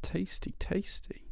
Tasty, tasty.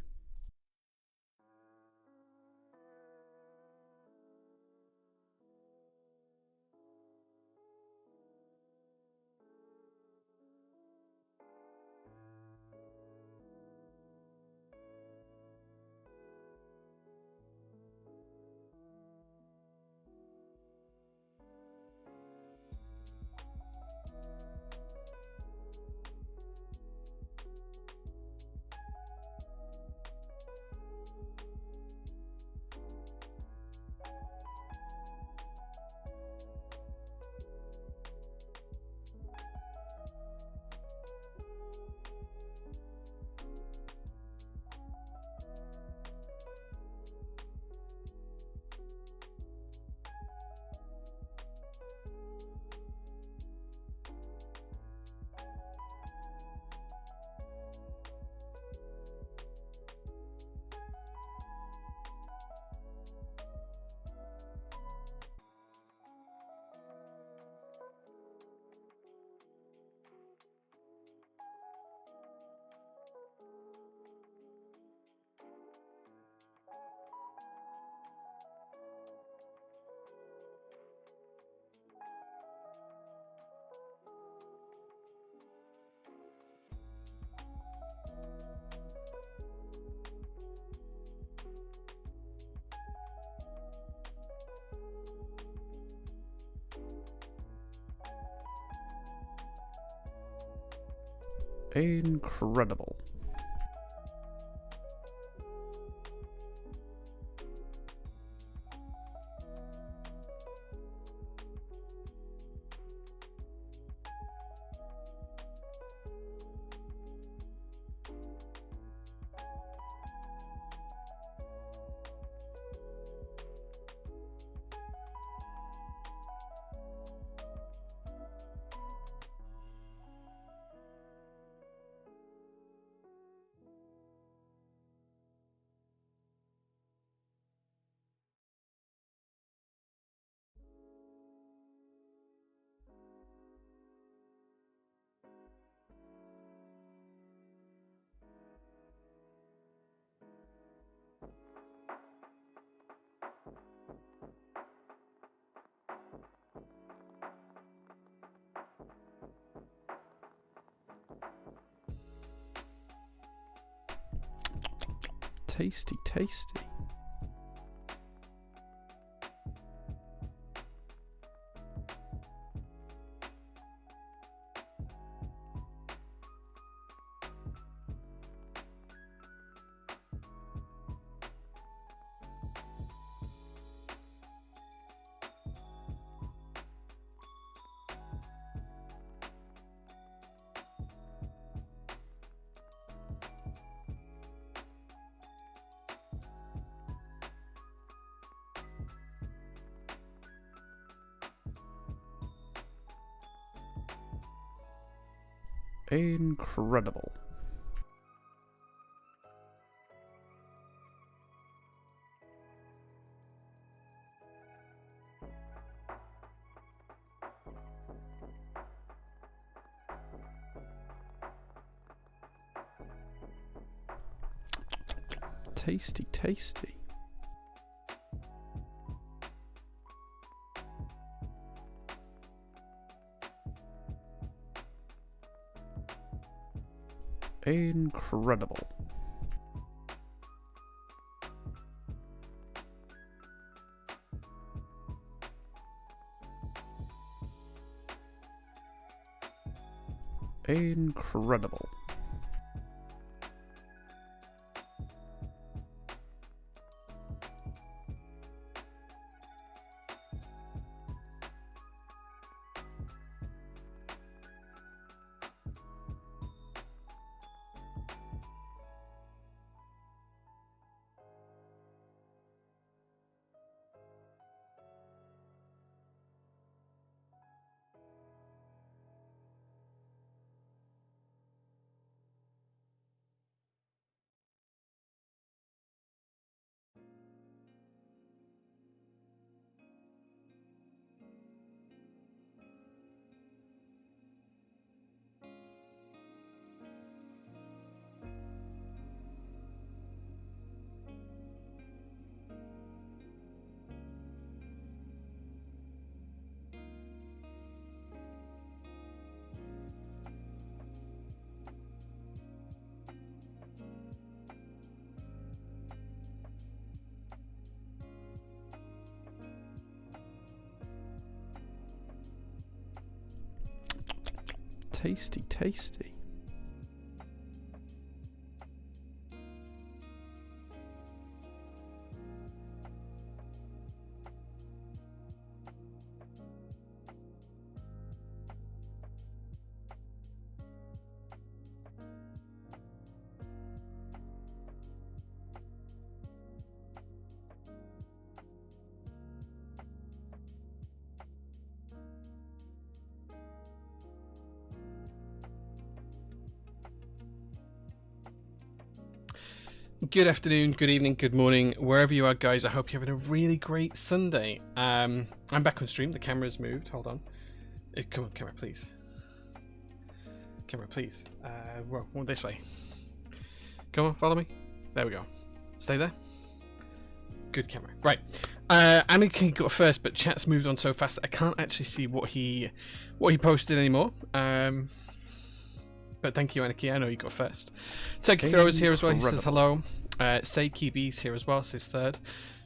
Incredible. Tasty, tasty. Incredible. Tasty, tasty. Incredible. Incredible. Tasty, tasty. Good afternoon, good evening, good morning, wherever you are, guys. I hope you're having a really great Sunday. I'm back on stream. The camera's moved. Hold on. Come on, camera, please. Camera, please. Well, this way. Come on, follow me. There we go. Stay there. Good camera. Right. Anarchy got first, but chat's moved on so fast I can't actually see what he posted anymore. But thank you, Anarchy. I know you got first. Teki Thrower's here as well. He says hello. Seiki B's here as well. Says third.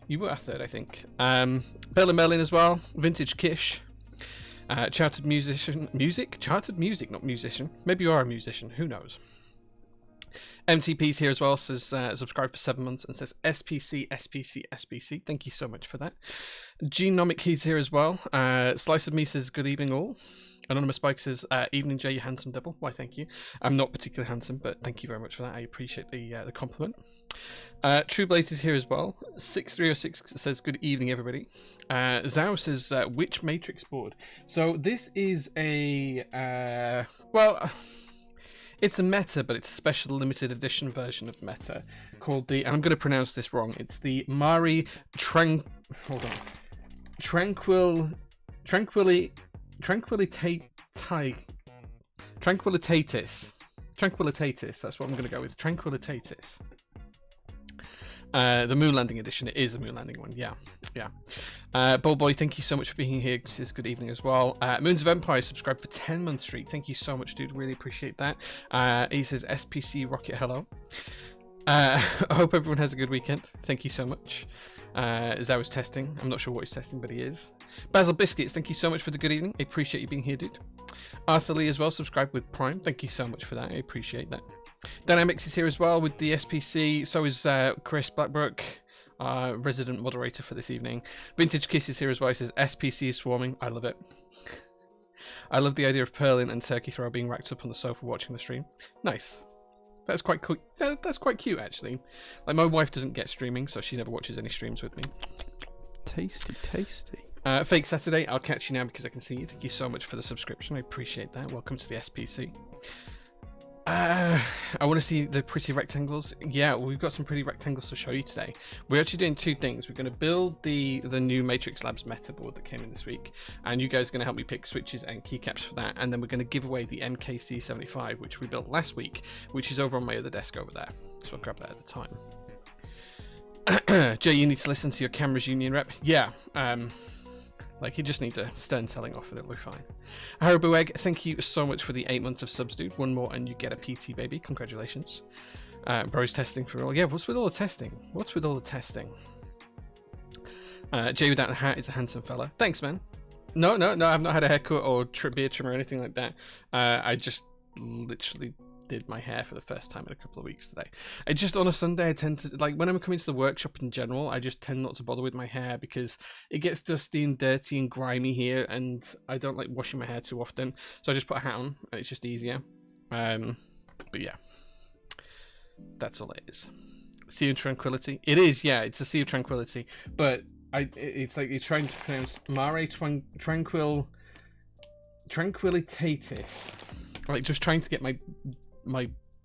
You were third, I think. Bella Merlin as well. Vintage Kish. Chartered musician. Chartered music, not musician. Maybe you are a musician. Who knows? MTP's here as well. Says subscribe for 7 months and says SPC, SPC, SPC. Thank you so much for that. Genomic, he's here as well. Slice of Me says good evening all. Anonymous Spike says, evening Jay, you handsome devil. Why, thank you. I'm not particularly handsome, but thank you very much for that. I appreciate the compliment. True Blaze is here as well. 6306 says, good evening, everybody. Zao says, which Matrix board? So this is a, well, it's a meta, but it's a special limited edition version of meta called the, and I'm going to pronounce this wrong, it's the Mari Tranquillitatis. That's what I'm going to go with. Tranquillitatis. The moon landing edition. It is the moon landing one. Yeah. Boy, thank you so much for being here. This is good evening as well. Moons of Empire subscribed for 10-month streak. Thank you so much, dude. Really appreciate that. He says SPC Rocket hello. I hope everyone has a good weekend. Thank you so much. As I was testing, I'm not sure what he's testing, but he is. Basil Biscuits, thank you so much for the good evening. I appreciate you being here, dude. Arthur Lee as well, subscribe with Prime. Thank you so much for that. I appreciate that. Dynamics is here as well with the SPC. So is Chris Blackbrook, resident moderator for this evening. Vintage Kiss is here as well. He says SPC is swarming. I love it. I love the idea of Perlin and Turkey Throw being racked up on the sofa watching the stream. Nice. That's quite cool. That's quite cute, actually. Like, my wife doesn't get streaming, so she never watches any streams with me. Tasty, tasty. Fake Saturday, I'll catch you now because I can see you. Thank you so much for the subscription. I appreciate that. Welcome to the SPC. I want to see the pretty rectangles. Yeah, well, we've got some pretty rectangles to show you today. We're actually doing two things. We're going to build the new Matrix Labs meta board that came in this week, and you guys are going to help me pick switches and keycaps for that, and then we're going to give away the MKC75, which we built last week, which is over on my other desk over there. So I'll grab that at the time. Jay, you need to listen to your Cameras Union rep. Yeah, like, you just need a stern telling off and it'll be fine. Haribo Egg, thank you so much for the 8 months of subs, dude. One more and you get a PT, baby. Congratulations. Bro's testing for real. Yeah, what's with all the testing? What's with all the testing? Jay without a hat is a handsome fella. Thanks, man. No, I've not had a haircut or beard trim or anything like that. I just literally did my hair for the first time in a couple of weeks today. I just, on a Sunday, I tend to, like, when I'm coming to the workshop in general, I just tend not to bother with my hair because it gets dusty and dirty and grimy here, and I don't like washing my hair too often, so I just put a hat on and it's just easier. But yeah, that's all it is. Sea of Tranquility. It is, yeah, it's a Sea of Tranquility, but it's like you're trying to pronounce Mare Tranquillitatis. Like, just trying to get my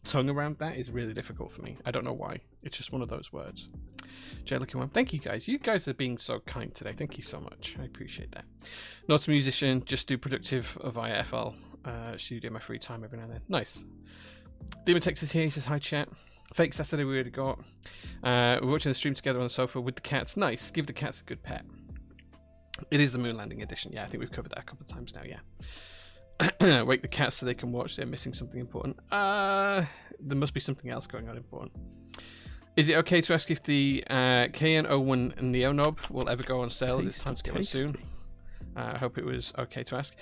tongue around that is really difficult for me. I don't know why. It's just one of those words. Jay looking one. Thank you guys. You guys are being so kind today. Thank you so much. I appreciate that. Not a musician, just do productive via FL studio in my free time every now and then. Nice. Demon Texas here. He says hi, chat. Fake Saturday we already got. We're watching the stream together on the sofa with the cats. Nice. Give the cats a good pet. It is the moon landing edition. Yeah, I think we've covered that a couple of times now. Yeah. Wake the cats so they can watch. They're missing something important. There must be something else going on important. Is it okay to ask if the KN01 Neo Knob will ever go on sale? It's time to get one soon. I hope it was okay to ask.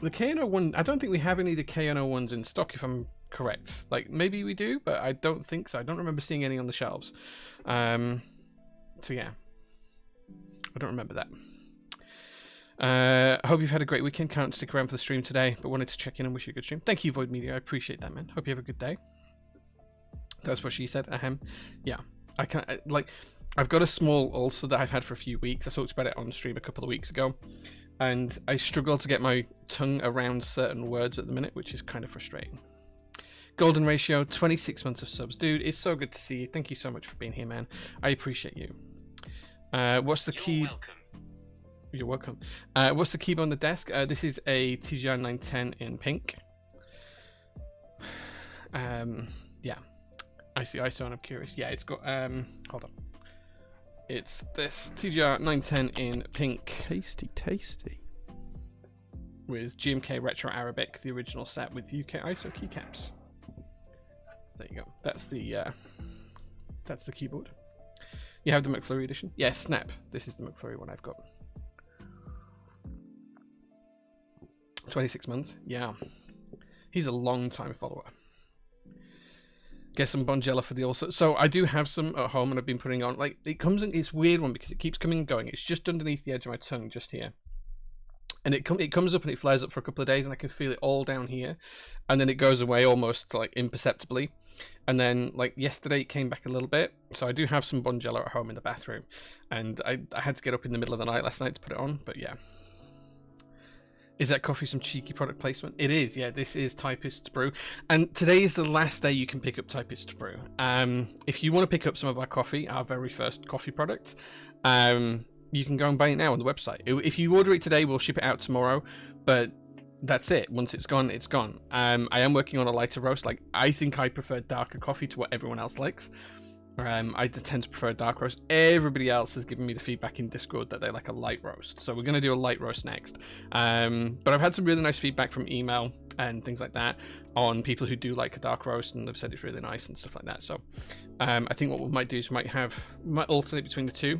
The KN01, I don't think we have any of the KN01s in stock, if I'm correct. Like, maybe we do, but I don't think so. I don't remember seeing any on the shelves. So yeah, I don't remember that. I hope you've had a great weekend. Can't stick around for the stream today, but wanted to check in and wish you a good stream. Thank you, Void Media. I appreciate that, man. Hope you have a good day. That's what she said. Yeah, I can't, like, I've got a small ulcer that I've had for a few weeks. I talked about it on stream a couple of weeks ago, and I struggle to get my tongue around certain words at the minute, which is kind of frustrating. Golden Ratio, 26 months of subs. Dude, it's so good to see you. Thank you so much for being here, man. I appreciate you. What's the key? Welcome. You're welcome. What's the keyboard on the desk? This is a TGR 910 in pink. Yeah. I see ISO and I'm curious. Yeah, it's got, hold on. It's this TGR 910 in pink. Tasty, tasty. With GMK Retro Arabic, the original set with UK ISO keycaps. There you go. That's the keyboard. You have the McFlurry edition? Yes, Snap. This is the McFlurry one I've got. 26 months. Yeah. He's a long time follower. Get some Bonjela for the ulcer. So I do have some at home and I've been putting on. Like, it comes in, it's a weird one because it keeps coming and going. It's just underneath the edge of my tongue, just here. And it comes up and it flares up for a couple of days and I can feel it all down here. And then it goes away almost like imperceptibly. And then like yesterday it came back a little bit. So I do have some Bonjela at home in the bathroom. And I had to get up in the middle of the night last night to put it on. But yeah. Is that coffee some cheeky product placement? It is, yeah. This is Typist's Brew. And today is the last day you can pick up Typist's Brew. If you want to pick up some of our coffee, our very first coffee product, you can go and buy it now on the website. If you order it today, we'll ship it out tomorrow. But that's it. Once it's gone, it's gone. I am working on a lighter roast. Like, I think I prefer darker coffee to what everyone else likes. I tend to prefer a dark roast. Everybody else has given me the feedback in Discord that they like a light roast. So we're going to do a light roast next. But I've had some really nice feedback from email and things like that on people who do like a dark roast and they've said it's really nice and stuff like that. So I think what we might do is we might alternate between the two.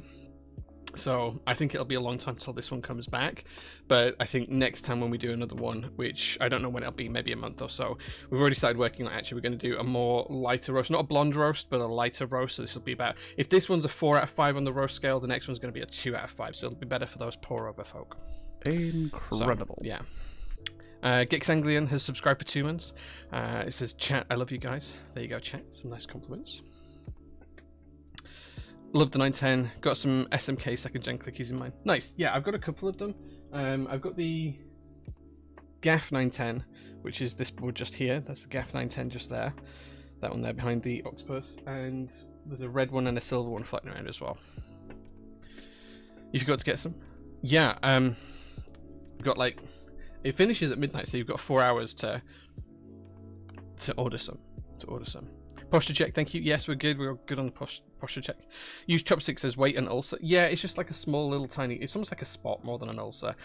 So I think it'll be a long time till this one comes back, but I think next time when we do another one, which I don't know when it'll be, maybe a month or so, we've already started working on actually we're going to do a more lighter roast, not a blonde roast, but a lighter roast. So this will be about, if this one's a 4 out of 5 on the roast scale, the next one's going to be a 2 out of 5. So it'll be better for those pour over folk. Incredible. So, yeah. Gixanglian has subscribed for 2 months. It says, chat, I love you guys. There you go, chat. Some nice compliments. Love the 910. Got some SMK second gen clickies in mine. Nice. Yeah, I've got a couple of them. I've got the GAF 910, which is this board just here. That's the GAF 910 just there. That one there behind the octopus. And there's a red one and a silver one floating around as well. You forgot to get some? Yeah. Got like, it finishes at midnight, so you've got 4 hours to order some. Posture check, thank you. Yes, we're good. We're good on the posture check. Use chopsticks as weight and ulcer. Yeah, it's just like a small little tiny, it's almost like a spot more than an ulcer.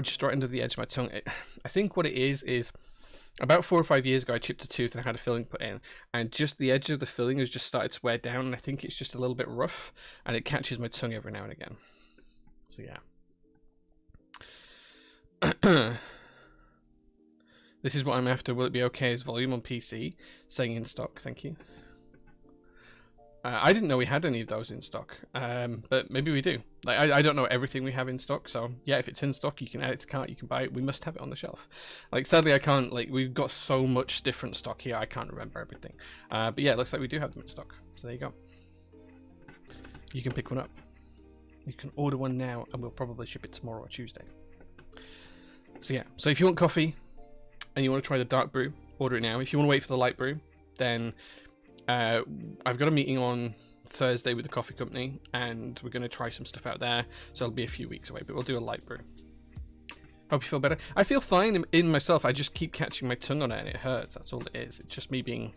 Just right under the edge of my tongue. I think what it is about 4 or 5 years ago I chipped a tooth and I had a filling put in, and just the edge of the filling has just started to wear down, and I think it's just a little bit rough and it catches my tongue every now and again. So yeah. This is what I'm after. Will it be okay as volume on PC? Saying in stock, thank you. I didn't know we had any of those in stock, but maybe we do. Like, I don't know everything we have in stock, so yeah, if it's in stock, you can add it to cart, you can buy it. We must have it on the shelf. Like, sadly, I can't, like, we've got so much different stock here, I can't remember everything. But yeah, it looks like we do have them in stock, so there you go. You can pick one up. You can order one now, and we'll probably ship it tomorrow or Tuesday. So yeah, so if you want coffee, and you want to try the dark brew, order it now. If you want to wait for the light brew, then I've got a meeting on Thursday with the coffee company, and we're going to try some stuff out there. So it'll be a few weeks away, but we'll do a light brew. Hope you feel better. I feel fine in myself. I just keep catching my tongue on it, and it hurts. That's all it is. It's just me being,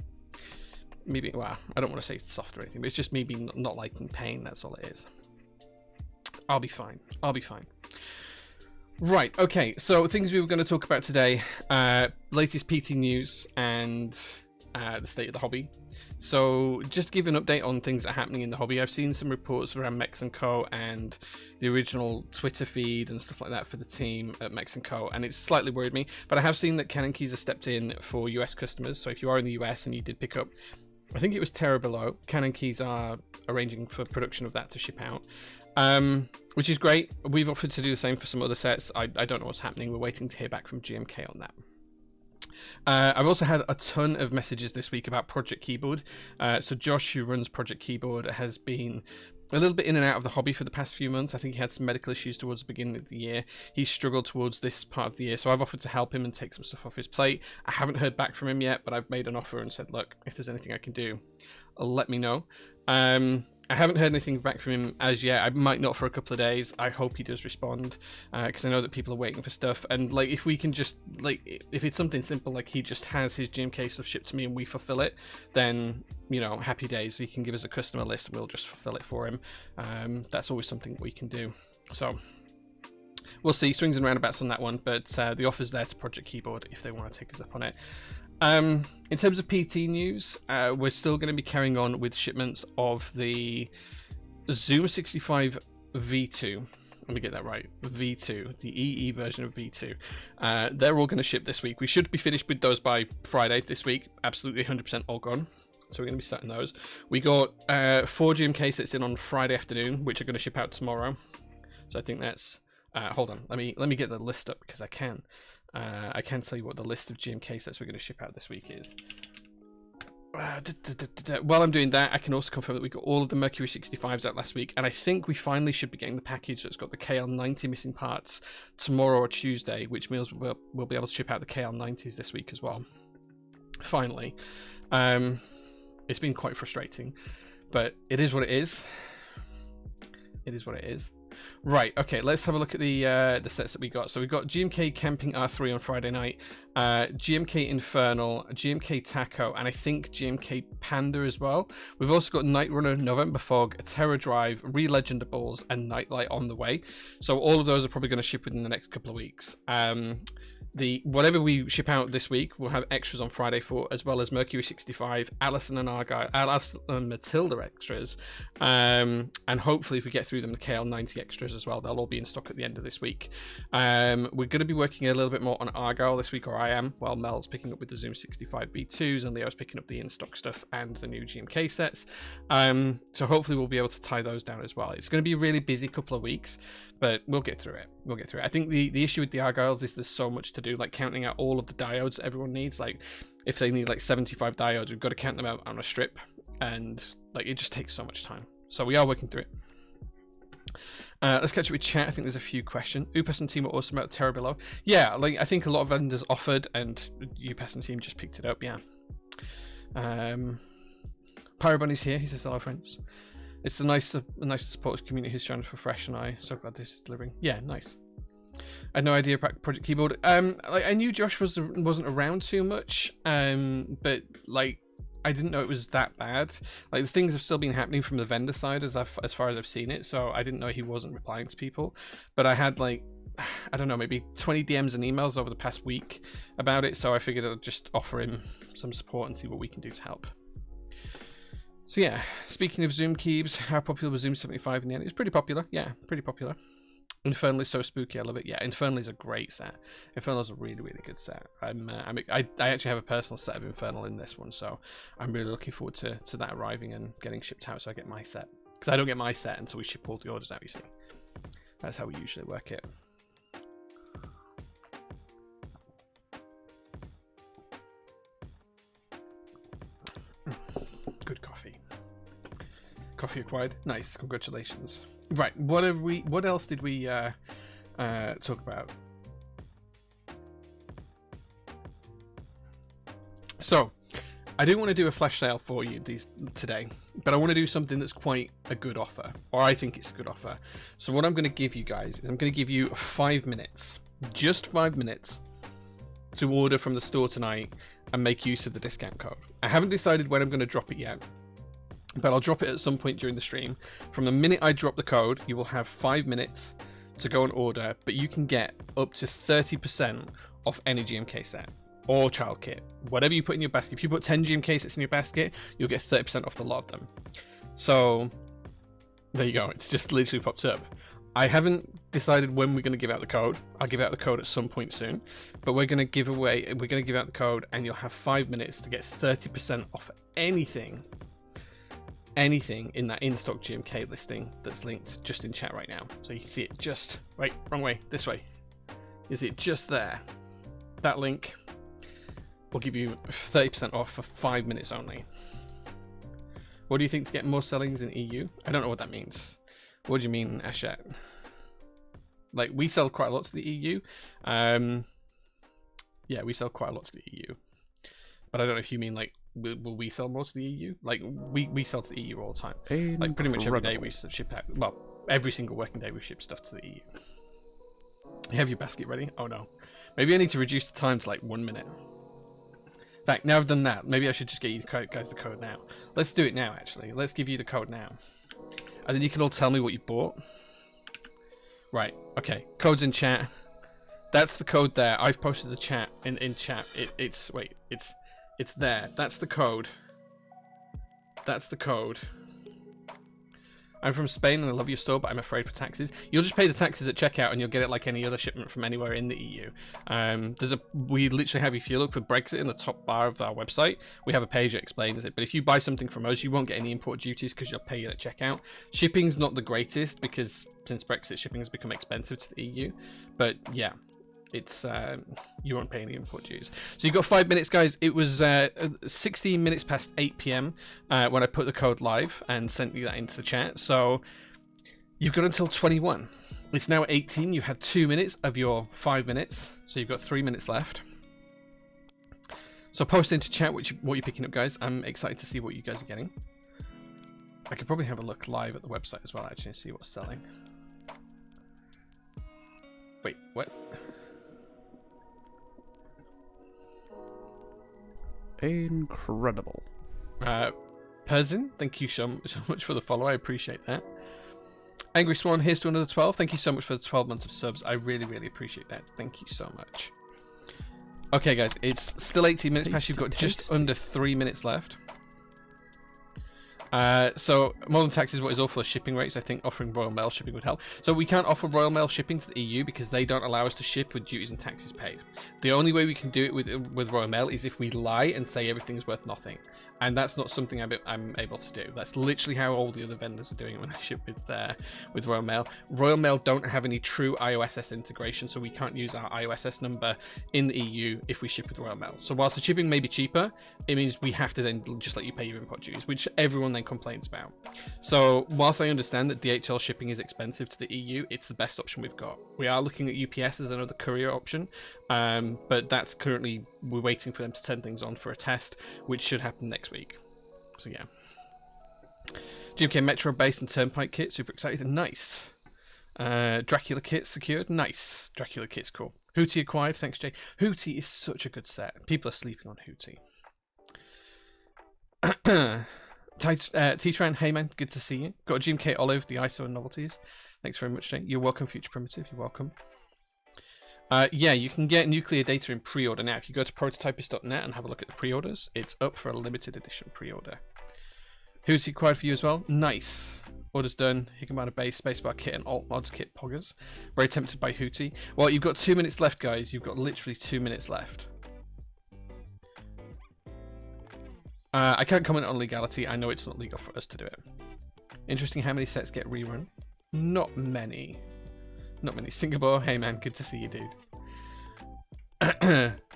well, I don't want to say soft or anything, but it's just me being not liking pain. That's all it is. I'll be fine. Right, okay, so things we were going to talk about today, latest PT news and the state of the hobby. So just to give an update on things that are happening in the hobby, I've seen some reports around Mechs & Co and the original Twitter feed and stuff like that for the team at Mechs & Co, and it's slightly worried me, but I have seen that Canon Keys have stepped in for US customers. So if you are in the US and you did pick up, I think it was Terra Below, Canon Keys are arranging for production of that to ship out, which is great. We've offered to do the same for some other sets. I don't know what's happening. We're waiting to hear back from GMK on that. I've also had a ton of messages this week about Project Keyboard. So Josh, who runs Project Keyboard, has been a little bit in and out of the hobby for the past few months. I think he had some medical issues towards the beginning of the year. He struggled towards this part of the year, so I've offered to help him and take some stuff off his plate. I haven't heard back from him yet, but I've made an offer and said, look, if there's anything I can do, let me know. I haven't heard anything back from him as yet. I might not for a couple of days. I hope he does respond, because I know that people are waiting for stuff. And like, if we can just, like, if it's something simple, like he just has his GMK stuff shipped to me and we fulfill it, then, you know, happy days. He can give us a customer list and we'll just fulfill it for him. That's always something we can do. So we'll see, swings and roundabouts on that one, but the offer's there to Project Keyboard if they want to take us up on it. In terms of PT news, we're still going to be carrying on with shipments of the Zoom 65 V2. Let me get that right. V2, the EE version of V2. They're all going to ship this week. We should be finished with those by Friday this week. Absolutely 100% all gone. So we're going to be starting those. We got 4 GMK sets in on Friday afternoon, which are going to ship out tomorrow. So I think that's... hold on. Let me get the list up because I can. I can tell you what the list of GMK sets we're going to ship out this week is. While I'm doing that, I can also confirm that we got all of the Mercury 65s out last week, and I think we finally should be getting the package that's got the KL90 missing parts tomorrow or Tuesday, which means we'll be able to ship out the KL90s this week as well. Finally. It's been quite frustrating, but it is what it is. It is what it is. Right, okay, let's have a look at the sets that we got. So we've got GMK Camping R3 on Friday night, GMK Infernal, GMK Taco, and I think GMK Panda as well. We've also got Night Runner, November Fog, Terra Drive, Re-Legendables, and Nightlight on the way. So all of those are probably going to ship within the next couple of weeks. Whatever we ship out this week, we'll have extras on Friday for, as well as Mercury 65, Alison and Argyle, Alice and Matilda extras, and hopefully if we get through them, the KL90 extras as well. They'll all be in stock at the end of this week. We're going to be working a little bit more on Argyle this week, or I am, while Mel's picking up with the Zoom 65 V2s and Leo's picking up the in-stock stuff and the new GMK sets. So hopefully we'll be able to tie those down as well. It's going to be a really busy couple of weeks, but we'll get through it. We'll get through it. I think the issue with the Argyles is there's so much to do, like counting out all of the diodes that everyone needs. Like if they need like 75 diodes, we've got to count them out on a strip, and like it just takes so much time. So we are working through it. Let's catch up with chat. I think there's a few questions. Upas and team are awesome about Terra Below. Yeah, like I think a lot of vendors offered, and Upas and team just picked it up. Yeah. Pyro Bunny's here. He says hello, friends. It's a nice support community who's trying for Fresh, and I'm so glad this is delivering. Yeah, nice. I had no idea about Project Keyboard. Like I knew Josh wasn't around too much, but like I didn't know it was that bad. Like things have still been happening from the vendor side as far as I've seen it, so I didn't know he wasn't replying to people. But I had like, I don't know, maybe 20 DMs and emails over the past week about it, so I figured I'd just offer him some support and see what we can do to help. So yeah, speaking of Zoom Keybs, how popular was Zoom 75 in the end? It was pretty popular, yeah, pretty popular. Infernal is so spooky, I love it. Yeah, Infernal is a great set. Infernal is a really, really good set. I actually have a personal set of Infernal in this one, so I'm really looking forward to that arriving and getting shipped out so I get my set. Because I don't get my set until we ship all the orders out, you see. That's how we usually work it. Good coffee. Coffee acquired. Nice, congratulations. Right, what else did we talk about? So, I do want to do a flash sale for you today, but I want to do something that's quite a good offer, or I think it's a good offer. So what I'm going to give you guys is I'm going to give you 5 minutes, just 5 minutes, to order from the store tonight and make use of the discount code. I haven't decided when I'm going to drop it yet, but I'll drop it at some point during the stream. From the minute I drop the code, you will have 5 minutes to go and order, but you can get up to 30% off any GMK set. or child kit. Whatever you put in your basket. If you put 10 GMK sets in your basket, you'll get 30% off the lot of them. So there you go. It's just literally popped up. I haven't decided when we're going to give out the code. I'll give out the code at some point soon, but we're going to give out the code, and you'll have 5 minutes to get 30% off anything in that in-stock GMK listing that's linked just in chat right now. So you can see it just right, wrong way, this way. You see it just there. That link will give you 30% off for 5 minutes only. What do you think to get more sellings in EU? I don't know what that means. What do you mean, Ashat? Like, we sell quite a lot to the EU. Yeah, we sell quite a lot to the EU. But I don't know if you mean, like, will we sell more to the EU? Like, we sell to the EU all the time. Like, pretty much every day we ship out. Well, every single working day we ship stuff to the EU. You have your basket ready? Oh no. Maybe I need to reduce the time to like 1 minute. In fact, now I've done that, maybe I should just get you guys the code now. Let's do it now, actually. Let's give you the code now. And then you can all tell me what you bought. Right, okay. Code's in chat. That's the code there. I've posted the chat in chat. It's there. That's the code. That's the code. I'm from Spain and I love your store, but I'm afraid for taxes. You'll just pay the taxes at checkout and you'll get it like any other shipment from anywhere in the EU. We literally have, if you look for Brexit in the top bar of our website, we have a page that explains it. But if you buy something from us, you won't get any import duties because you'll pay it at checkout. Shipping's not the greatest because since Brexit, shipping has become expensive to the EU. But yeah. It's you won't pay any import duties. So you've got 5 minutes, guys. It was 16 minutes past 8 p.m. When I put the code live and sent you that into the chat. So you've got until 21. It's now 18. You've had 2 minutes of your 5 minutes, so you've got 3 minutes left. So post into chat what you're picking up, guys. I'm excited to see what you guys are getting. I could probably have a look live at the website as well, actually, and see what's selling. Wait, what? Incredible. Perzin, thank you so much for the follow. I appreciate that. Angry Swan, here's to another 12. Thank you so much for the 12 months of subs. I really, really appreciate that. Thank you so much. Okay, guys, it's still 18 minutes past. You've got just under 3 minutes left. So more than taxes, what is awful are shipping rates. I think offering Royal Mail shipping would help. So we can't offer Royal Mail shipping to the EU because they don't allow us to ship with duties and taxes paid. The only way we can do it with Royal Mail is if we lie and say everything's worth nothing, and that's not something I'm able to do. That's literally how all the other vendors are doing it when they ship with Royal Mail. Royal Mail don't have any true IOSS integration, so we can't use our IOSS number in the EU if we ship with Royal Mail. So whilst the shipping may be cheaper, it means we have to then just let you pay your import duties, which everyone then complains about. So whilst I understand that DHL shipping is expensive to the EU, it's the best option we've got. We are looking at UPS as another courier option, but that's currently, we're waiting for them to send things on for a test, which should happen next week. So yeah. GMK Metro base and Turnpike kit, super excited. Nice. Dracula kit secured. Nice. Dracula kit's cool. Hootie acquired. Thanks, Jay. Hootie is such a good set. People are sleeping on Hootie. T-Tran, hey man, good to see you. Got a GMK Olive, the ISO and novelties. Thanks very much, Jay. You're welcome, Future Primitive. You're welcome. Yeah, you can get nuclear data in pre-order now. If you go to prototypist.net and have a look at the pre-orders, it's up for a limited edition pre-order. Who's required for you as well? Nice. Orders done. Higomata base, spacebar kit, and alt mods kit poggers. Very tempted by Hootie. Well, you've got 2 minutes left, guys. You've got literally 2 minutes left. I can't comment on legality. I know it's not legal for us to do it. Interesting how many sets get rerun. Not many. Not many. Singapore, hey man, good to see you, dude.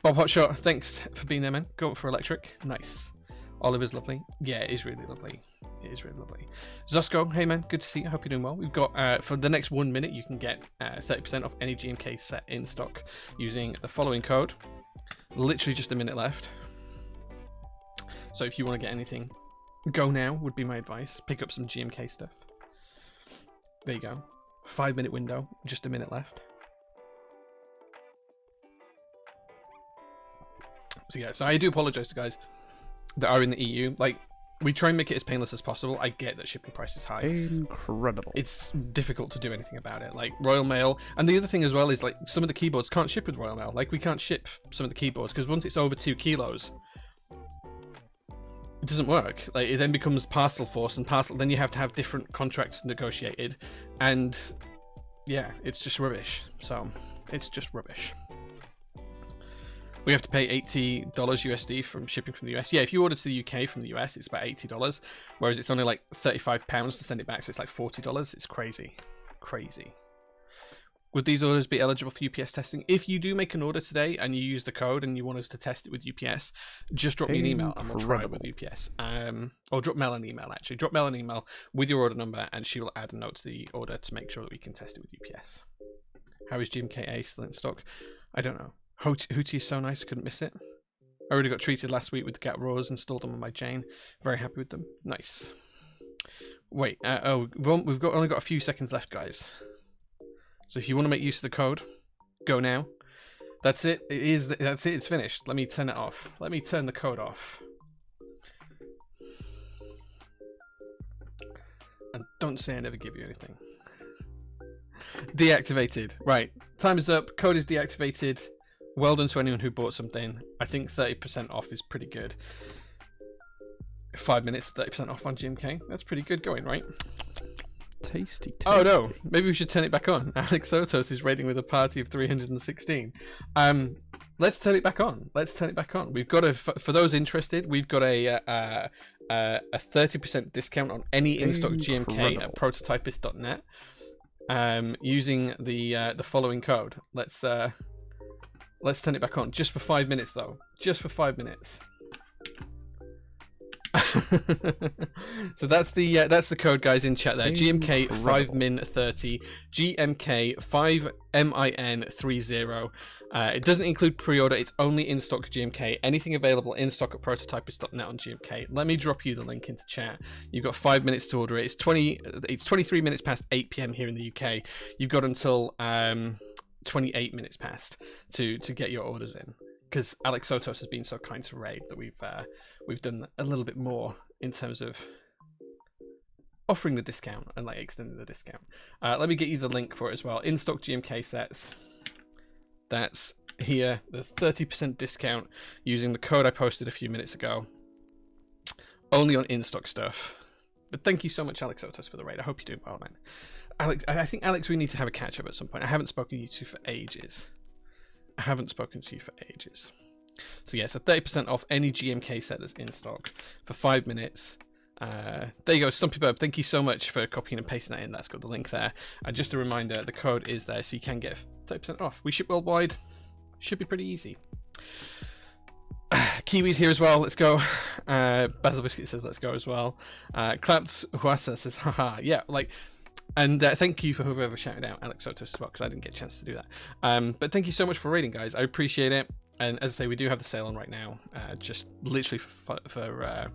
Bob Hotshot, thanks for being there, man. Go up for electric. Nice. Oliver's lovely. Yeah, it is really lovely. It is really lovely. Zosko, hey man, good to see you. I hope you're doing well. We've got, for the next 1 minute, you can get 30% off any GMK set in stock using the following code. Literally just a minute left. So if you want to get anything, go now would be my advice. Pick up some GMK stuff. There you go. 5 minute window, just a minute left. So yeah, so I do apologize to guys that are in the EU. Like, we try and make it as painless as possible. I get that shipping price is high. Incredible. It's difficult to do anything about it. Like Royal Mail, and the other thing as well is like some of the keyboards can't ship with Royal Mail. Like we can't ship some of the keyboards because once it's over 2 kilos, it doesn't work. Like it then becomes parcel force, and parcel. Then you have to have different contracts negotiated, and yeah, it's just rubbish. So it's just rubbish. We have to pay $80 USD from shipping from the US. Yeah, if you order to the UK from the US, it's about $80, whereas it's only like £35 to send it back, so it's like $40. It's crazy. Crazy. Would these orders be eligible for UPS testing? If you do make an order today and you use the code and you want us to test it with UPS, just drop me an email and we'll try it with UPS. Or drop Mel an email, actually. Drop Mel an email with your order number and she will add a note to the order to make sure that we can test it with UPS. How is GMK still in stock? I don't know. Hootie is so nice, I couldn't miss it. I already got treated last week with the Gat Raws, installed them on my Jane. Very happy with them. Nice. Wait, we've only got a few seconds left, guys. So if you want to make use of the code, go now. That's it. That's it. It's finished. Let me turn it off. Let me turn the code off. And don't say I never give you anything. Deactivated. Right. Time is up. Code is deactivated. Well done to anyone who bought something. I think 30% off is pretty good. 5 minutes, 30% off on GMK. That's pretty good going, right? Tasty. Oh no, maybe we should turn it back on. Alex Sotos is raiding with a party of 316. Let's turn it back on. Let's turn it back on. We've got for those interested, we've got a 30% discount on any in-stock GMK at prototypist.net. Using the following code. Let's turn it back on just for 5 minutes though. Just for 5 minutes. So that's the code, guys, in chat there. GMK 5min30, GMK 5min30. It doesn't include pre-order. It's only in stock GMK. Anything available in stock at prototypist.net on GMK. Let me drop you the link into chat. You've got 5 minutes to order it. It's 23 minutes past 8 p.m. here in the UK. You've got until 28 minutes past to get your orders in, because Alex Sotos has been so kind to raid that we've done a little bit more in terms of offering the discount and like extending the discount. Let me get you the link for it as well. In stock GMK sets. That's here. There's 30% discount using the code I posted a few minutes ago. Only on in stock stuff. But thank you so much, Alex Sotos, for the raid. I hope you're doing well, man. Alex, I think Alex, we need to have a catch up at some point. I haven't spoken to you two for ages. So yeah, so 30% off any GMK set that's in stock for 5 minutes. There you go, Stumpy Burb. Thank you so much for copying and pasting that in. That's got the link there. Just a reminder, the code is there, so you can get 30% off. We ship worldwide. Should be pretty easy. Kiwi's here as well. Let's go. Basil Biscuit says let's go as well. Clapped Huasa says haha. Yeah, like. And thank you for whoever shouted out Alex Sotos as well, because I didn't get a chance to do that. But thank you so much for raiding, guys. I appreciate it. And as I say, we do have the sale on right now. Just literally for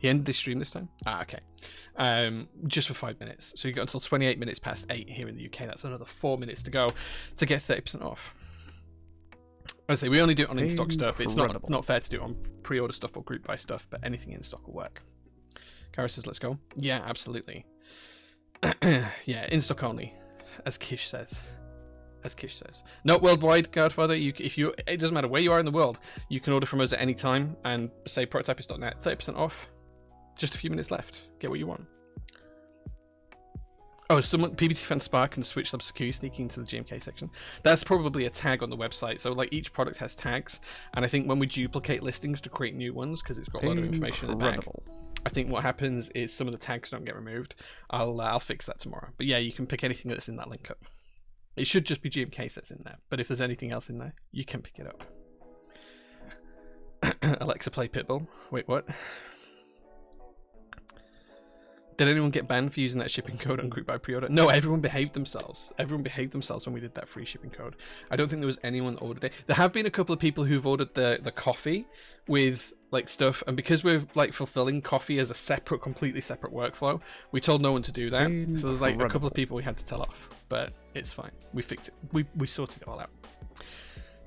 he ended this stream this time. Okay. Just for 5 minutes. So you got until 28 minutes past 8 here in the UK. That's another 4 minutes to go to get 30% off. As I say, we only do it on in-stock stuff. It's not fair to do it on pre-order stuff or group buy stuff, but anything in stock will work. Kara says, let's go. Yeah, absolutely. Yeah, in stock only, as Kish says. Not worldwide, Godfather. It doesn't matter where you are in the world. You can order from us at any time and say prototypist.net, 30% off. Just a few minutes left. Get what you want. Oh, PBT fan Spark and Switch Lab Secure sneaking into the GMK section. That's probably a tag on the website. So like each product has tags, and I think when we duplicate listings to create new ones, because it's got a lot of information in the back, I think what happens is some of the tags don't get removed. I'll fix that tomorrow. But yeah, you can pick anything that's in that link up. It should just be GMK sets in there, but if there's anything else in there, you can pick it up. Alexa, play Pitbull. Wait, what? Did anyone get banned for using that shipping code on group buy pre-order? No, everyone behaved themselves. Everyone behaved themselves when we did that free shipping code. I don't think there was anyone that ordered it. There have been a couple of people who've ordered the coffee with like stuff, and because we're like fulfilling coffee as a completely separate workflow, we told no one to do that. So there's like a couple of people we had to tell off, but it's fine. We fixed it. We sorted it all out.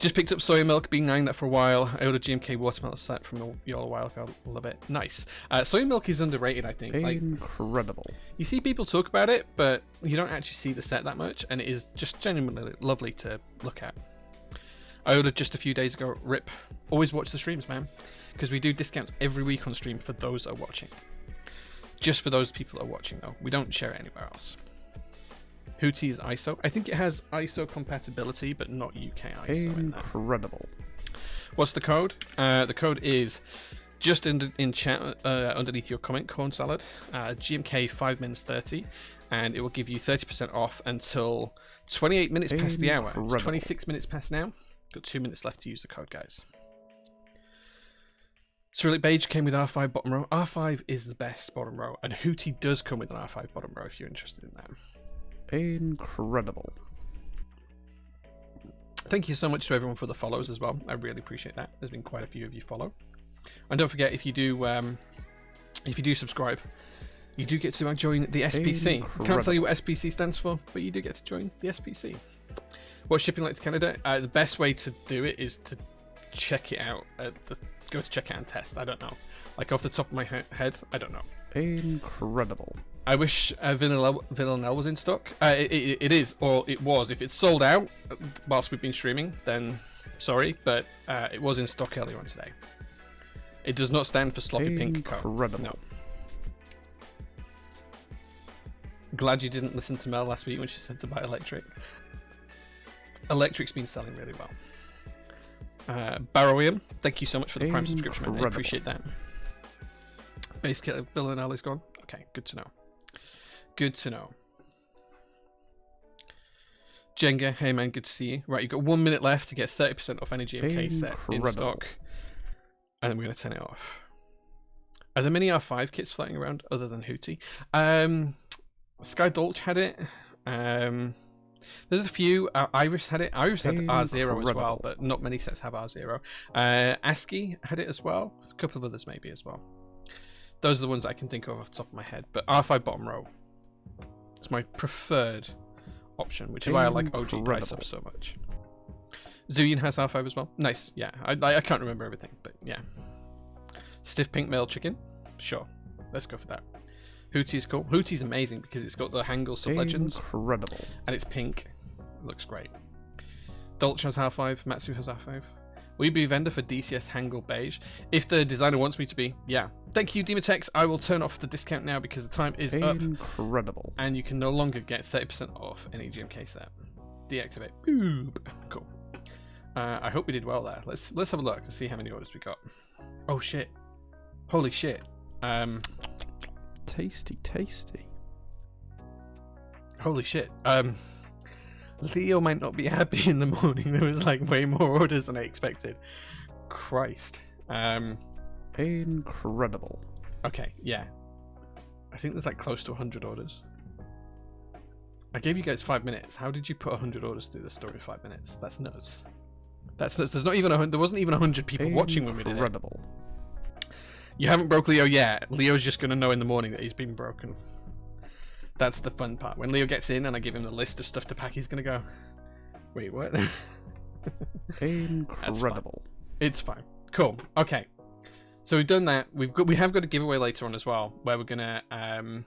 Just picked up soy milk, been eyeing that for a while. I ordered GMK watermelon set from y'all a while ago. Love it. Nice. Soy milk is underrated, I think. Incredible. You see people talk about it, but you don't actually see the set that much, and it is just genuinely lovely to look at. I ordered just a few days ago. Rip. Always watch the streams, man, because we do discounts every week on stream for those that are watching. Just for those people that are watching, though. We don't share it anywhere else. Hootie is ISO. I think it has ISO compatibility, but not UK ISO. Incredible. What's the code? The code is just in chat underneath your comment, corn salad, GMK 5 minutes 30, and it will give you 30% off until 28 minutes past the hour. It's 26 minutes past now. Got 2 minutes left to use the code, guys. Cyrillic Beige came with R5 bottom row. R5 is the best bottom row, and Hootie does come with an R5 bottom row if you're interested in that. Incredible. Thank you so much to everyone for the follows as well. I really appreciate that. There's been quite a few of you follow. And don't forget, if you do subscribe, you do get to join the SPC. Can't tell you what SPC stands for, but you do get to join the SPC. What's shipping like to Canada? The best way to do it is to check it out. Go to check it out and test. I don't know. Like off the top of my head, I don't know. Incredible. I wish Villanelle was in stock. It is, or it was. If it's sold out whilst we've been streaming, then sorry, but it was in stock earlier on today. It does not stand for sloppy pink. Incredible. No. Glad you didn't listen to Mel last week when she said to buy Electric. Electric's been selling really well. Barrowium, thank you so much for the Prime subscription, man. I appreciate that. Base kit Villanelle is gone. Okay, good to know. Good to know. Jenga, hey man, good to see you. Right, you've got 1 minute left to get 30% off any GMK set in stock. And then we're going to turn it off. Are there many R5 kits floating around other than Hootie? Sky Dolch had it. There's a few. Iris had it. Iris had R0 as well, but not many sets have R0. ASCII had it as well. A couple of others maybe as well. Those are the ones I can think of off the top of my head. But R5 bottom row is my preferred option, which is why I like OG Price Up so much. Zuyin has R5 as well. Nice, yeah. I can't remember everything, but yeah. Stiff pink male chicken. Sure, let's go for that. Hootie is cool. Hootie's amazing because it's got the Hangul sub-legends. Incredible. And it's pink. It looks great. Dolch has R5. Matsu has R5. Will you be a vendor for DCS Hangul Beige? If the designer wants me to be, yeah. Thank you, Demotex. I will turn off the discount now because the time is up. Incredible. And you can no longer get 30% off any GMK set. Deactivate. Boop. Cool. I hope we did well there. Let's have a look to see how many orders we got. Oh shit. Holy shit. Tasty, tasty. Holy shit. Leo might not be happy in the morning. There was like way more orders than I expected. Christ. Incredible. Okay, yeah. I think there's like close to 100 orders. I gave you guys 5 minutes. How did you put 100 orders through the store in 5 minutes? That's nuts. That's nuts. There wasn't even 100 people watching when we did it. Incredible. You haven't broke Leo yet. Leo's just going to know in the morning that he's been broken. That's the fun part. When Leo gets in and I give him the list of stuff to pack, he's going to go, wait, what? Incredible. It's fine. Cool. Okay. So we've done that. We have got a giveaway later on as well, where we're going to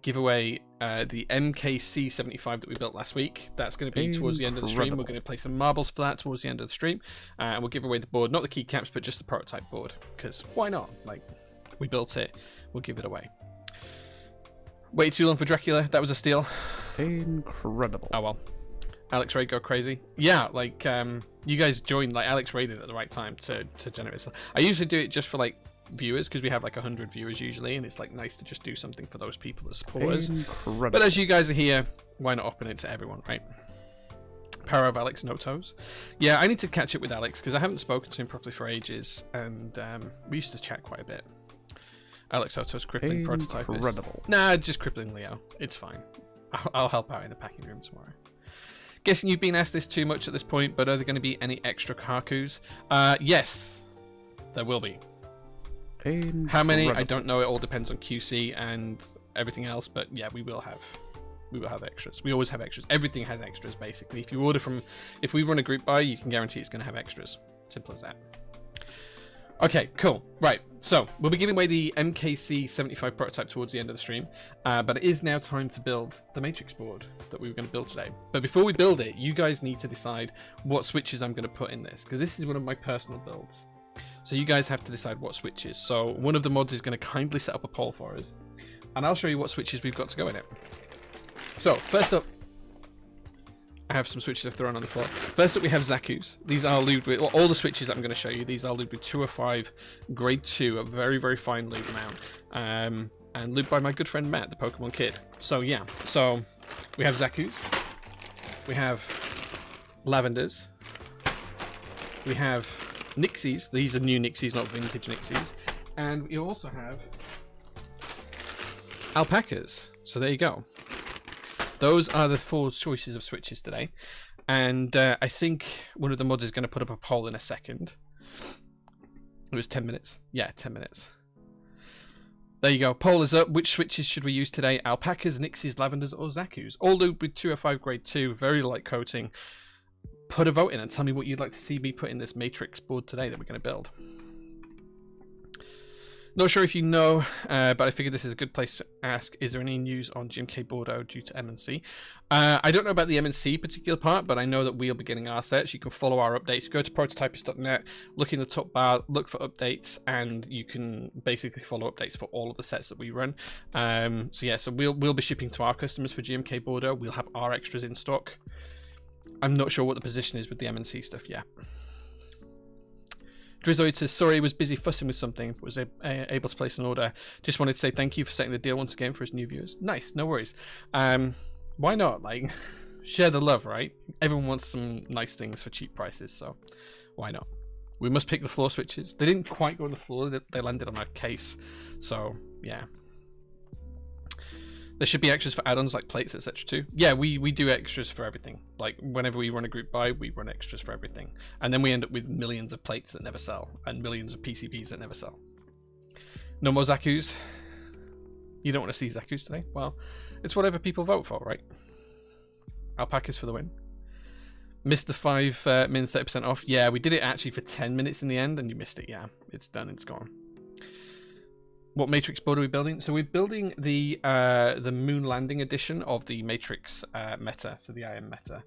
give away the MKC 75 that we built last week. That's going to be towards the end of the stream. We're going to play some marbles for that towards the end of the stream. And we'll give away the board, not the keycaps, but just the prototype board. Because why not? Like, we built it. We'll give it away. Waited too long for Dracula. That was a steal. Incredible. Oh well. Alex Raid go crazy. Yeah, like you guys joined. Like Alex raided at the right time to generate stuff. I usually do it just for like viewers because we have like 100 viewers usually, and it's like nice to just do something for those people that support us. But as you guys are here, why not open it to everyone, right? Power of Alex No Toes. Yeah, I need to catch up with Alex because I haven't spoken to him properly for ages, and we used to chat quite a bit. Alex Oto's crippling prototype. Incredible. Nah, just crippling Leo. It's fine. I'll help out in the packing room tomorrow. Guessing you've been asked this too much at this point, but are there going to be any extra Kakus? Yes, there will be. Incredible. How many? I don't know. It all depends on QC and everything else, but yeah, we will have. we will have extras. We always have extras. Everything has extras, basically. If you order from, if we run a group buy, you can guarantee it's going to have extras. Simple as that. Okay, cool. Right, so we'll be giving away the MKC 75 prototype towards the end of the stream, but it is now time to build the Matrix board that we were going to build today. But before we build it, you guys need to decide what switches I'm going to put in this, because this is one of my personal builds. So you guys have to decide what switches. So one of the mods is going to kindly set up a poll for us, and I'll show you what switches we've got to go in it. So first up, I have some switches I've thrown on the floor. First up, we have Zaku's. These are lubed with, well, all the switches that I'm going to show you, these are lubed with 205 grade 2, a very, very fine lube amount. And lubed by my good friend Matt, the Pokemon Kid. So yeah, so we have Zaku's. We have Lavenders. We have Nixies. These are new Nixies, not vintage Nixies. And we also have Alpacas. So there you go. Those are the 4 choices of switches today, and I think one of the mods is going to put up a poll in a second. It was 10 minutes. Yeah, 10 minutes. There you go. Poll is up. Which switches should we use today? Alpacas, Nixies, Lavenders, or Zaku's? All lubed with 205 grade 2, very light coating. Put a vote in and tell me what you'd like to see me put in this Matrix board today that we're going to build. Not sure if you know, but I figured this is a good place to ask, is there any news on GMK Bordeaux due to MNC? I don't know about the MNC particular part, but I know that we'll be getting our sets. You can follow our updates. Go to prototypist.net, look in the top bar, look for updates, and you can basically follow updates for all of the sets that we run. So we'll be shipping to our customers for GMK Bordeaux. We'll have our extras in stock. I'm not sure what the position is with the MNC stuff yet. Drizzoid says, sorry, was busy fussing with something, was able to place an order. Just wanted to say thank you for setting the deal once again for his new viewers. Nice, no worries. Why not? Like, share the love, right? Everyone wants some nice things for cheap prices, so why not? We must pick the floor switches. They didn't quite go on the floor, they landed on our case, so yeah. There should be extras for add-ons like plates, etc. too. Yeah, we do extras for everything. Like, whenever we run a group buy, we run extras for everything. And then we end up with millions of plates that never sell, and millions of PCBs that never sell. No more Zaku's. You don't want to see Zaku's today? Well, it's whatever people vote for, right? Alpacas for the win. Missed the 5 min 30% off. Yeah, we did it actually for 10 minutes in the end, and you missed it. Yeah, it's done, it's gone. What Matrix board are we building? So we're building the moon landing edition of the Matrix meta, so the IM meta.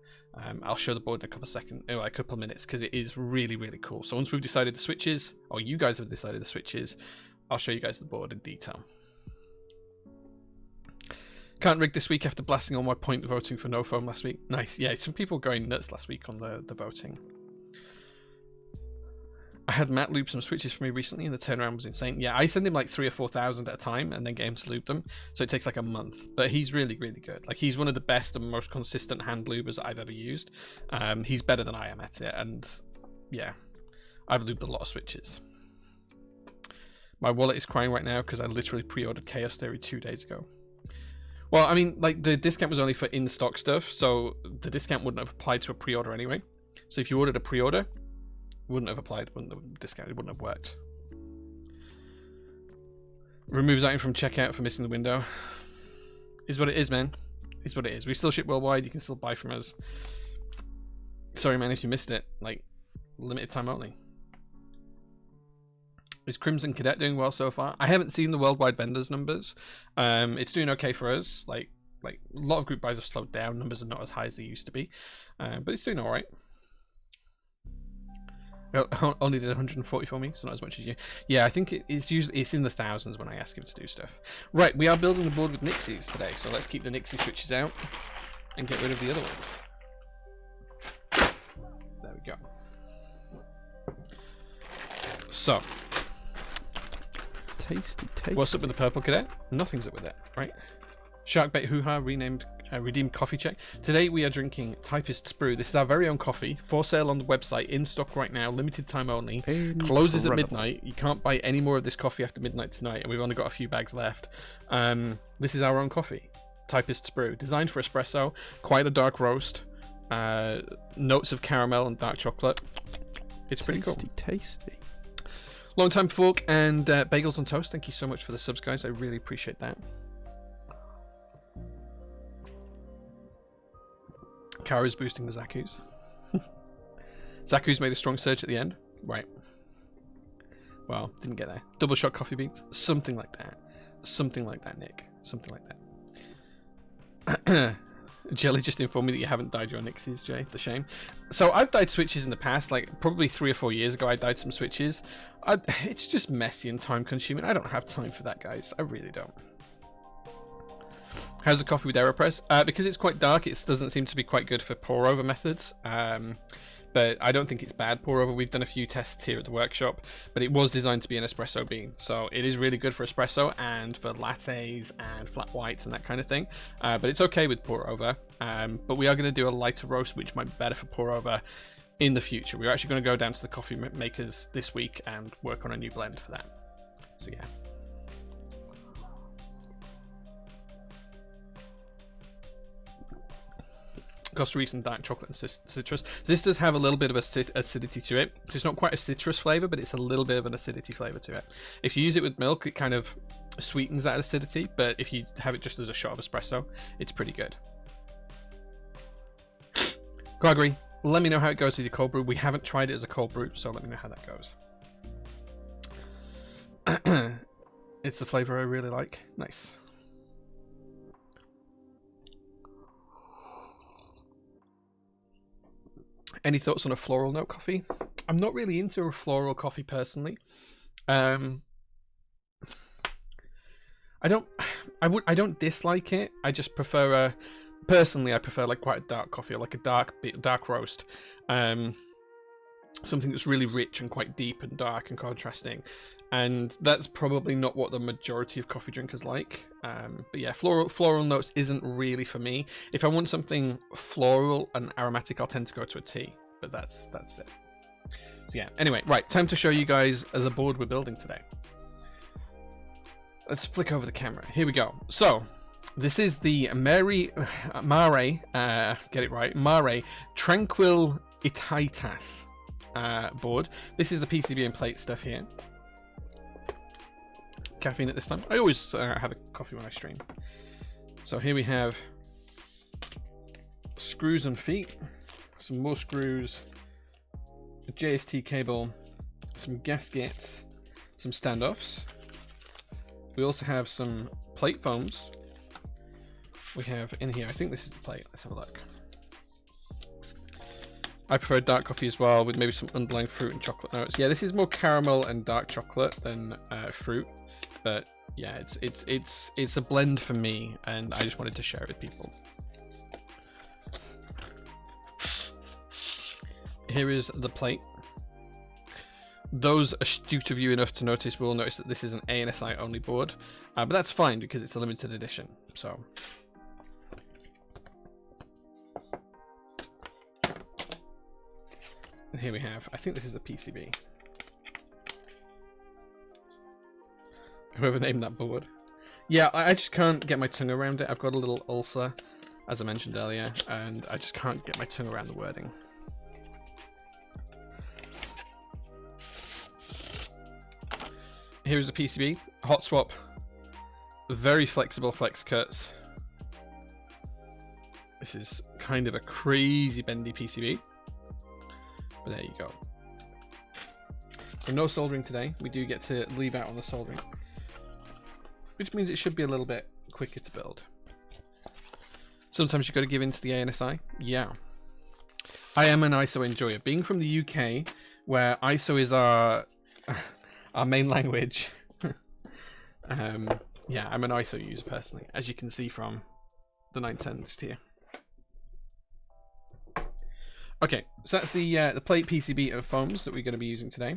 I'll show the board in a couple of minutes, because it is really, really cool. So once we've decided the switches, or you guys have decided the switches, I'll show you guys the board in detail. Can't rig this week after blasting all my point voting for no foam last week. Nice, yeah, some people going nuts last week on the voting. I had Matt loop some switches for me recently, and the turnaround was insane. Yeah, I send him like 3,000 or 4,000 at a time, and then get him to loop them. So it takes like a month. But he's really, really good. Like, he's one of the best and most consistent hand lubers I've ever used. He's better than I am at it, and yeah, I've looped a lot of switches. My wallet is crying right now because I literally pre-ordered Chaos Theory 2 days ago. Well, I mean, like, the discount was only for in-stock stuff, so the discount wouldn't have applied to a pre-order anyway. So if you ordered a pre-order, wouldn't have applied, wouldn't have discounted, wouldn't have worked. Removes item from checkout for missing the window. Is what it is, man. Is what it is. We still ship worldwide. You can still buy from us. Sorry, man, if you missed it. Like, limited time only. Is Crimson Cadet doing well so far? I haven't seen the worldwide vendors numbers. It's doing okay for us. Like a lot of group buys have slowed down. Numbers are not as high as they used to be, but it's doing all right. Only did 140 for me, so not as much as you. Yeah, I think it's in the thousands when I ask him to do stuff. Right, we are building the board with Nixies today, so let's keep the Nixie switches out and get rid of the other ones. There we go. So, tasty. What's up with the Purple Cadet? Nothing's up with it, right? Sharkbait Hoo-Ha renamed redeemed coffee check. Today we are drinking Typist's Brew. This is our very own coffee, for sale on the website, in stock right now, limited time only. Incredible. Closes at midnight. You can't buy any more of this coffee after midnight tonight, and we've only got a few bags left. This is our own coffee, Typist's Brew, designed for espresso, quite a dark roast, notes of caramel and dark chocolate. It's pretty cool. Tasty. Long time fork and bagels on toast. Thank you so much for the subs, guys. I really appreciate that. Kara's boosting the Zaku's. Zaku's made a strong surge at the end. Right. Well, didn't get there. Double shot coffee beans. Something like that. Something like that, Nick. Something like that. Jelly just informed me that you haven't dyed your Nixies, Jay. The shame. So I've dyed switches in the past, like probably 3 or 4 years ago I dyed some switches. It's just messy and time consuming. I don't have time for that, guys. I really don't. How's the coffee with AeroPress? Because it's quite dark, it doesn't seem to be quite good for pour over methods. But I don't think it's bad pour over. We've done a few tests here at the workshop, but it was designed to be an espresso bean. So it is really good for espresso and for lattes and flat whites and that kind of thing. But it's okay with pour over. But we are going to do a lighter roast, which might be better for pour over in the future. We're actually going to go down to the coffee makers this week and work on a new blend for that. So yeah. Costa Rican dark chocolate and citrus. So this does have a little bit of acidity to it. So it's not quite a citrus flavor, but it's a little bit of an acidity flavor to it. If you use it with milk, it kind of sweetens that acidity, but if you have it just as a shot of espresso, it's pretty good. Gregory, let me know how it goes with your cold brew. We haven't tried it as a cold brew, so let me know how that goes. It's the flavor I really like. Nice. Any thoughts on a floral note coffee? I'm not really into a floral coffee personally. I don't dislike it. I just prefer personally I prefer like quite a dark coffee, or like a dark roast. Something that's really rich and quite deep and dark and contrasting. And that's probably not what the majority of coffee drinkers like. But yeah, floral notes isn't really for me. If I want something floral and aromatic, I'll tend to go to a tea. But that's it. So yeah, anyway, right, time to show you guys the board we're building today. Let's flick over the camera. Here we go. So, this is the Mare, get it right, Mare Tranquil Itaitas board. This is the PCB and plate stuff here. Caffeine at this time. I always have a coffee when I stream. So here we have screws and feet, some more screws, a JST cable, some gaskets, some standoffs. We also have some plate foams. We have in here, I think this is the plate. Let's have a look. I prefer dark coffee as well, with maybe some underlying fruit and chocolate notes. Yeah, this is more caramel and dark chocolate than fruit. But yeah, it's a blend for me, and I just wanted to share it with people. Here is the plate. Those astute of you enough to notice will notice that this is an ANSI only board, but that's fine because it's a limited edition. So. And here we have, I think this is a PCB. Whoever named that board. Yeah, I just can't get my tongue around it. I've got a little ulcer, as I mentioned earlier, and I just can't get my tongue around the wording. Here is a PCB, hot swap, very flexible flex cuts. This is kind of a crazy bendy PCB, but there you go. So no soldering today. We do get to leave out on the soldering, which means it should be a little bit quicker to build. Sometimes you've got to give in to the ANSI. Yeah. I am an ISO enjoyer. Being from the UK, where ISO is our main language, yeah, I'm an ISO user personally, as you can see from the 910 list here. Okay, so that's the plate, PCB, and foams that we're going to be using today.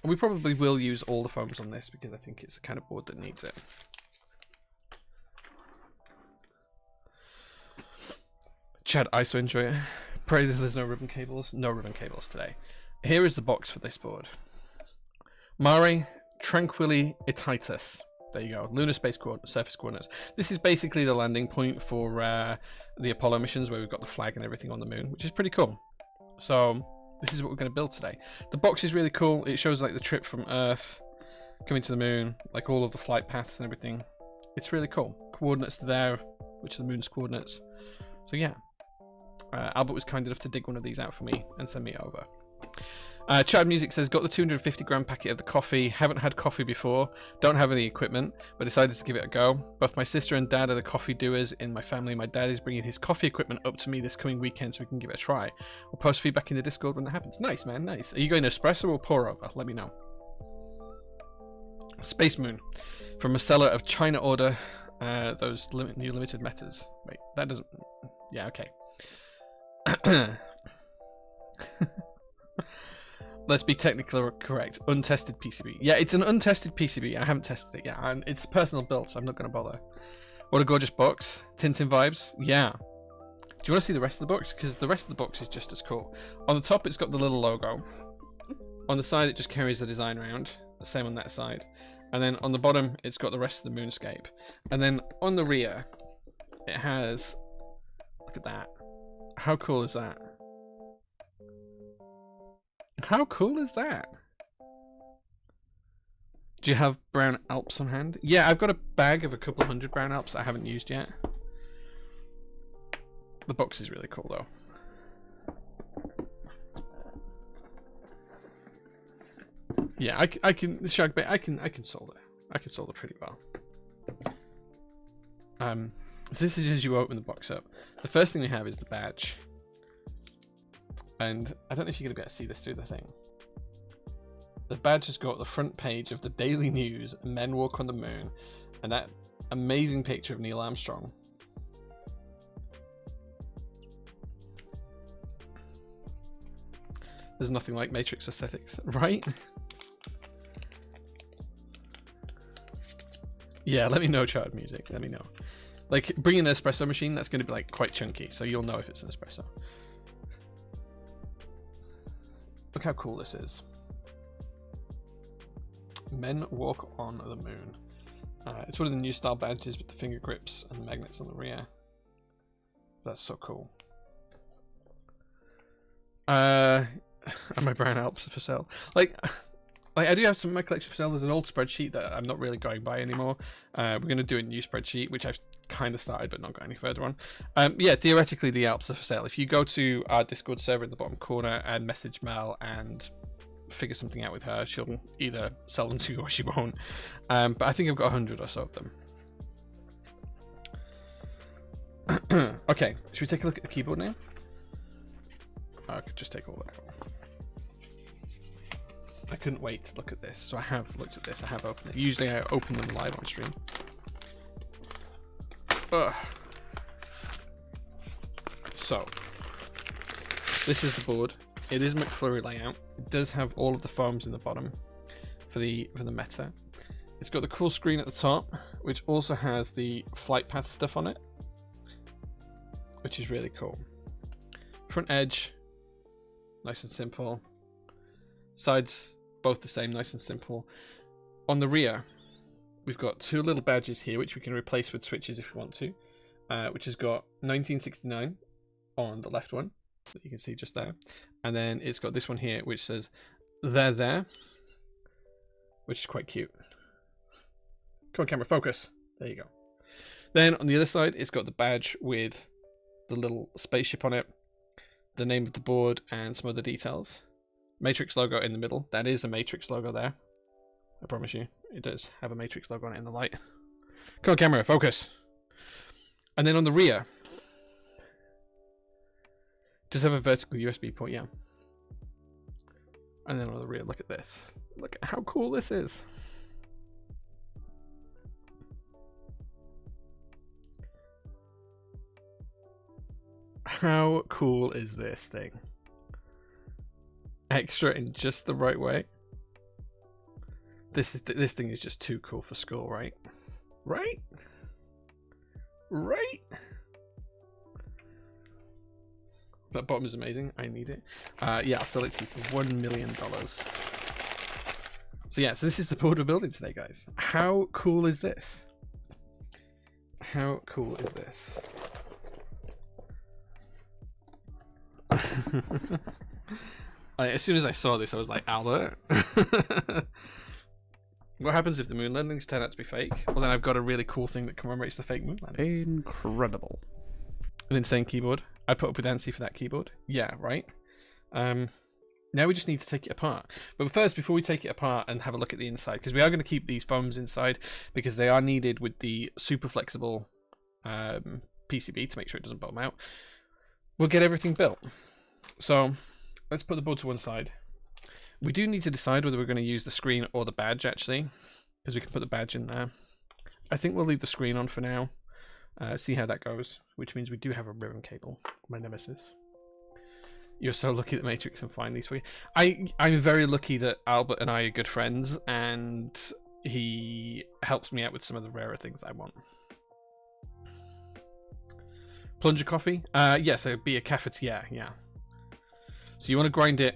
And we probably will use all the foams on this because I think it's the kind of board that needs it. Chad, ISO enjoyer. Pray that there's no ribbon cables. No ribbon cables today. Here is the box for this board. Mare Tranquilli Itaitas. There you go. Lunar space surface coordinates. This is basically the landing point for the Apollo missions, where we've got the flag and everything on the moon, which is pretty cool. So this is what we're going to build today. The box is really cool. It shows like the trip from Earth coming to the moon, like all of the flight paths and everything. It's really cool. Coordinates there, which are the moon's coordinates. So yeah, Albert was kind enough to dig one of these out for me and send me over. Chad Music says, got the 250-gram packet of the coffee. Haven't had coffee before. Don't have any equipment, but decided to give it a go. Both my sister and dad are the coffee doers in my family. My dad is bringing his coffee equipment up to me this coming weekend so we can give it a try. We'll post feedback in the Discord when that happens. Nice, man, nice. Are you going espresso or pour over? Let me know. Space Moon. From a seller of China order. Those new limited metas. Wait, that doesn't... Yeah, okay. Let's be technically correct. Untested PCB. Yeah, it's an untested PCB. I haven't tested it yet. And it's personal build, so I'm not going to bother. What a gorgeous box. Tintin vibes. Yeah. Do you want to see the rest of the box? Because the rest of the box is just as cool. On the top, it's got the little logo. On the side, it just carries the design around. The same on that side. And then on the bottom, it's got the rest of the moonscape. And then on the rear, it has... Look at that. How cool is that? How cool is that? Do you have brown Alps on hand? Yeah, I've got a bag of a couple hundred brown Alps that I haven't used yet. The box is really cool though. Yeah, I can Shagbait, I can solder. I can solder pretty well. So this is as you open the box up. The first thing we have is the badge. And I don't know if you're going to be able to see this through the thing. The badge has got the front page of the Daily News, Men Walk on the Moon, and that amazing picture of Neil Armstrong. There's nothing like Matrix aesthetics, right? Yeah, let me know, Chart Music. Let me know. Like, bringing an espresso machine, that's going to be like quite chunky, so you'll know if it's an espresso. Look how cool this is. Men Walk on the Moon. It's one of the new style badges with the finger grips and the magnets on the rear. That's so cool. Are my brown Alps for sale? Like I do have some in my collection for sale. There's an old spreadsheet that I'm not really going by anymore. We're going to do a new spreadsheet, which I've kind of started but not got any further on. Yeah, theoretically the Alps are for sale. If you go to our Discord server in the bottom corner and message Mel and figure something out with her, she'll either sell them to you or she won't. But I think I've got 100 or so of them. Okay, should we take a look at the keyboard now? I could just take all that out. I couldn't wait to look at this, so I have looked at this. I have opened it. Usually I open them live on stream. Ugh. So, this is the board. It is McFlurry layout. It does have all of the foams in the bottom for the Meta. It's got the cool screen at the top, which also has the flight path stuff on it, which is really cool. Front edge, nice and simple. Sides, both the same, nice and simple. On the rear, we've got two little badges here, which we can replace with switches if we want to, which has got 1969 on the left one, that you can see just there. And then it's got this one here, which says, "They're there," which is quite cute. Come on, camera, focus. There you go. Then on the other side, it's got the badge with the little spaceship on it, the name of the board, and some other details. Matrix logo in the middle. That is a Matrix logo there. I promise you. It does have a Matrix logo on it in the light. Come on, camera, focus. And then on the rear, does have a vertical USB port, yeah. And then on the rear, look at this. Look at how cool this is. How cool is this thing? Extra in just the right way. This thing is just too cool for school, right? Right? Right? That bottom is amazing. I need it. Yeah, I'll sell it to you for $1 million. So yeah, so this is the board we're building today, guys. How cool is this? How cool is this? As soon as I saw this, I was like, Albert. What happens if the moon landings turn out to be fake? Well, then I've got a really cool thing that commemorates the fake moon landings. Incredible. an insane keyboard. I'd put up with ANSI for that keyboard. Yeah, right. Now we just need to take it apart. But first, before we take it apart and have a look at the inside, because we are going to keep these foams inside because they are needed with the super flexible PCB to make sure it doesn't bottom out. We'll get everything built. So let's put the board to one side. We do need to decide whether we're going to use the screen or the badge, actually, because we can put the badge in there. I think we'll leave the screen on for now. See how that goes, which means we do have a ribbon cable, my nemesis. You're so lucky that Matrix can find these for you. I'm very lucky that Albert and I are good friends, and he helps me out with some of the rarer things I want. Plunger coffee? Yes, it'd be a cafetiere, yeah. So you want to grind it,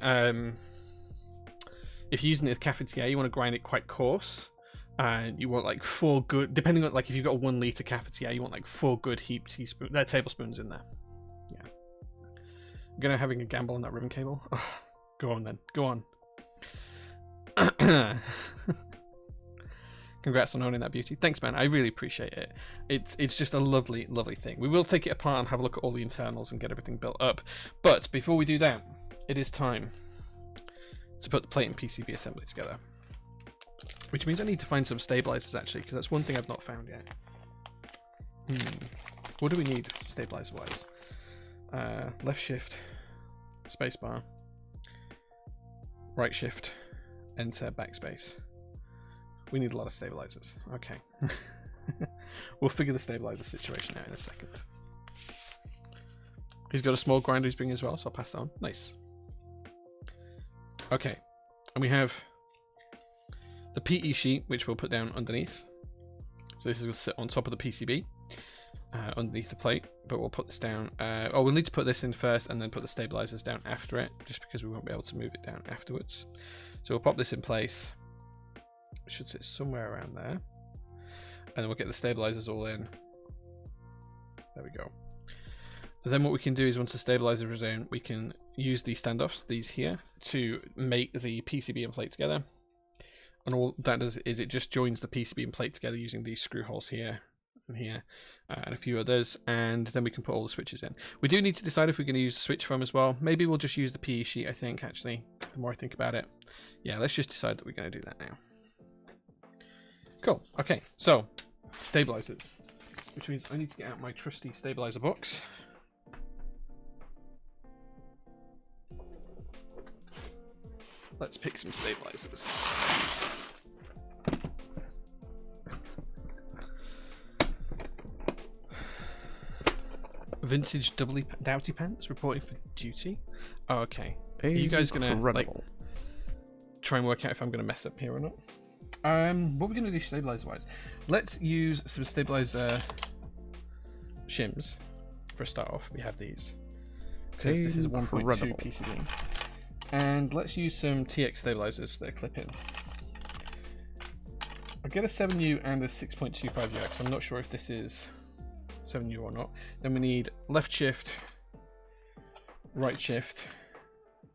if you're using it as cafetiere, you want to grind it quite coarse. And you want like 4 good, depending on, like, if you've got a 1 litre cafetiere, you want like 4 good heaped tablespoons in there. Yeah. I'm gonna having a gamble on that ribbon cable. Oh, go on then. Go on. Congrats on owning that beauty. Thanks, man. I really appreciate it. It's just a lovely, lovely thing. We will take it apart and have a look at all the internals and get everything built up. But before we do that, it is time to put the plate and PCB assembly together. Which means I need to find some stabilizers, actually, because that's one thing I've not found yet. What do we need stabilizer-wise? Left shift, spacebar, right shift, enter, backspace. We need a lot of stabilizers. Okay. We'll figure the stabilizer situation out in a second. He's got a small grinder he's bringing as well, so I'll pass that on. Nice. Okay. And we have the PE sheet, which we'll put down underneath. So this is going to sit on top of the PCB, underneath the plate, but we'll put this down. We'll need to put this in first and then put the stabilizers down after it, just because we won't be able to move it down afterwards. So we'll pop this in place. It should sit somewhere around there. And then we'll get the stabilizers all in. There we go. And then what we can do is, once the stabilizer is in, we can use the standoffs, these here, to make the PCB and plate together. And all that does is it just joins the PCB and plate together using these screw holes here and here, and a few others, and then we can put all the switches in. We do need to decide if we're going to use the switch foam as well. Maybe we'll just use the PE sheet, I think, actually, the more I think about it. Yeah, let's just decide that we're going to do that now. Cool. Okay, so stabilizers, which means I need to get out my trusty stabilizer box. Let's pick some stabilizers. Vintage doubly Doughty pants reporting for duty. Oh, okay. Are you guys gonna like try and work out if I'm gonna mess up here or not? What we're gonna do stabilizer wise, let's use some stabilizer shims for a start off. We have these because this is a 1.2 PCB, and let's use some TX stabilizers that are clip in. I'll get a 7U and a 6.25U because I'm not sure if this is 7U or not. Then we need left shift, right shift,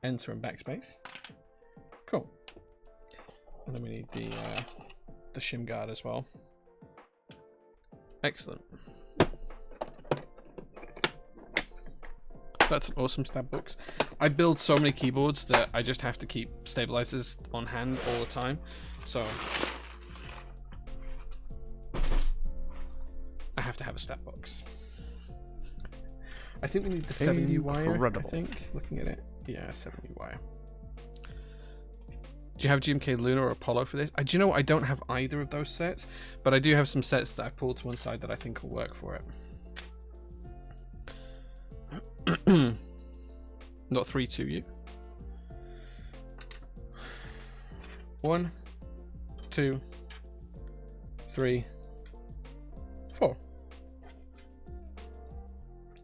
enter and backspace. Cool. And then we need the shim guard as well. Excellent. That's an awesome stab box. I build so many keyboards that I just have to keep stabilizers on hand all the time. So I have to have a stat box. I think we need the 7U wire, I think, looking at it. Yeah, 7U wire. Do you have GMK Luna or Apollo for this? Do you know what? I don't have either of those sets, but I do have some sets that I pulled to one side that I think will work for it. Not 3-2U. 1, 2, 3, 4.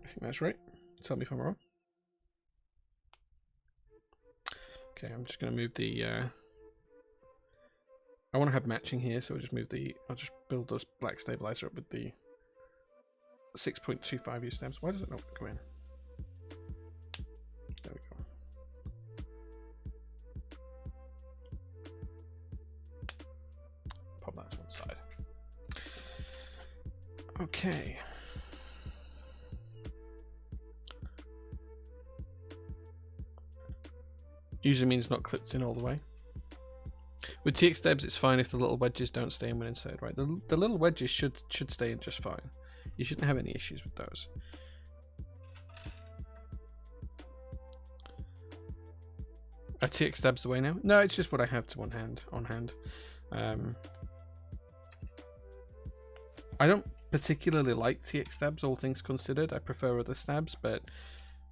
I think that's right. Tell me if I'm wrong. Okay, I'm just going to move the... I want to have matching here, so I'll just build those black stabilizer up with the 6.25U stems. Why does it not go in? There we go. Pop that to one side. Usually means not clipped in all the way. With TX Debs, it's fine if the little wedges don't stay in when inserted, right? The little wedges should stay in just fine. You shouldn't have any issues with those. Are TX Debs the way now? No, it's just what I have to on hand. I don't particularly like TX stabs, all things considered. I prefer other stabs, but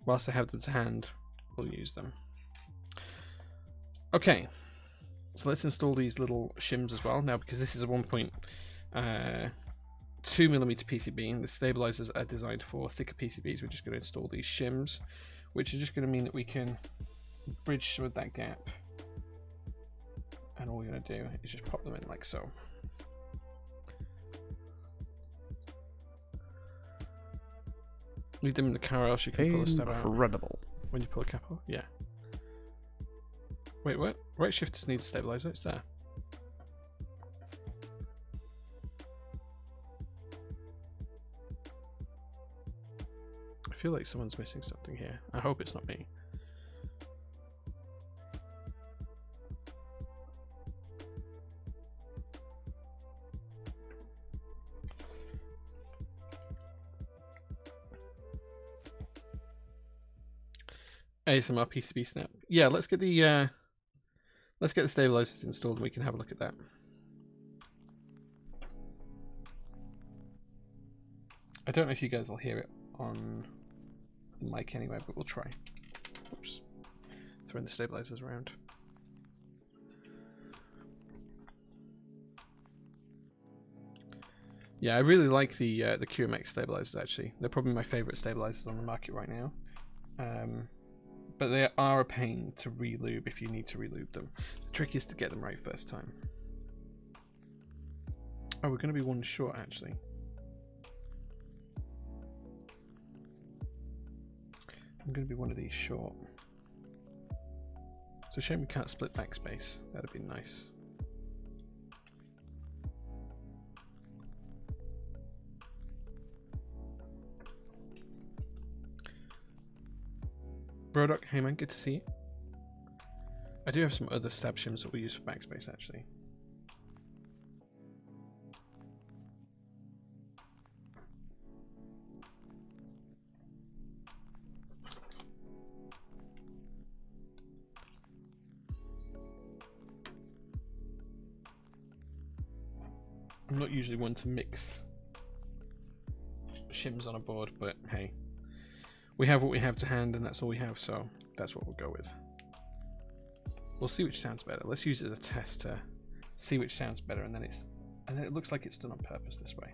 whilst I have them to hand, we'll use them. Okay, so let's install these little shims as well now, because this is a 1.2mm PCB and the stabilizers are designed for thicker PCBs. We're just going to install these shims, which are just going to mean that we can bridge some of that gap, and all we're going to do is just pop them in like so. Leave them in the car, else you can pull a stab out. Incredible. When you pull a cap off? Yeah. Wait, what? Right shift doesn't need a stabilizer, it's there. I feel like someone's missing something here. I hope it's not me. ASMR PCB snap. Yeah, let's get the stabilizers installed and we can have a look at that. I don't know if you guys will hear it on the mic anyway, but we'll try. Oops. Throwing the stabilizers around. Yeah, I really like the QMX stabilizers actually. They're probably my favorite stabilizers on the market right now. But they are a pain to re-lube if you need to re-lube them. The trick is to get them right first time. Oh, we're going to be one short actually. I'm going to be one of these short. It's a shame we can't split backspace. That'd be nice. Brodock, hey man, good to see you. I do have some other stab shims that we use for backspace actually. I'm not usually one to mix shims on a board, but hey. We have what we have to hand, and that's all we have, so that's what we'll go with. We'll see which sounds better. Let's use it as a test to see which sounds better, and then it looks like it's done on purpose this way.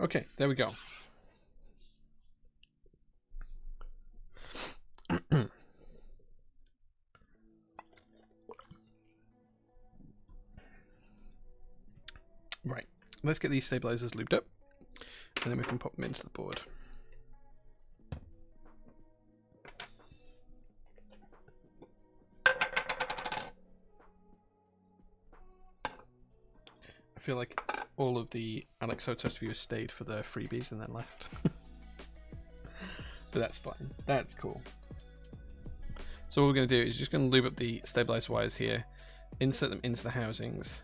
Okay, there we go. Right, let's get these stabilizers lubed up and then we can pop them into the board. I feel like all of the Alexotest viewers stayed for the freebies and then left. But that's fine, that's cool. So what we're going to do is just going to lube up the stabilizer wires here, insert them into the housings.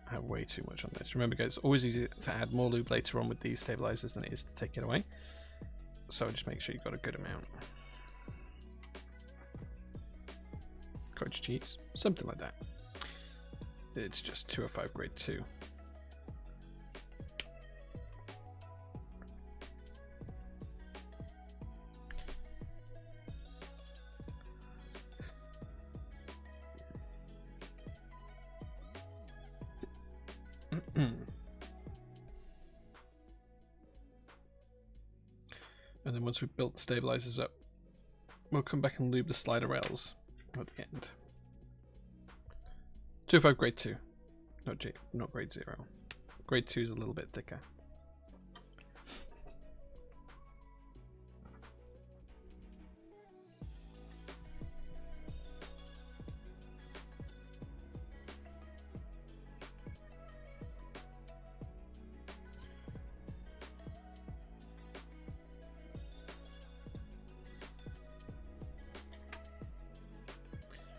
I have way too much on this. Remember guys, it's always easier to add more lube later on with these stabilizers than it is to take it away. So just make sure you've got a good amount. Cottage cheese, something like that. It's just 205 grade 2. And then once we've built the stabilizers up, we'll come back and lube the slider rails at the end. 205 grade 2, not grade 0. Grade 2 is a little bit thicker.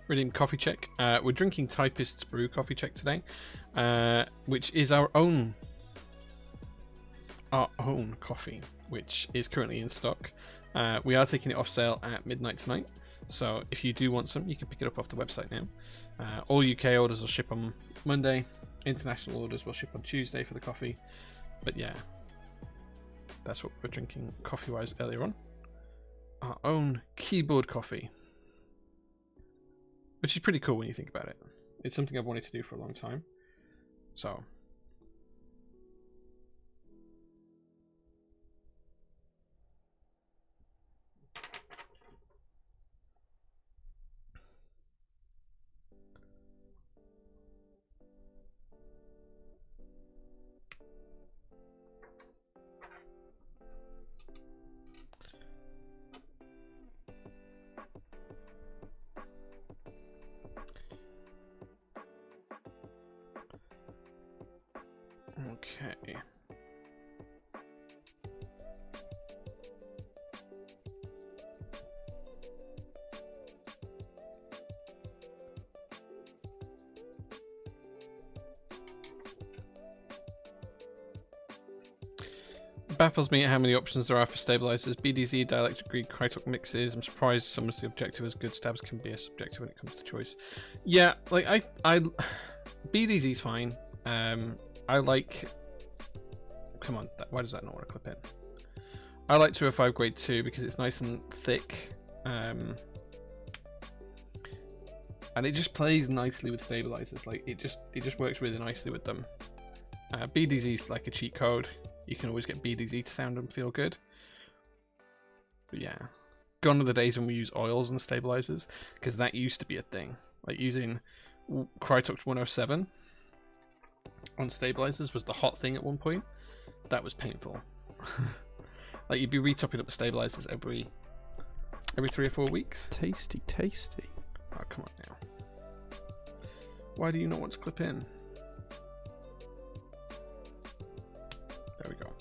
Redeem coffee check. We're drinking Typist's Brew coffee check today, which is our own coffee, which is currently in stock. We are taking it off sale at midnight tonight, so if you do want some, you can pick it up off the website now. All UK orders will ship on Monday. International orders will ship on Tuesday for the coffee. But yeah, that's what we're drinking coffee-wise earlier on. Our own keyboard coffee, which is pretty cool when you think about it. It's something I've wanted to do for a long time. So okay. Baffles me at how many options there are for stabilizers. BDZ, dielectric Greek, Krytok mixes. I'm surprised some of the objective as good stabs can be as subjective when it comes to choice. Yeah, like I BDZ's fine. I like. Come on, why does that not want to clip in? I like 205 grade 2 because it's nice and thick, and it just plays nicely with stabilizers. Like it just works really nicely with them. BDZ's like a cheat code. You can always get BDZ to sound and feel good. But yeah, gone are the days when we use oils and stabilizers, because that used to be a thing. Like using Krytok 107 on stabilizers was the hot thing at one point. That was painful. Like you'd be retopping up the stabilizers every 3 or 4 weeks. Tasty, tasty. Oh, come on now. Why do you not want to clip in? There we go.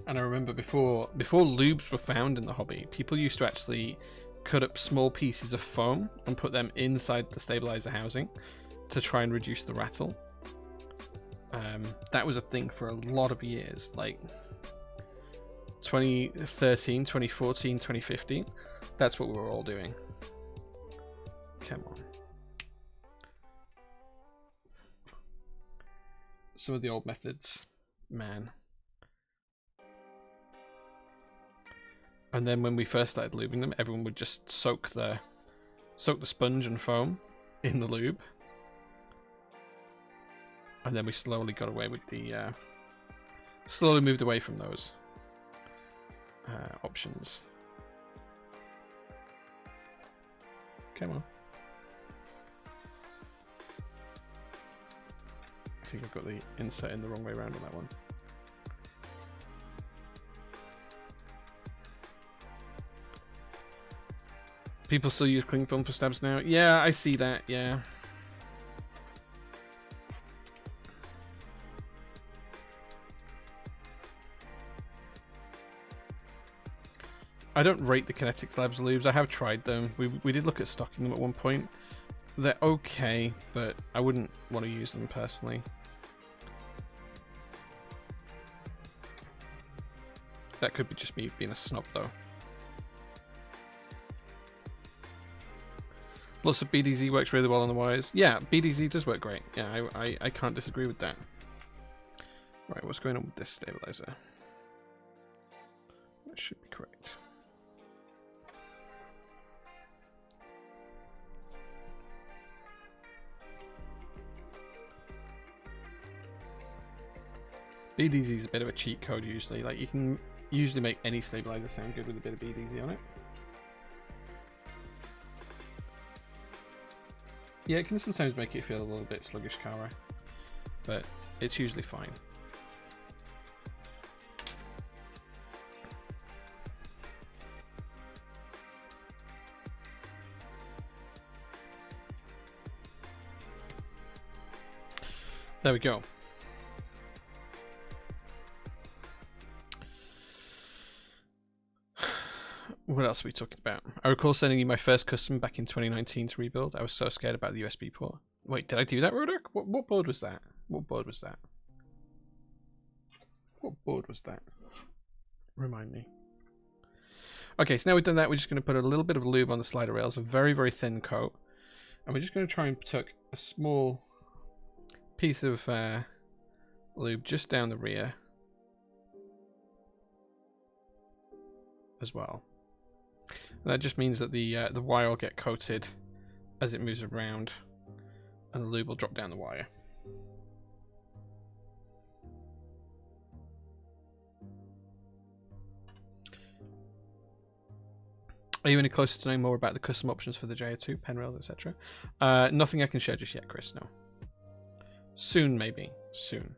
And I remember before lubes were found in the hobby, people used to actually cut up small pieces of foam and put them inside the stabilizer housing to try and reduce the rattle. That was a thing for a lot of years, like 2013, 2014, 2015. That's what we were all doing. Come on. Some of the old methods, man. And then when we first started lubing them, everyone would just soak the sponge and foam in the lube. And then we slowly got away with the slowly moved away from those options. Come on. I think I've got the insert in the wrong way around on that one. People still use cling film for stabs now. Yeah, I see that, yeah. I don't rate the Kinetic Labs lubes. I have tried them. We did look at stocking them at one point. They're okay, but I wouldn't want to use them personally. That could be just me being a snob, though. Lots of BDZ works really well on the wires. Yeah, BDZ does work great. Yeah, I can't disagree with that. Right, what's going on with this stabilizer? That should be correct. BDZ is a bit of a cheat code usually. Like you can usually make any stabilizer sound good with a bit of BDZ on it. Yeah, it can sometimes make it feel a little bit sluggish, Kara, but it's usually fine. There we go. What else are we talking about? I recall sending you my first custom back in 2019 to rebuild. I was so scared about the USB port. Wait, did I do that, Roderick? What board was that? What board was that? What board was that? Remind me. Okay, so now we've done that, we're just going to put a little bit of lube on the slider rails, a very, very thin coat. And we're just going to try and tuck a small piece of lube just down the rear as well. And that just means that the wire will get coated as it moves around, and the lube will drop down the wire. Are you any closer to knowing more about the custom options for the JO2, pen rails, etc.? Nothing I can share just yet, Chris, no. Soon, maybe. Soon.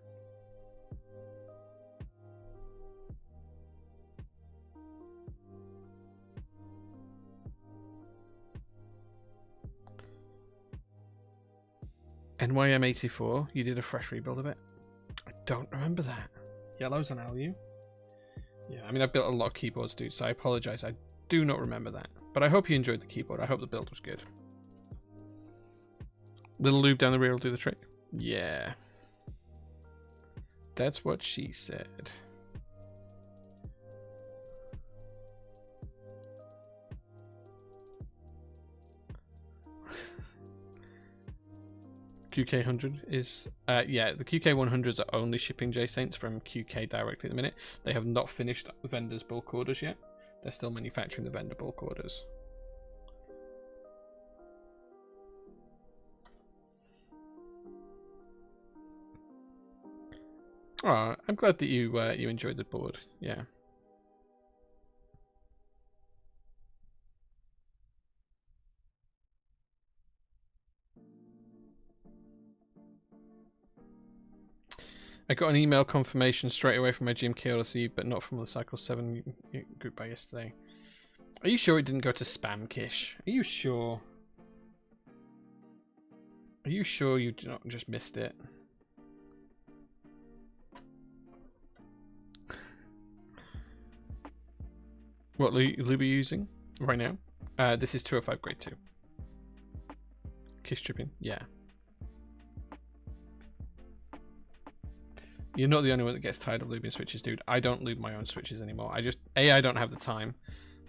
NYM84, you did a fresh rebuild of it? I don't remember that. Yellow's an LU? Yeah, I mean, I built a lot of keyboards, dude, so I apologize. I do not remember that. But I hope you enjoyed the keyboard. I hope the build was good. Little lube down the rear will do the trick. Yeah. That's what she said. QK100 is yeah, the QK100s are only shipping J-Saints from QK directly at the minute. They have not finished vendors bulk orders yet. They're still manufacturing the vendor bulk orders. Oh, I'm glad that you you enjoyed the board. Yeah. I got an email confirmation straight away from my GMK Odyssey, but not from the Cycle 7 group by yesterday. Are you sure it didn't go to spam, Kish? Are you sure? Are you sure you not just missed it? What lube are you using right now? This is 205 grade 2. Kish tripping, yeah. You're not the only one that gets tired of lubing switches, dude. I don't lube my own switches anymore. I just, A, I don't have the time,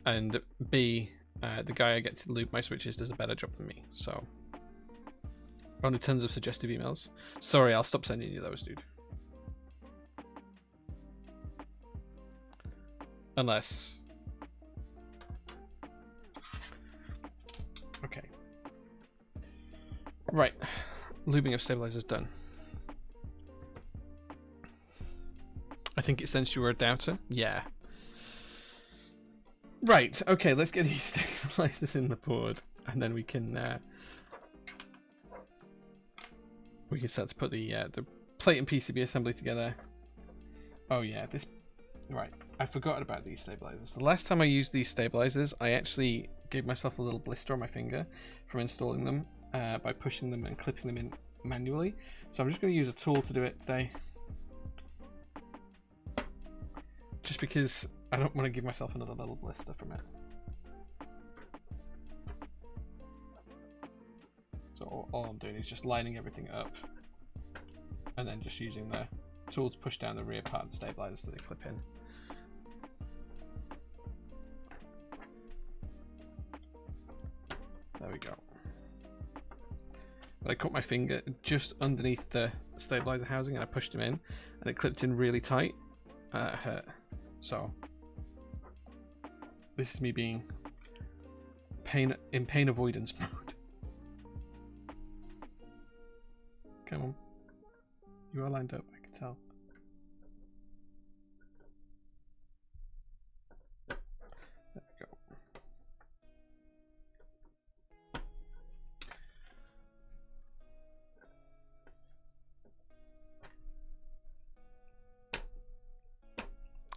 and B, the guy I get to lube my switches does a better job than me, so. Only tons of suggestive emails. Sorry, I'll stop sending you those, dude. Unless... Okay. Right. Lubing of stabilizers done. I think it sensed you were a doubter. Yeah. Right. Okay. Let's get these stabilizers in the board, and then we can start to put the plate and PCB assembly together. Oh yeah, this. Right. I forgot about these stabilizers. The last time I used these stabilizers, I actually gave myself a little blister on my finger from installing them by pushing them and clipping them in manually. So I'm just going to use a tool to do it today. Just because I don't want to give myself another little blister from it. So all I'm doing is just lining everything up and then just using the tool to push down the rear part of the stabilizer so they clip in. There we go. But I caught my finger just underneath the stabilizer housing and I pushed him in and it clipped in really tight. It hurt. So this is me being in pain avoidance mode. Come on. You are lined up, I can tell. There we go.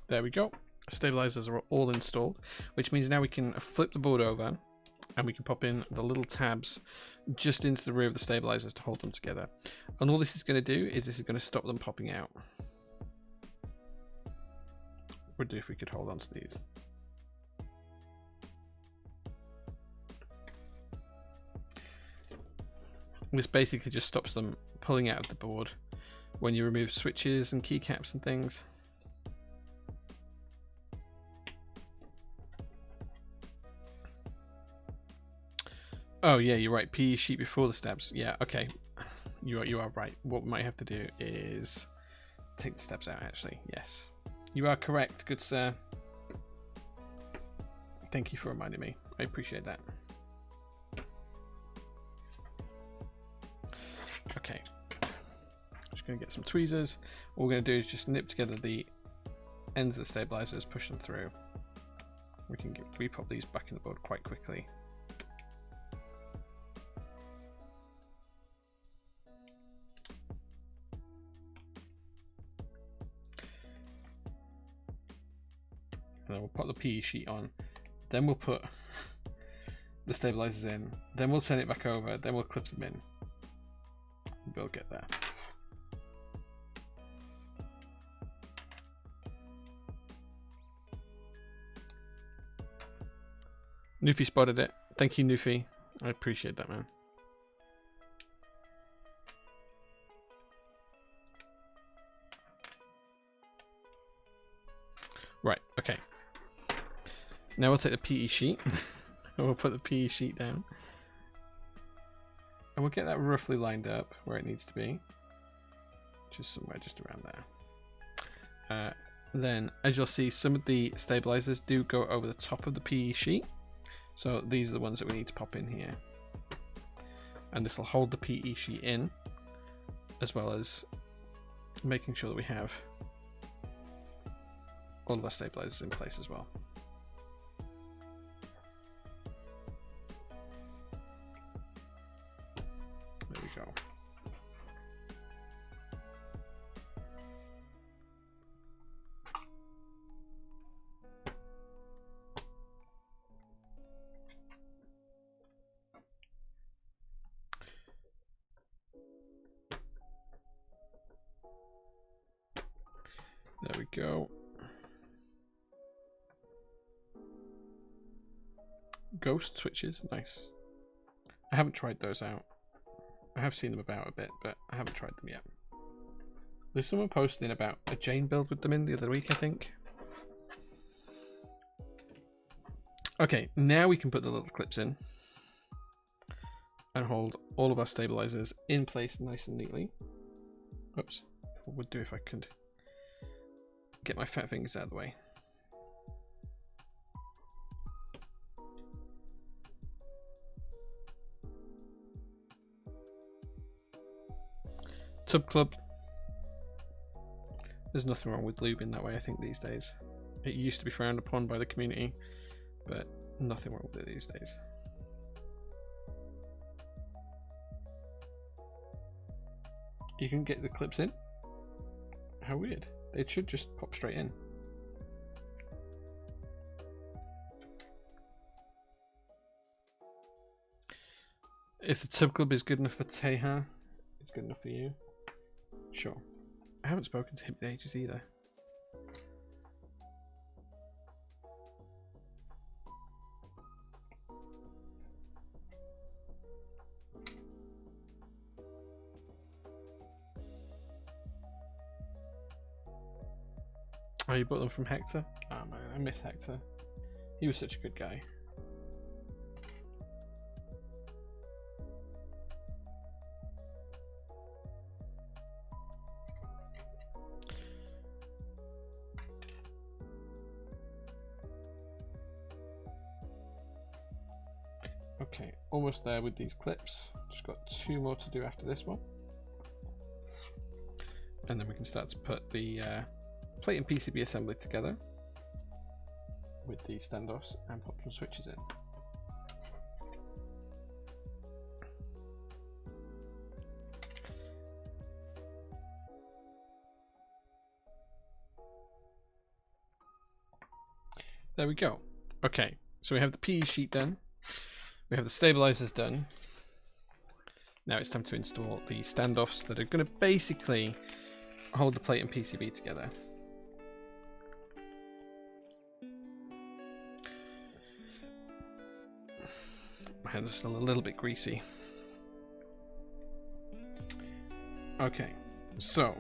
There we go. Stabilizers are all installed, which means now we can flip the board over and we can pop in the little tabs just into the rear of the stabilizers to hold them together. And all this is going to do is this is going to stop them popping out. Would do if we could hold on to these. This basically just stops them pulling out of the board when you remove switches and keycaps and things. Oh yeah, you're right. PE sheet before the stabs. Yeah, okay. You are right. What we might have to do is take the stabs out. Actually, yes, you are correct, good sir. Thank you for reminding me. I appreciate that. Okay, just going to get some tweezers. What we're going to do is just nip together the ends of the stabilizers, push them through. We can repop these back in the board quite quickly. And then we'll put the PE sheet on. Then we'll put the stabilizers in. Then we'll turn it back over. Then we'll clip them in. We'll get there. Newfie spotted it. Thank you, Newfie. I appreciate that, man. Right, okay. Now we'll take the PE sheet. And we'll put the PE sheet down. And we'll get that roughly lined up where it needs to be. Just somewhere just around there. Then, as you'll see, some of the stabilizers do go over the top of the PE sheet. So these are the ones that we need to pop in here. And this will hold the PE sheet in, as well as making sure that we have all of our stabilizers in place as well. There we go. There we go. Ghost switches, nice. I haven't tried those out. I have seen them about a bit, but I haven't tried them yet. There's someone posting about a Jane build with them in the other week, I think. Okay, now we can put the little clips in and hold all of our stabilizers in place nice and neatly. Oops, what would do if I could get my fat fingers out of the way. Tub Club. There's nothing wrong with lubing that way, I think, these days. It used to be frowned upon by the community, but nothing wrong with it these days. You can get the clips in? How weird. They should just pop straight in. If the Tub Club is good enough for Teha, it's good enough for you. Sure. I haven't spoken to him in ages either. Oh, you bought them from Hector? Oh man, I miss Hector. He was such a good guy. Okay, almost there with these clips. Just got 2 more to do after this one. And then we can start to put the plate and PCB assembly together with the standoffs and pop some switches in. There we go. Okay, so we have the PE sheet done. We have the stabilizers done. Now it's time to install the standoffs that are going to basically hold the plate and PCB together. My hands are still a little bit greasy. Okay, so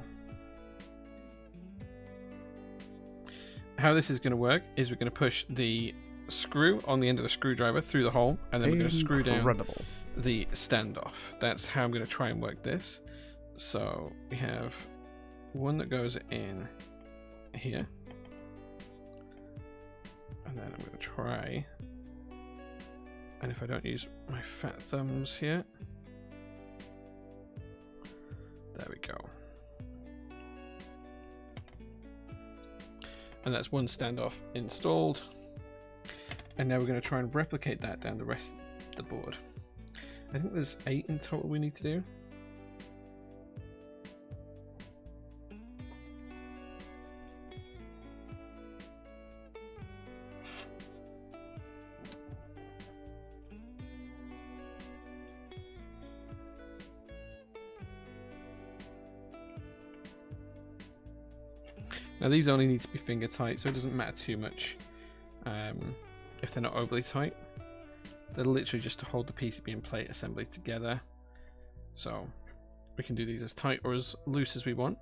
how this is going to work is we're going to push the screw on the end of the screwdriver through the hole, and then we're going to screw down the standoff. That's how I'm going to try and work this. So we have one that goes in here, and then I'm going to try, and if I don't use my fat thumbs here, there we go. And that's one standoff installed. And now we're going to try and replicate that down the rest of the board. I think there's 8 in total we need to do. Now these only need to be finger tight, so it doesn't matter too much if they're not overly tight. They're literally just to hold the PCB and plate assembly together. So we can do these as tight or as loose as we want.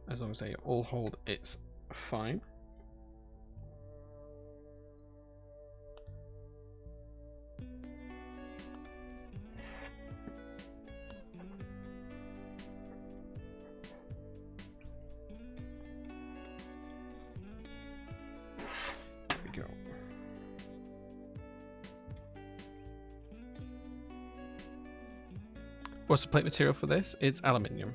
As long as they all hold, it's fine. What's the plate material for this? It's aluminium.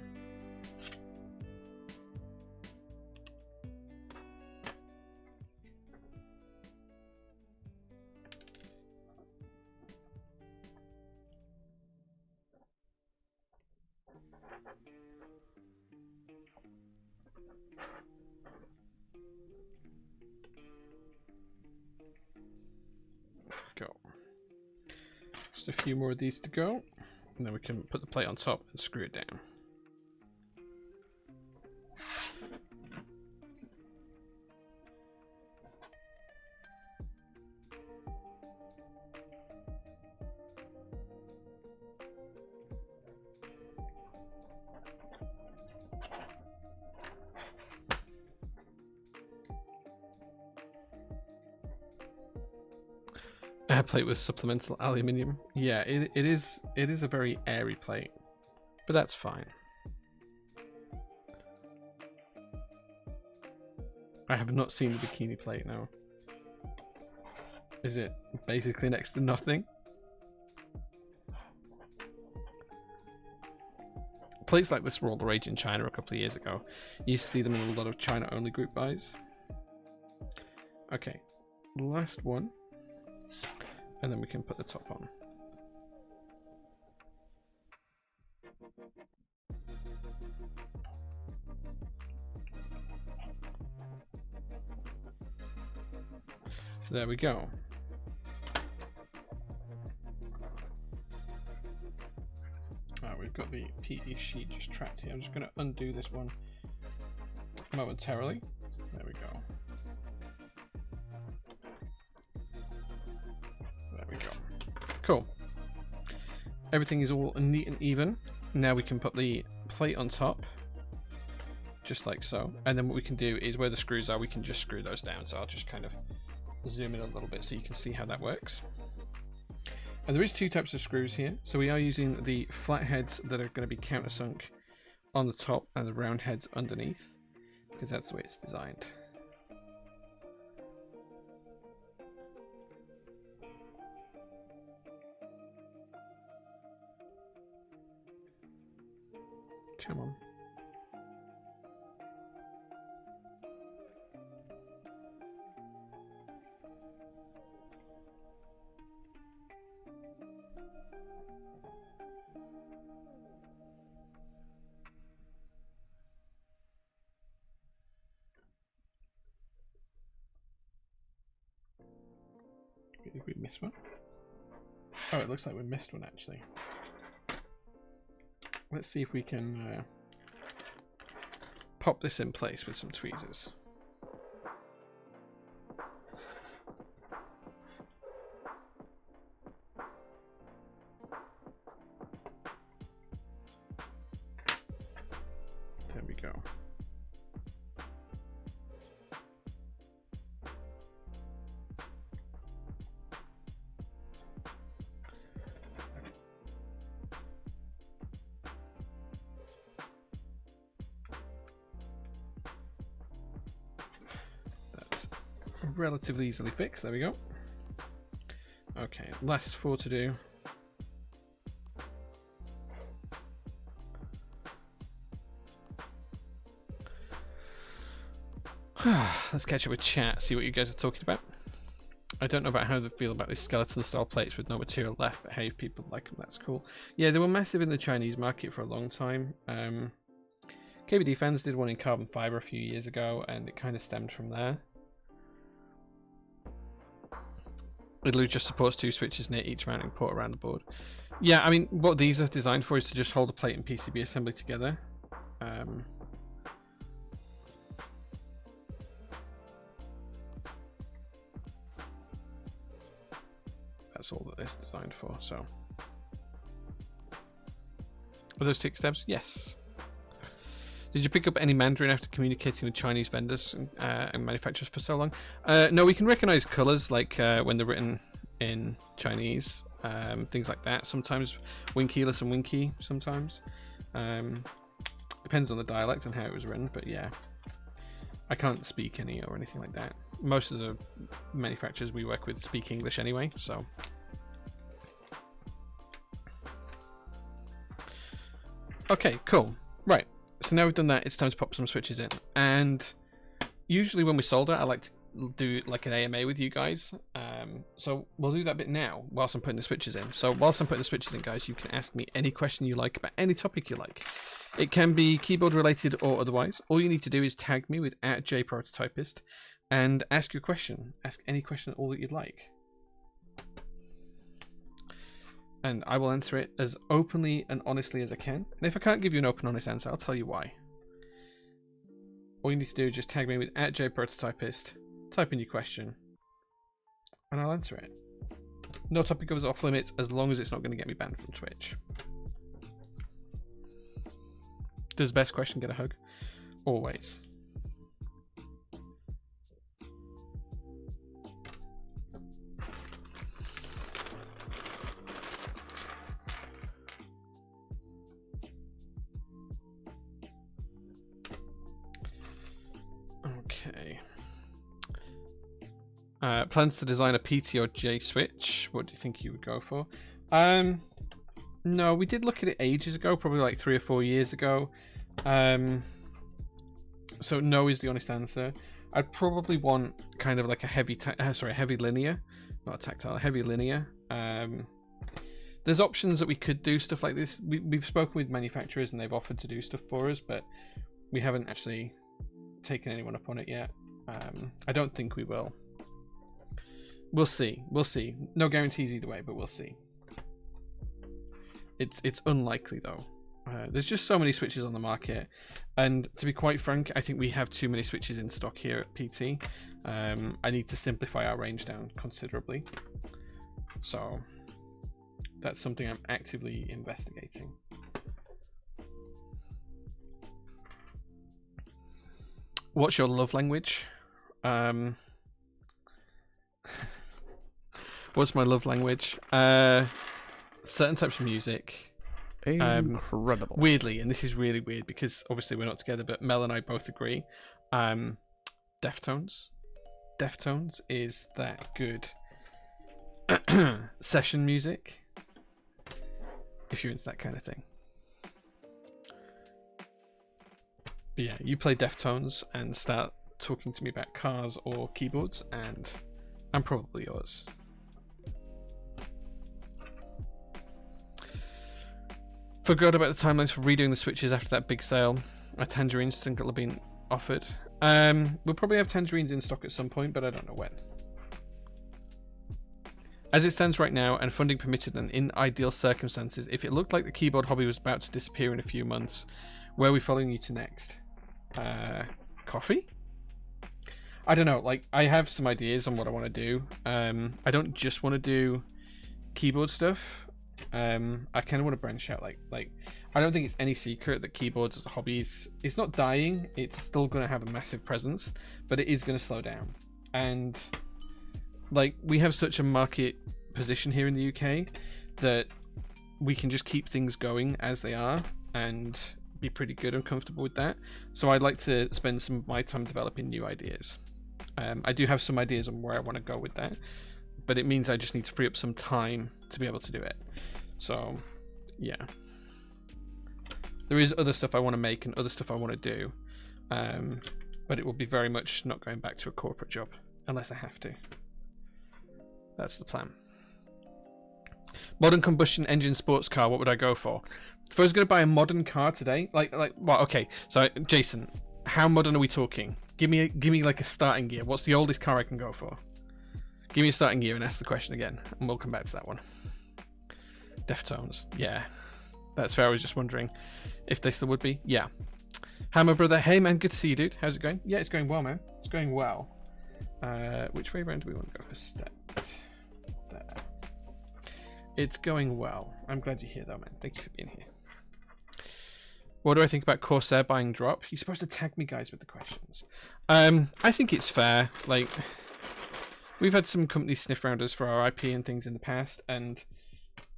Go. Just a few more of these to go. And then we can put the plate on top and screw it down. A plate with supplemental aluminium. Yeah, it is a very airy plate, but that's fine. I have not seen the bikini plate now. Is it basically next to nothing? Plates like this were all the rage in China a couple of years ago. You used to see them in a lot of China-only group buys. Okay, last one. And then we can put the top on. So there we go. We've got the PE sheet just trapped here. I'm just going to undo this one momentarily. There we go. Cool. Everything is all neat and even. Now we can put the plate on top, just like so. And then what we can do is where the screws are, we can just screw those down. So I'll just kind of zoom in a little bit so you can see how that works. And there is 2 types of screws here. So we are using the flat heads that are going to be countersunk on the top and the round heads underneath, because that's the way it's designed. Come on. Did we miss one? Oh, it looks like we missed one actually. Let's see if we can pop this in place with some tweezers. There we go. Relatively easily fixed. There we go. Okay, last 4 to do. Let's catch up with chat, see what you guys are talking about. I don't know about how they feel about these skeleton style plates with no material left, but hey, if people like them, that's cool. Yeah, they were massive in the Chinese market for a long time. KVD fans did one in carbon fiber a few years ago, and it kind of stemmed from there. It'll just supports 2 switches near each mounting port around the board. Yeah, I mean, what these are designed for is to just hold the plate and PCB assembly together. That's all that this is designed for, so. Were those 6 steps? Yes. Did you pick up any Mandarin after communicating with Chinese vendors and manufacturers for so long? No, we can recognize colors, like when they're written in Chinese, things like that. Sometimes Winkeyless and Winky, sometimes. Depends on the dialect and how it was written, but yeah. I can't speak any or anything like that. Most of the manufacturers we work with speak English anyway, so. Okay, cool. Right. So now we've done that, it's time to pop some switches in. And usually when we solder, I like to do like an AMA with you guys. So we'll do that bit now whilst I'm putting the switches in. So whilst I'm putting the switches in, guys, you can ask me any question you like about any topic you like. It can be keyboard related or otherwise. All you need to do is tag me with @JPrototypist and ask your question. Ask any question at all that you'd like. And I will answer it as openly and honestly as I can. And if I can't give you an open, honest answer, I'll tell you why. All you need to do is just tag me with @JPrototypist, type in your question, and I'll answer it. No topic goes off limits as long as it's not going to get me banned from Twitch. Does the best question get a hug? Always. Okay. Plans to design a PT or J switch. What do you think you would go for? No, we did look at it ages ago, probably like 3 or 4 years ago. So no is the honest answer. I'd probably want kind of like a heavy linear, not a tactile, heavy linear. There's options that we could do stuff like this. We've spoken with manufacturers and they've offered to do stuff for us, but we haven't actually taken anyone up on it yet. I don't think we will. We'll see. We'll see. No guarantees either way, but we'll see. It's unlikely though. There's just so many switches on the market, and to be quite frank, I think we have too many switches in stock here at PT. I need to simplify our range down considerably. So that's something I'm actively investigating. What's your love language? What's my love language? Certain types of music. Incredible. Weirdly, and this is really weird because obviously we're not together, but Mel and I both agree. Deftones. Deftones is that good session music. If you're into that kind of thing. But yeah, you play Deftones and start talking to me about cars or keyboards, and I'm probably yours. Forgot about the timelines for redoing the switches after that big sale. A tangerine think it'll have been offered. We'll probably have tangerines in stock at some point, but I don't know when. As it stands right now, and funding permitted and in ideal circumstances, if it looked like the keyboard hobby was about to disappear in a few months, where are we following you to next? Coffee? I don't know. Like, I have some ideas on what I want to do. I don't just want to do keyboard stuff. I kind of want to branch out. Like I don't think it's any secret that keyboards as a hobby it's not dying. It's still going to have a massive presence, but it is going to slow down. And like, we have such a market position here in the UK that we can just keep things going as they are and be pretty good and comfortable with that. So I'd like to spend some of my time developing new ideas. I do have some ideas on where I want to go with that, but it means I just need to free up some time to be able to do it. So yeah, there is other stuff I want to make and other stuff I want to do, but it will be very much not going back to a corporate job unless I have to. That's the plan. Modern combustion engine sports car, what would I go for? If I was going to buy a modern car today, well, okay, so Jason, how modern are we talking? Give me like a starting gear. What's the oldest car I can go for? Give me a starting gear and ask the question again, and we'll come back to that one. Deftones, yeah, that's fair. I was just wondering if they still would be. Yeah. Hammer brother, hey man, good to see you, dude. How's it going? Yeah, it's going well, man. It's going well. Which way around do we want to go for step? There. It's going well. I'm glad you're here though, man. Thank you for being here. What do I think about Corsair buying Drop? You're supposed to tag me, guys, with the questions. I think it's fair. Like, we've had some companies sniff around us for our IP and things in the past, and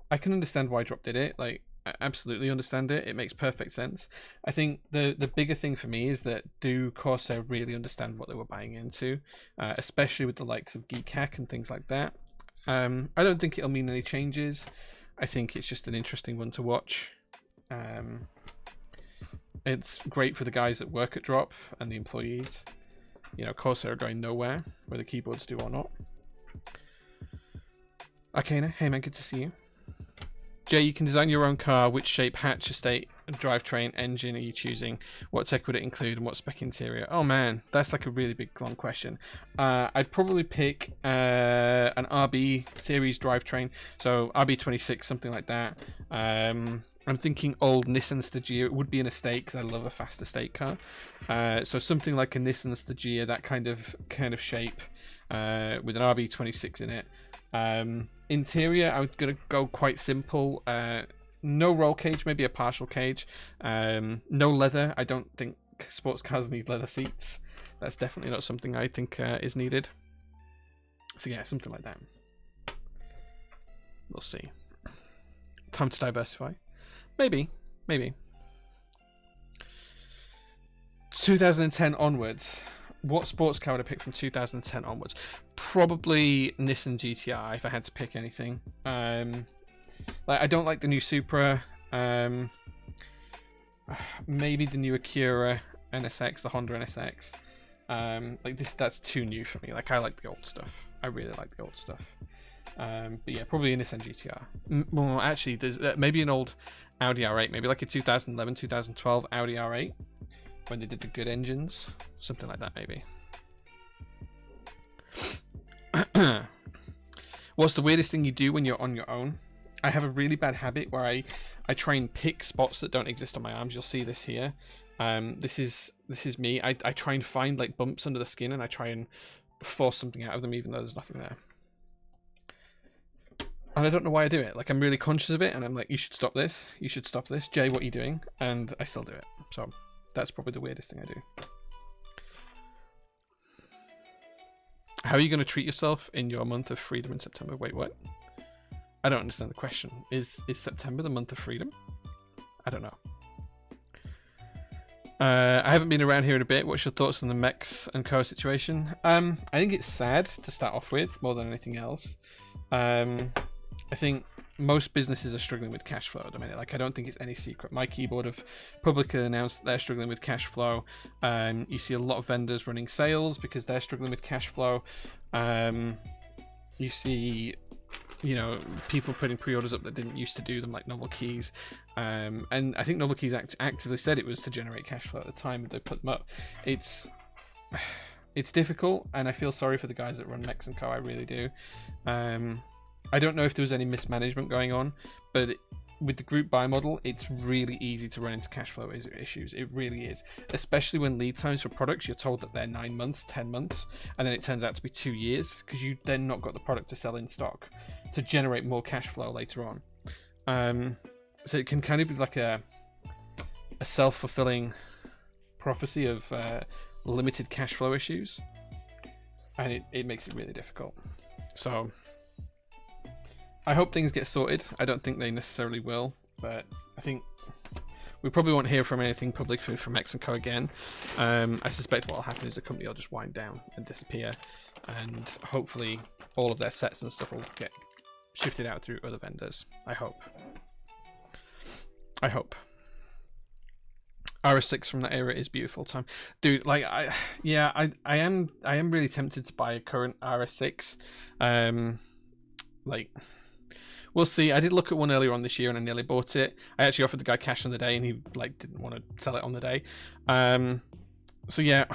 I can understand why Drop did it. Like, I absolutely understand it. It makes perfect sense. I think the bigger thing for me is that, do Corsair really understand what they were buying into, especially with the likes of Geek Hack and things like that? I don't think it'll mean any changes. I think it's just an interesting one to watch. It's great for the guys that work at Drop and the employees. You know, Corsair are going nowhere, whether keyboards do or not. Arcana, hey man, good to see you. Jay, you can design your own car. Which shape, hatch, estate, drivetrain, engine are you choosing? What tech would it include, and what spec interior? Oh man, that's like a really big, long question. I'd probably pick an RB series drivetrain, so RB26, something like that. I'm thinking old Nissan Stagea. It would be an estate because I love a fast estate car. So something like a Nissan Stagea, that kind of shape, with an RB26 in it. Interior, I'm gonna go quite simple. No roll cage, maybe a partial cage. No leather. I don't think sports cars need leather seats. That's definitely not something I think is needed. So yeah, something like that. We'll see. Time to diversify. Maybe. 2010 onwards. What sports car would I pick from 2010 onwards? Probably Nissan GTR if I had to pick anything. Like, I don't like the new Supra. Maybe the new Acura NSX, the Honda NSX. Like that's too new for me. Like, I like the old stuff. I really like the old stuff. But yeah, probably a Nissan GTR. Well, actually, there's maybe an old Audi R8, maybe like a 2011, 2012 Audi R8 when they did the good engines, something like that, maybe. What's the weirdest thing you do when you're on your own? I have a really bad habit where I try and pick spots that don't exist on my arms. You'll see this here. This is me. I try and find like bumps under the skin, and I try and force something out of them even though there's nothing there. And I don't know why I do it. Like, I'm really conscious of it, and I'm like, you should stop this. You should stop this. Jay, what are you doing? And I still do it. So that's probably the weirdest thing I do. How are you going to treat yourself in your month of freedom in September? Wait, what? I don't understand the question. Is September the month of freedom? I don't know. I haven't been around here in a bit. What's your thoughts on the Mex and Co situation? I think it's sad to start off with, more than anything else. I think most businesses are struggling with cash flow at the minute. Like, I don't think it's any secret. My Keyboard have publicly announced that they're struggling with cash flow. You see a lot of vendors running sales because they're struggling with cash flow. You see, you know, people putting pre-orders up that didn't used to do them, like Novel Keys. And I think Novel Keys actively said it was to generate cash flow at the time that they put them up. It's difficult, and I feel sorry for the guys that run Mex & Co. I really do. I don't know if there was any mismanagement going on, but with the group buy model, it's really easy to run into cash flow issues. It really is, especially when lead times for products, you're told that they're 9 months, 10 months, and then it turns out to be 2 years because you then not got the product to sell in stock to generate more cash flow later on. So it can kind of be like a self-fulfilling prophecy of limited cash flow issues, and it makes it really difficult. So I hope things get sorted. I don't think they necessarily will, but I think we probably won't hear from anything publicly from X & Co again. I suspect what will happen is the company will just wind down and disappear, and hopefully all of their sets and stuff will get shifted out through other vendors. I hope. RS6 from that era is beautiful time, dude. Like I am really tempted to buy a current RS6. Like, we'll see. I did look at one earlier on this year and I nearly bought it. I actually offered the guy cash on the day and he like didn't want to sell it on the day. So yeah,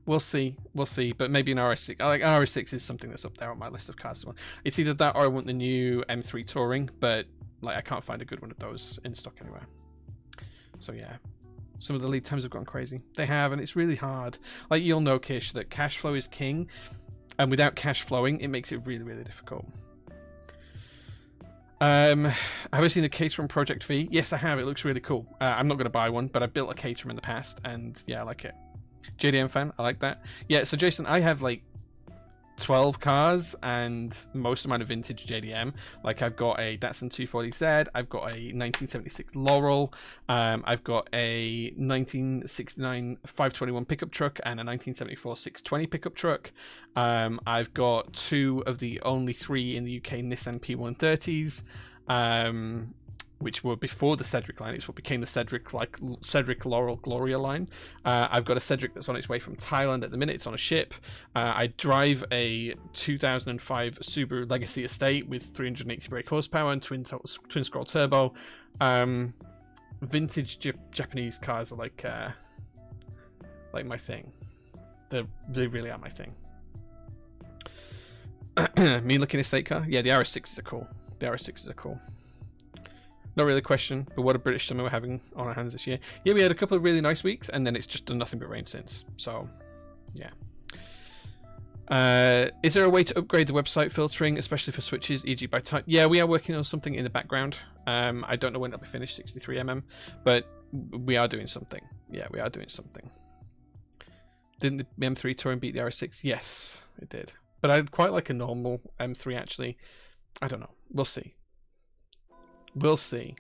we'll see. But maybe an RS6. Like RS6 is something that's up there on my list of cars. It's either that or I want the new M3 Touring, but like I can't find a good one of those in stock anywhere. So yeah, some of the lead times have gone crazy. They have, and it's really hard. Like, you'll know, Kish, that cash flow is king, and without cash flowing, it makes it really, really difficult. Have I seen the case from Project V? Yes, I have. It looks really cool. I'm not going to buy one, but I built a caterer in the past, and yeah, I like it. JDM fan, I like that. Yeah, so Jason, I have like 12 cars, and most of mine are vintage JDM. Like, I've got a Datsun 240Z, I've got a 1976 Laurel, I've got a 1969 521 pickup truck and a 1974 620 pickup truck. I've got 2 of the only 3 in the UK Nissan P130s, which were before the Cedric line. It's what became the Cedric Laurel Gloria line. I've got a Cedric that's on its way from Thailand at the minute. It's on a ship. I drive a 2005 Subaru Legacy Estate with 380 brake horsepower and twin scroll turbo. Vintage Japanese cars are like my thing. They really are my thing. Me looking at estate car? Yeah, the RS6s are cool. Not really a question, but what a British summer we're having on our hands this year. Yeah, we had a couple of really nice weeks, and then it's just done nothing but rain since. So, yeah. Is there a way to upgrade the website filtering, especially for switches, e.g. by type? Yeah, we are working on something in the background. I don't know when it'll be finished, 63mm, but we are doing something. Yeah, we are doing something. Didn't the M3 Touring beat the RS6? Yes, it did. But I'd quite like a normal M3, actually. I don't know. We'll see. We'll see.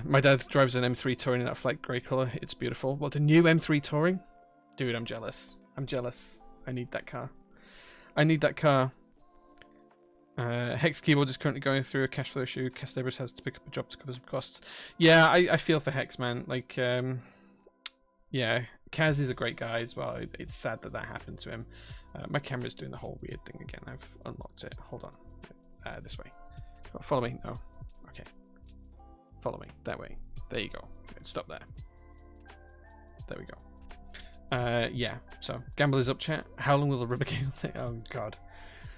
My dad drives an M3 Touring in that flight grey colour. It's beautiful. What, the new M3 Touring? Dude, I'm jealous. I need that car. Hex Keyboard is currently going through a cash flow issue. Castabris has to pick up a job to cover some costs. Yeah, I feel for Hex, man. Like, yeah, Kaz is a great guy as well. It's sad that happened to him. My camera's doing the whole weird thing again. I've unlocked it. Hold on. This way. Follow me. No. Okay. Follow me. That way. There you go. Stop there. There we go. Yeah. So, Gamble is up, chat. How long will the rubber cable take? Oh, God.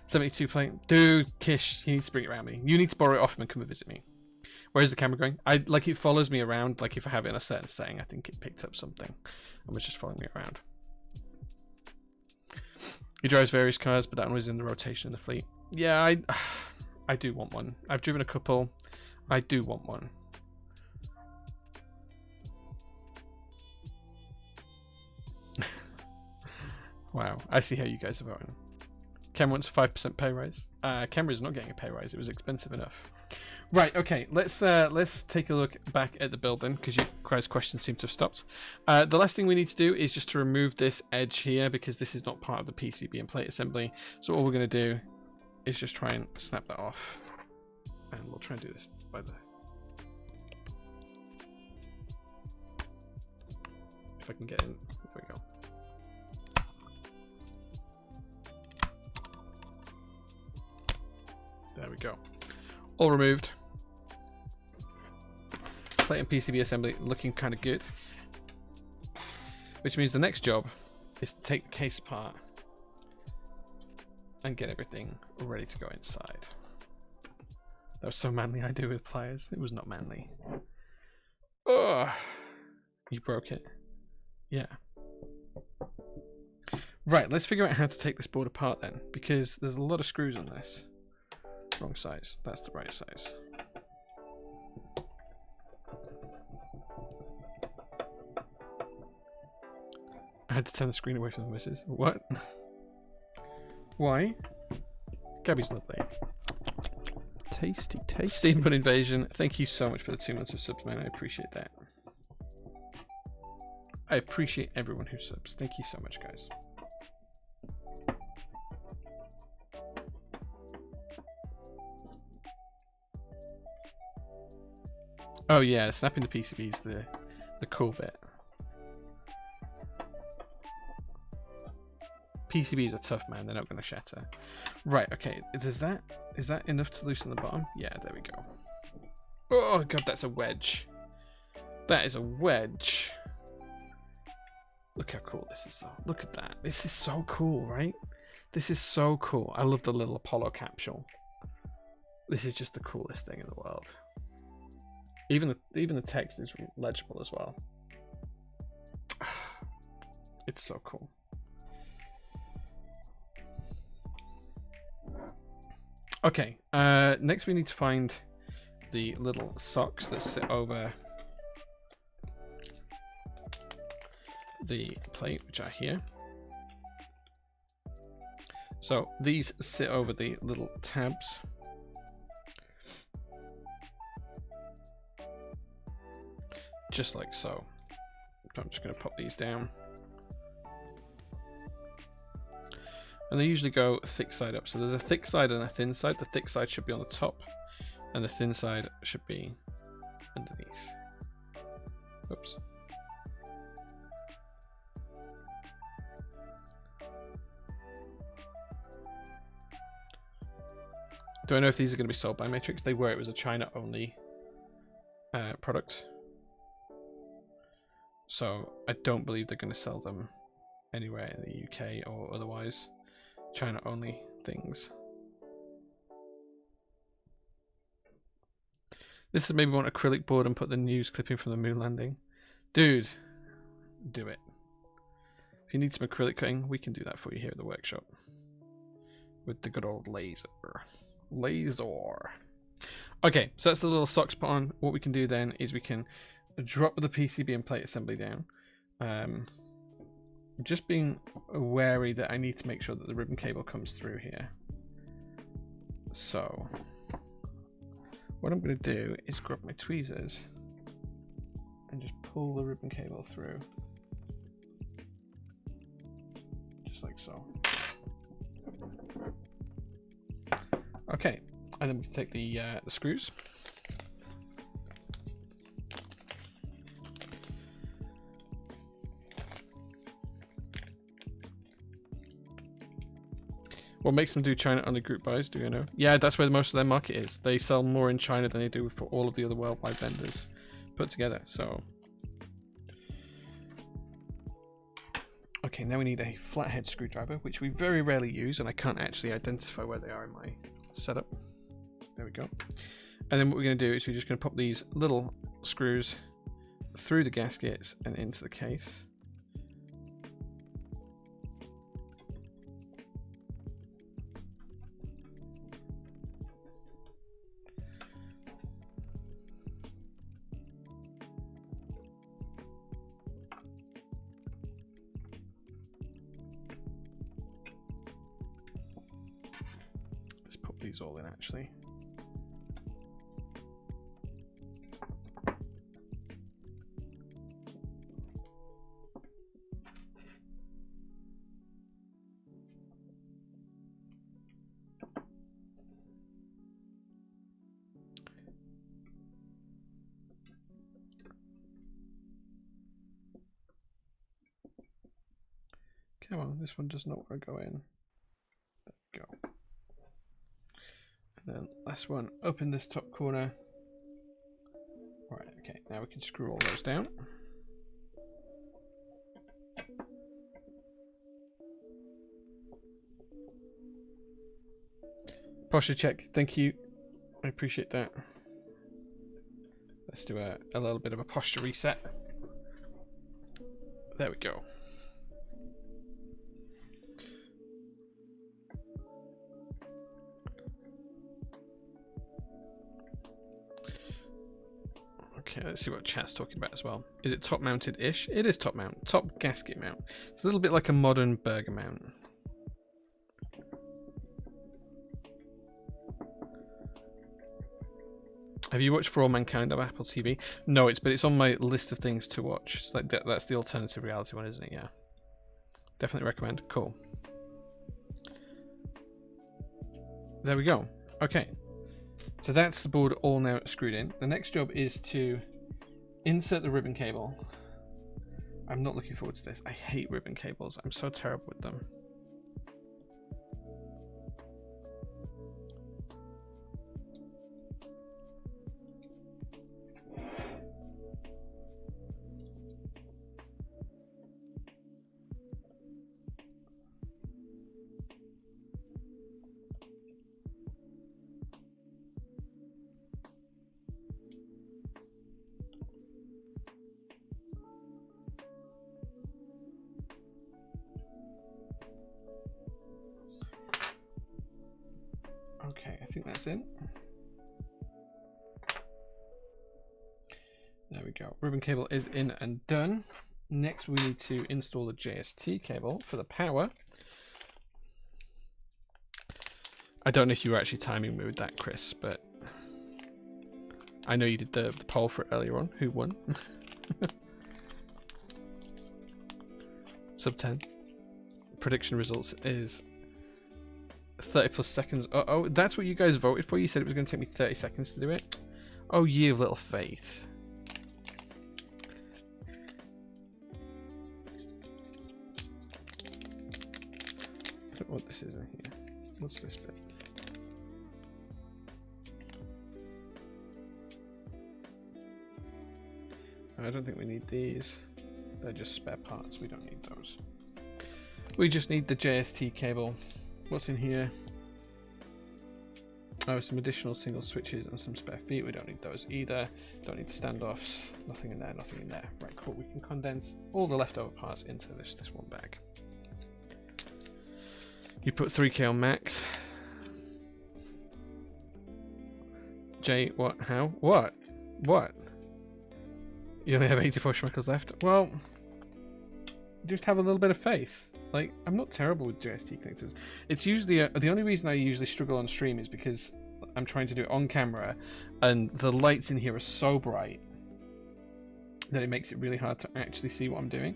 72 plane. Dude, Kish, you need to bring it around me. You need to borrow it off him and come and visit me. Where's the camera going? Like, it follows me around. Like, if I have it in a certain setting, I think it picked up something and was just following me around. He drives various cars, but that one was in the rotation in the fleet. Yeah, I do want one. I've driven a couple. I do want one. Wow, I see how you guys are voting. Cam wants a 5% pay rise. Camera is not getting a pay rise. It was expensive enough. Right. Okay. Let's take a look back at the building because you guys' questions seem to have stopped. The last thing we need to do is just to remove this edge here because this is not part of the PCB and plate assembly. So all we're going to do is just try and snap that off, and we'll try and do this by the. If I can get in, there we go. There we go. All removed. Plate and PCB assembly looking kind of good. Which means the next job is to take the case apart and get everything ready to go inside. That was so manly. I do with pliers. It was not manly. Oh, you broke it. Yeah. Right, let's figure out how to take this board apart then, because there's a lot of screws on this. Wrong size. That's the right size. I had to turn the screen away from the missus. What? Why? Gabby's lovely. Tasty, tasty. Steamboat Invasion, thank you so much for the 2 months of subs, man. I appreciate that. I appreciate everyone who subs. Thank you so much, guys. Oh yeah, snapping the PCB is the cool bit. PCBs are tough, man. They're not going to shatter. Right, okay. Is that enough to loosen the bottom? Yeah, there we go. Oh god, that's a wedge. That is a wedge. Look how cool this is, though. Look at that. This is so cool, right? This is so cool. I love the little Apollo capsule. This is just the coolest thing in the world. Even the text is legible as well. It's so cool. Okay, next we need to find the little socks that sit over the plate, which are here. So these sit over the little tabs. Just like so. I'm just going to pop these down. And they usually go thick side up. So there's a thick side and a thin side. The thick side should be on the top, and the thin side should be underneath. Oops. Do I know if these are going to be sold by Matrix? They were. It was a China-only product. So I don't believe they're going to sell them anywhere in the UK or otherwise. China only things. This is maybe want acrylic board and put the news clipping from the moon landing. Dude, do it. If you need some acrylic cutting, we can do that for you here at the workshop. With the good old laser. Laser. Okay, so that's the little socks put on. What we can do then is we can drop the PCB and plate assembly down. Just being wary that I need to make sure that the ribbon cable comes through here. So what I'm going to do is grab my tweezers and just pull the ribbon cable through, just like so. Okay, and then we can take the screws. What makes them do China only group buys, do you know? Yeah, that's where most of their market is. They sell more in China than they do for all of the other worldwide vendors put together. So, okay, now we need a flathead screwdriver, which we very rarely use, and I can't actually identify where they are in my setup. There we go. And then what we're going to do is we're just going to pop these little screws through the gaskets and into the case. These all in actually. Come on, this one does not want to go in. There we go. And then last one up in this top corner. Right, okay, now we can screw all those down. Posture check. Thank you. I appreciate that. Let's do a little bit of a posture reset. There we go. Okay, let's see what chat's talking about as well. Is it top mounted-ish? It is top mount. Top gasket mount. It's a little bit like a modern burger mount. Have you watched For All Mankind on Apple TV? No, but it's on my list of things to watch. It's like that's the alternative reality one, isn't it? Yeah. Definitely recommend. Cool. There we go. Okay. So that's the board all now screwed in. The next job is to insert the ribbon cable. I'm not looking forward to this. I hate ribbon cables. I'm so terrible with them. Okay, I think that's in. There we go. Ribbon cable is in and done. Next, we need to install the JST cable for the power. I don't know if you were actually timing me with that, Chris, but I know you did the poll for it earlier on. Who won? Sub 10. Prediction results is 30 plus seconds. Oh, that's what you guys voted for? You said it was going to take me 30 seconds to do it? Oh, ye of little faith. I don't know what this is in here. What's this bit? I don't think we need these. They're just spare parts. We don't need those. We just need the JST cable. What's in here? Oh, some additional single switches and some spare feet. We don't need those either. Don't need the standoffs. Nothing in there, nothing in there. Right, cool. We can condense all the leftover parts into this one bag. You put 3K on max. Jay, what? How? What? What? You only have 84 schmeckles left? Well, just have a little bit of faith. Like, I'm not terrible with JST connectors. It's usually the only reason I usually struggle on stream is because I'm trying to do it on camera and the lights in here are so bright that it makes it really hard to actually see what I'm doing.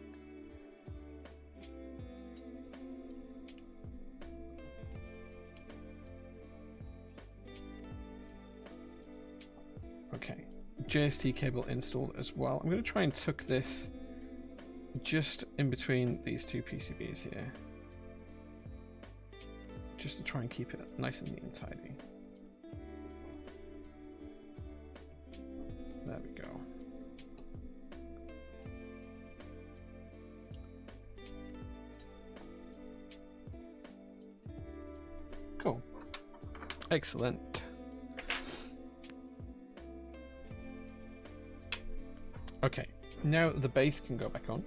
Okay, JST cable installed as well. I'm going to try and tuck this just in between these two PCBs here, just to try and keep it nice and neat and tidy. There we go. Cool. Excellent. Okay, now the base can go back on.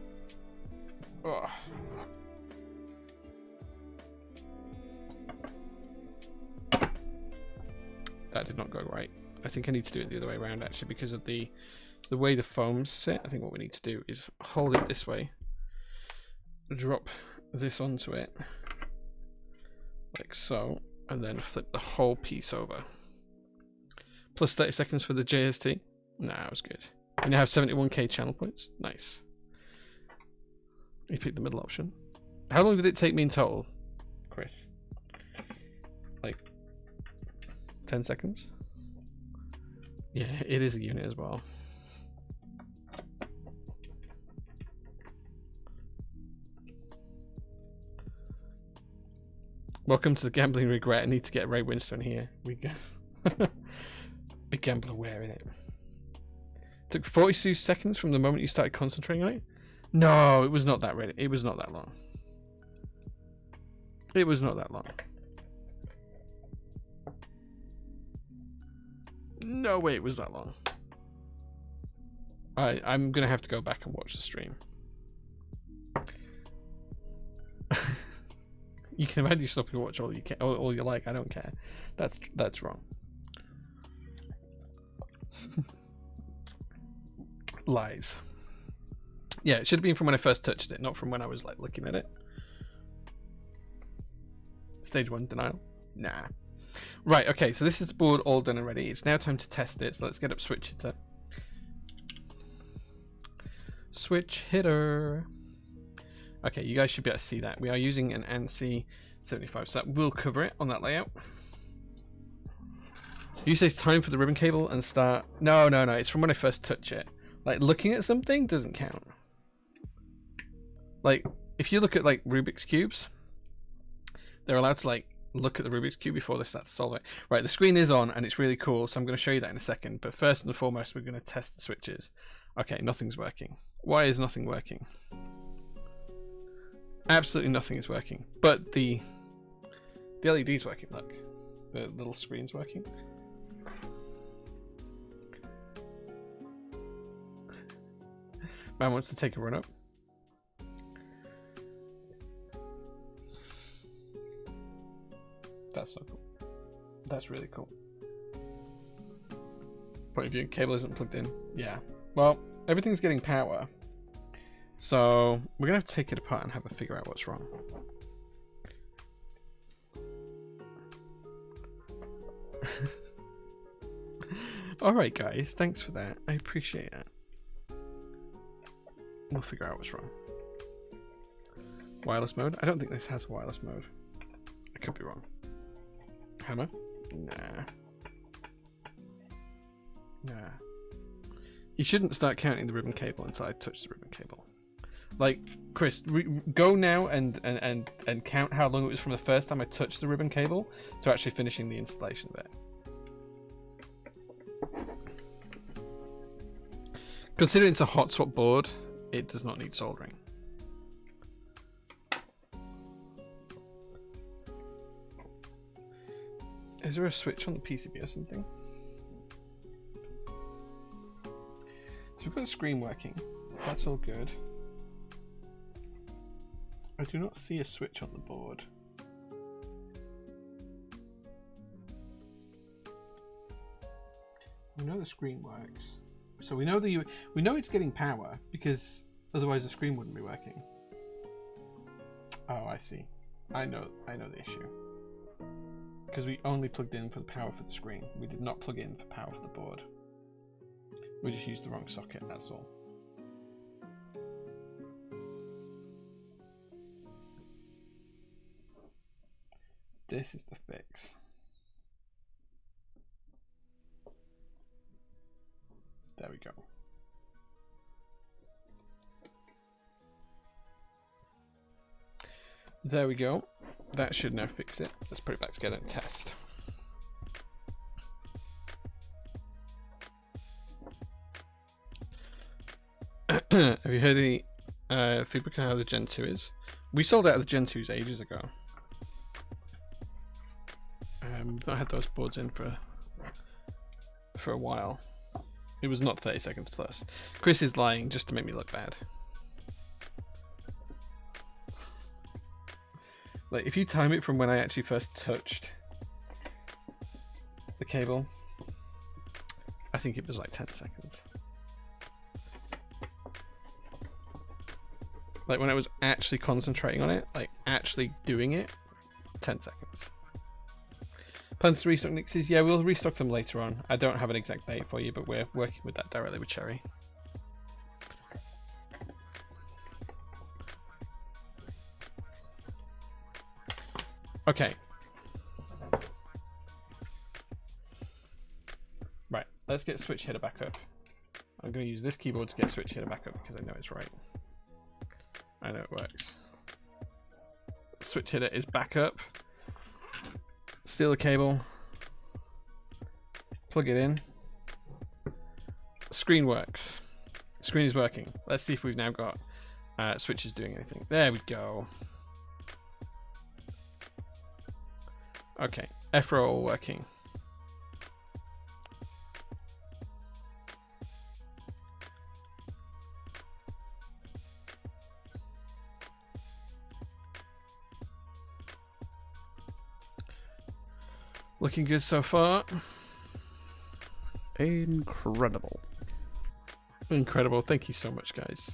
Ugh. That did not go right. I think I need to do it the other way around actually, because of the way the foam's set. I think what we need to do is hold it this way, drop this onto it like so, and then flip the whole piece over. Plus 30 seconds for the JST. Nah, that was good. You now have 71k channel points. Nice. You picked the middle option. How long did it take me in total, Chris? Like 10 seconds? Yeah, it is a unit as well. Welcome to the gambling regret. I need to get Ray Winstone here. We go. Big gambler wearing it. Took 42 seconds from the moment you started concentrating on it. No, it was not that ready. It was not that long. It was not that long. No way it was that long. I'm gonna have to go back and watch the stream. You can imagine stopping to watch all you can, all you like. I don't care. That's wrong. Lies. Yeah, it should have been from when I first touched it, not from when I was like looking at it. Stage 1 denial. Nah. Right. Okay. So this is the board all done and ready. It's now time to test it. So let's get up Switch Hitter. Switch Hitter. Okay, you guys should be able to see that. We are using an ANSI 75, so that will cover it on that layout. You say it's time for the ribbon cable and start. No, it's from when I first touch it. Like, looking at something doesn't count. Like, if you look at, like, Rubik's Cubes, they're allowed to, like, look at the Rubik's Cube before they start to solve it. Right, the screen is on, and it's really cool, so I'm going to show you that in a second. But first and foremost, we're going to test the switches. Okay, nothing's working. Why is nothing working? Absolutely nothing is working, but the LED's working. Look, the little screen's working. Man wants to take a run up. That's so cool. That's really cool. Point of view, cable isn't plugged in. Yeah. Well, everything's getting power. So we're gonna have to take it apart and have a figure out what's wrong. Alright guys, thanks for that. I appreciate it. We'll figure out what's wrong. Wireless mode? I don't think this has wireless mode. I could be wrong. Hammer? Nah. You shouldn't start counting the ribbon cable until I touch the ribbon cable. Like, Chris, go now and count how long it was from the first time I touched the ribbon cable to actually finishing the installation of it. Considering it's a hot swap board, it does not need soldering. Is there a switch on the PCB or something? So we've got the screen working. That's all good. I do not see a switch on the board. We know the screen works. So we know it's getting power because otherwise the screen wouldn't be working. Oh, I see. I know the issue. Because we only plugged in for the power for the screen. We did not plug in for power for the board. We just used the wrong socket, that's all. This is the fix. There we go. There we go. That should now fix it. Let's put it back together and test. Have you heard any feedback on how the Gen 2 is? We sold out of the Gen 2s ages ago. We've not had those boards in for a while. It was not 30 seconds plus. Chris is lying just to make me look bad. Like, if you time it from when I actually first touched the cable, I think it was like 10 seconds. Like, when I was actually concentrating on it, like actually doing it, 10 seconds. Plans to restock Nixies? Yeah, we'll restock them later on. I don't have an exact date for you, but we're working with that directly with Cherry. Okay. Right, let's get Switch Hitter back up. I'm going to use this keyboard to get Switch Hitter back up because I know it's right. I know it works. Switch Hitter is back up. Steal the cable. Plug it in. Screen works. Screen is working. Let's see if we've now got switches doing anything. There we go. Okay, F-roll working. Looking good so far. Incredible. Incredible. Thank you so much, guys.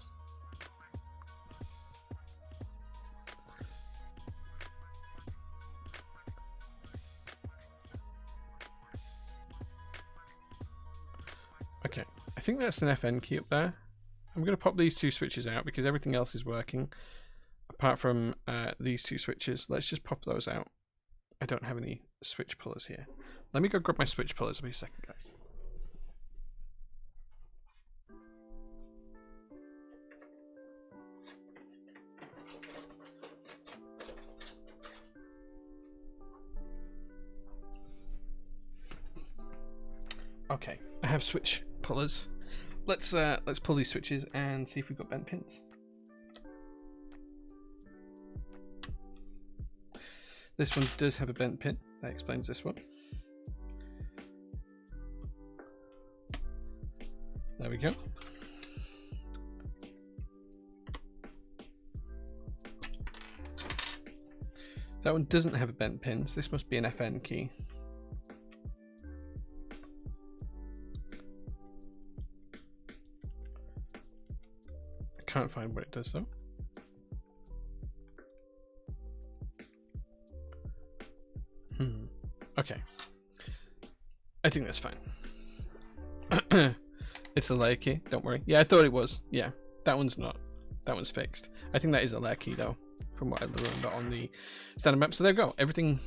Okay, I think that's an FN key up there. I'm going to pop these two switches out because everything else is working apart from these two switches. Let's just pop those out. I don't have any switch pullers here. Let me go grab my switch pullers. I'll be a second, guys. Okay, I have switch pullers. Let's pull these switches and see if we've got bent pins. This one does have a bent pin. That explains this one. There we go. That one doesn't have a bent pin, so this must be an FN key. Can't find what it does though. Okay. I think that's fine. It's a layer key, don't worry. Yeah, I thought it was. Yeah, that one's not. That one's fixed. I think that is a layer key though, from what I learned on the standard map. So there we go. Everything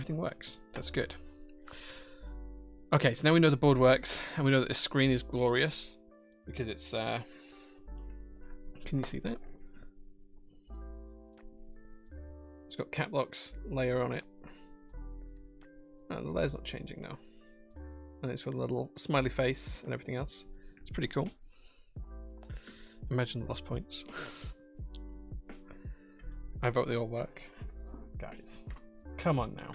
works. That's good. Okay, so now we know the board works, and we know that this screen is glorious because it's can you see that? It's got cap locks layer on it. Oh, the layer's not changing now. And it's got a little smiley face and everything else. It's pretty cool. Imagine the lost points. I vote they all work. Guys, come on now.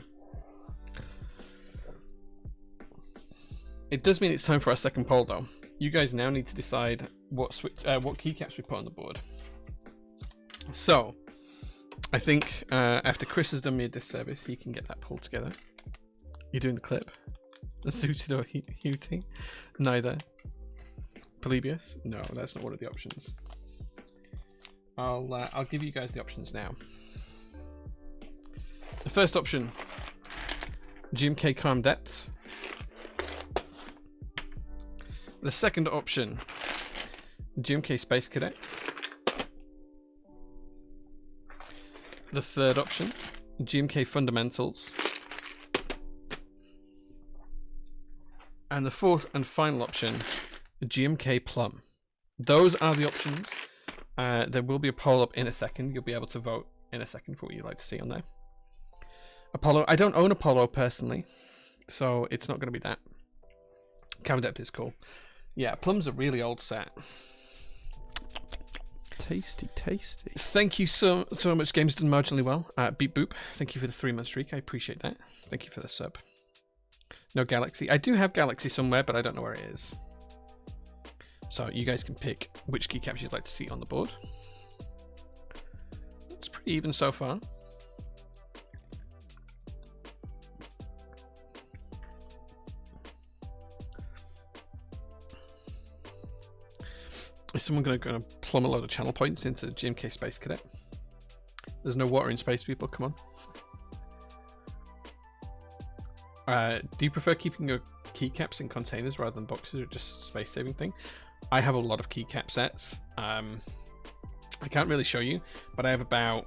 It does mean it's time for our second poll though. You guys now need to decide what keycaps we put on the board. So, I think after Chris has done me a disservice, he can get that pulled together. You're doing the clip. Suited or Hooting? Neither. Polybius? No, that's not one of the options. I'll give you guys the options now. The first option, GMK Calm Depths. The second option, GMK Space Cadet. The third option, GMK Fundamentals. And the fourth and final option, GMK Plum. Those are the options. There will be a poll up in a second. You'll be able to vote in a second for what you'd like to see on there. Apollo. I don't own Apollo personally, so it's not going to be that. Calm Depth is cool. Yeah, Plum's a really old set. Tasty, tasty. Thank you so much. Game's done marginally well. Beep Boop. Thank you for the 3-month streak. I appreciate that. Thank you for the sub. No Galaxy. I do have Galaxy somewhere, but I don't know where it is. So you guys can pick which keycaps you'd like to see on the board. It's pretty even so far. Is someone going to plumb a load of channel points into GMK Space Cadet? There's no water in space, people. Come on. Do you prefer keeping your keycaps in containers rather than boxes, or just space saving thing? I have a lot of keycap sets. I can't really show you, but I have about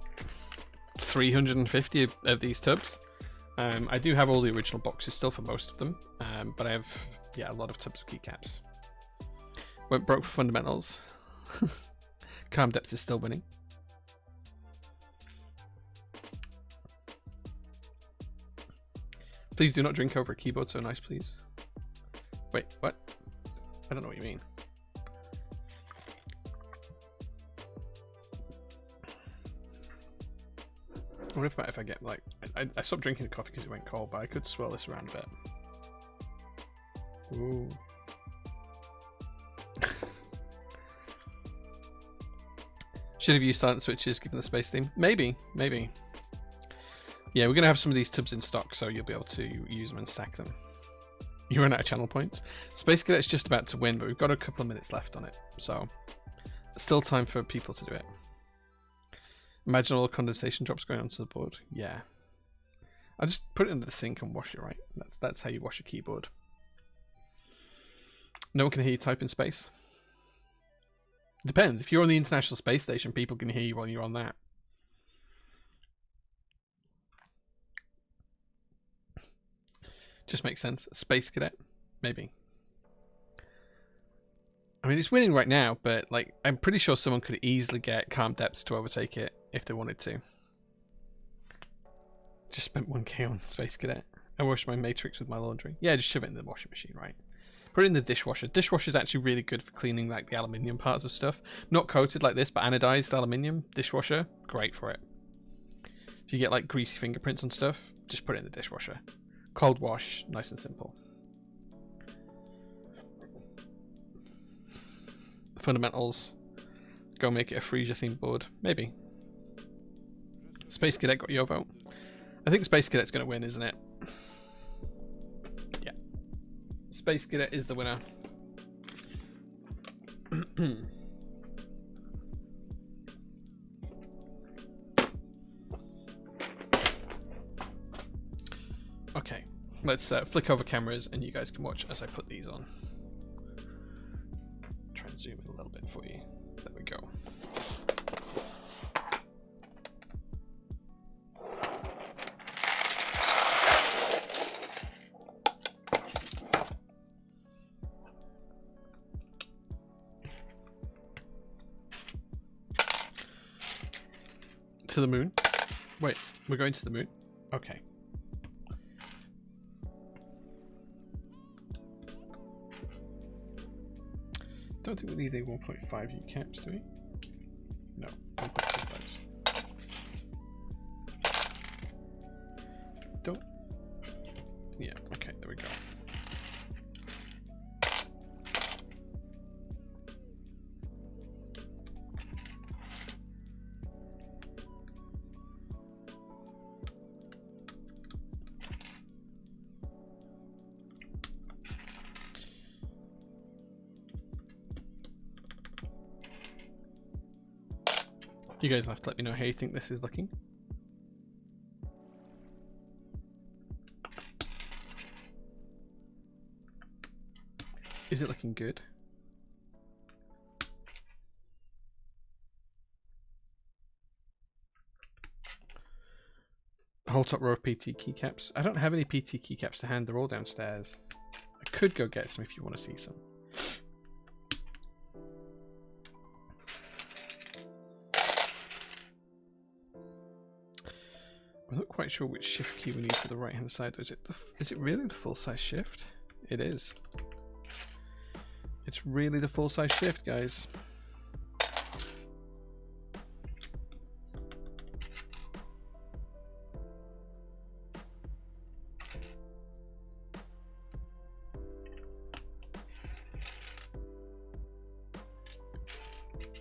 350 of these tubs. I do have all the original boxes still for most of them, but I have a lot of tubs of keycaps. Went broke for fundamentals. Calm Depth is still winning. Please do not drink over a keyboard so nice, please. Wait, what? I don't know what you mean. I wonder if I get like... I stopped drinking the coffee because it went cold, but I could swirl this around a bit. Ooh. Should have used silent switches given the space theme. Maybe. Yeah, Yeah, we're going to have some of these tubs in stock, so you'll be able to use them and stack them. You run out of channel points. Space Cadet's just about to win, but we've got a couple of minutes left on it, so still time for people to do it. Imagine all the condensation drops going onto the board. Yeah. I'll just put it into the sink and wash it, right? That's how you wash a keyboard. No one can hear you type in space. Depends. If you're on the International Space Station, people can hear you while you're on that. Just makes sense. Space Cadet, maybe. I mean, it's winning right now, but like, I'm pretty sure someone could easily get Calm Depths to overtake it if they wanted to. Just spent 1k on Space Cadet. I washed my Matrix with my laundry. Yeah, just shove it in the washing machine, right? Put it in the dishwasher. Dishwasher is actually really good for cleaning like the aluminium parts of stuff. Not coated like this, but anodized aluminium dishwasher, great for it. If you get like greasy fingerprints on stuff, just put it in the dishwasher. Cold wash, nice and simple. Fundamentals. Go make it a Frisia themed board. Maybe. Space Cadet got your vote. I think Space Cadet's going to win, isn't it? Yeah. Space Cadet is the winner. Okay. Let's flick over cameras and you guys can watch as I put these on. Try and zoom in a little bit for you. There we go. To the moon? Wait, we're going to the moon? Okay. Don't think we need a 1.5 U caps, do we? No, 1.25s. Don't. Yeah, okay, there we go. You guys have to let me know how you think this is looking. Is it looking good? Whole top row of PT keycaps. I don't have any PT keycaps to hand. They're all downstairs. I could go get some if you want to see some. I'm not quite sure which shift key we need for the right hand side. Is it really the full size shift? It is. It's really the full size shift, guys.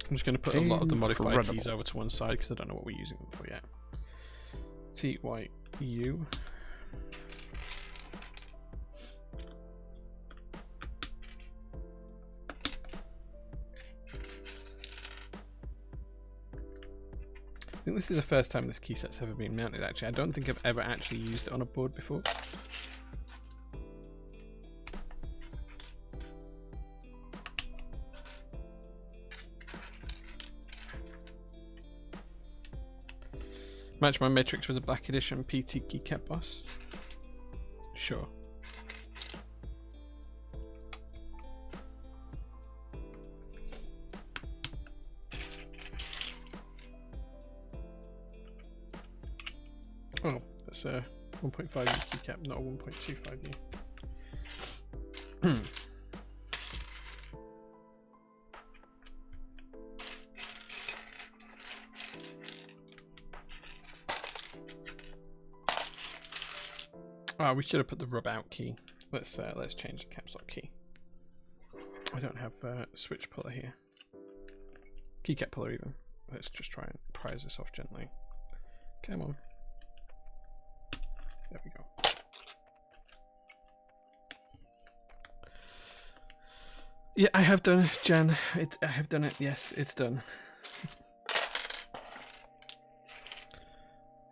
I'm just going to put a lot of the modified keys over to one side because I don't know what we're using them for yet. TYU. I think this is the first time this key set's ever been mounted, actually. I don't think I've ever actually used it on a board before. Match my Matrix with a Black Edition PT keycap boss. Sure. Oh, that's a 1.5U keycap, not a 1.25U. Oh, we should have put the rub out key. Let's change the caps lock key. I don't have a switch puller here. Keycap puller even. Let's just try and prise this off gently. Come on. There we go. Yeah, I have done it, Jan. I have done it. Yes, it's done.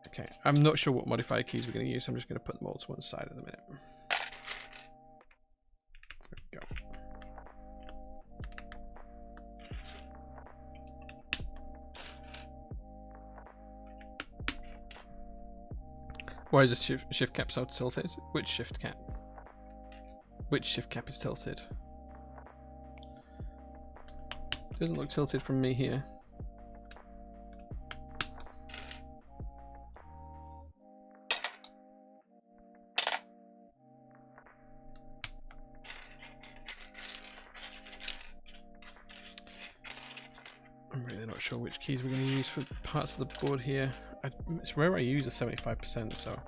Okay, I'm not sure what modifier keys we're going to use. I'm just going to put them all to one side at the minute. There we go. Why is this shift cap so tilted? Which shift cap? Which shift cap is tilted? Doesn't look tilted from me here. I'm really not sure which keys we're going to use for parts of the board here. It's rare I use a 75%, so...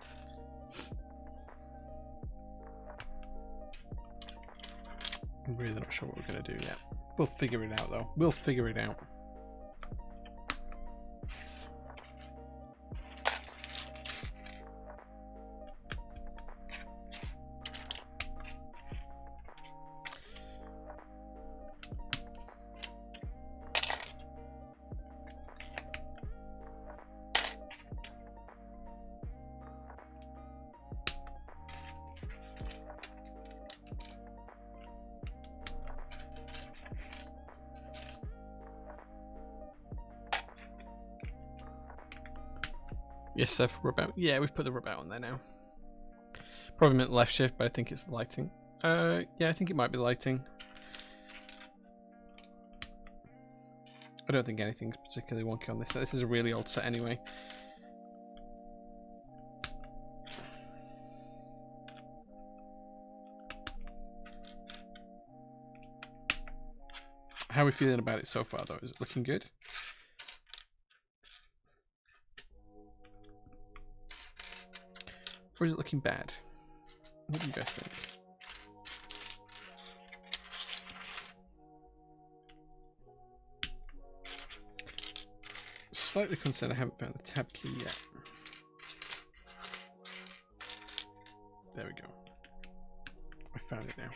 I'm really not sure what we're going to do yet. We'll figure it out, though. We'll figure it out. Yes, Seth, rub out. Yeah, we've put the rub out on there now. Probably meant left shift, but I think it's the lighting. Yeah, I think it might be lighting. I don't think anything's particularly wonky on this. This is a really old set anyway. How are we feeling about it so far, though? Is it looking good? Or is it looking bad? What do you guys think? Slightly concerned I haven't found the tab key yet. There we go. I found it now.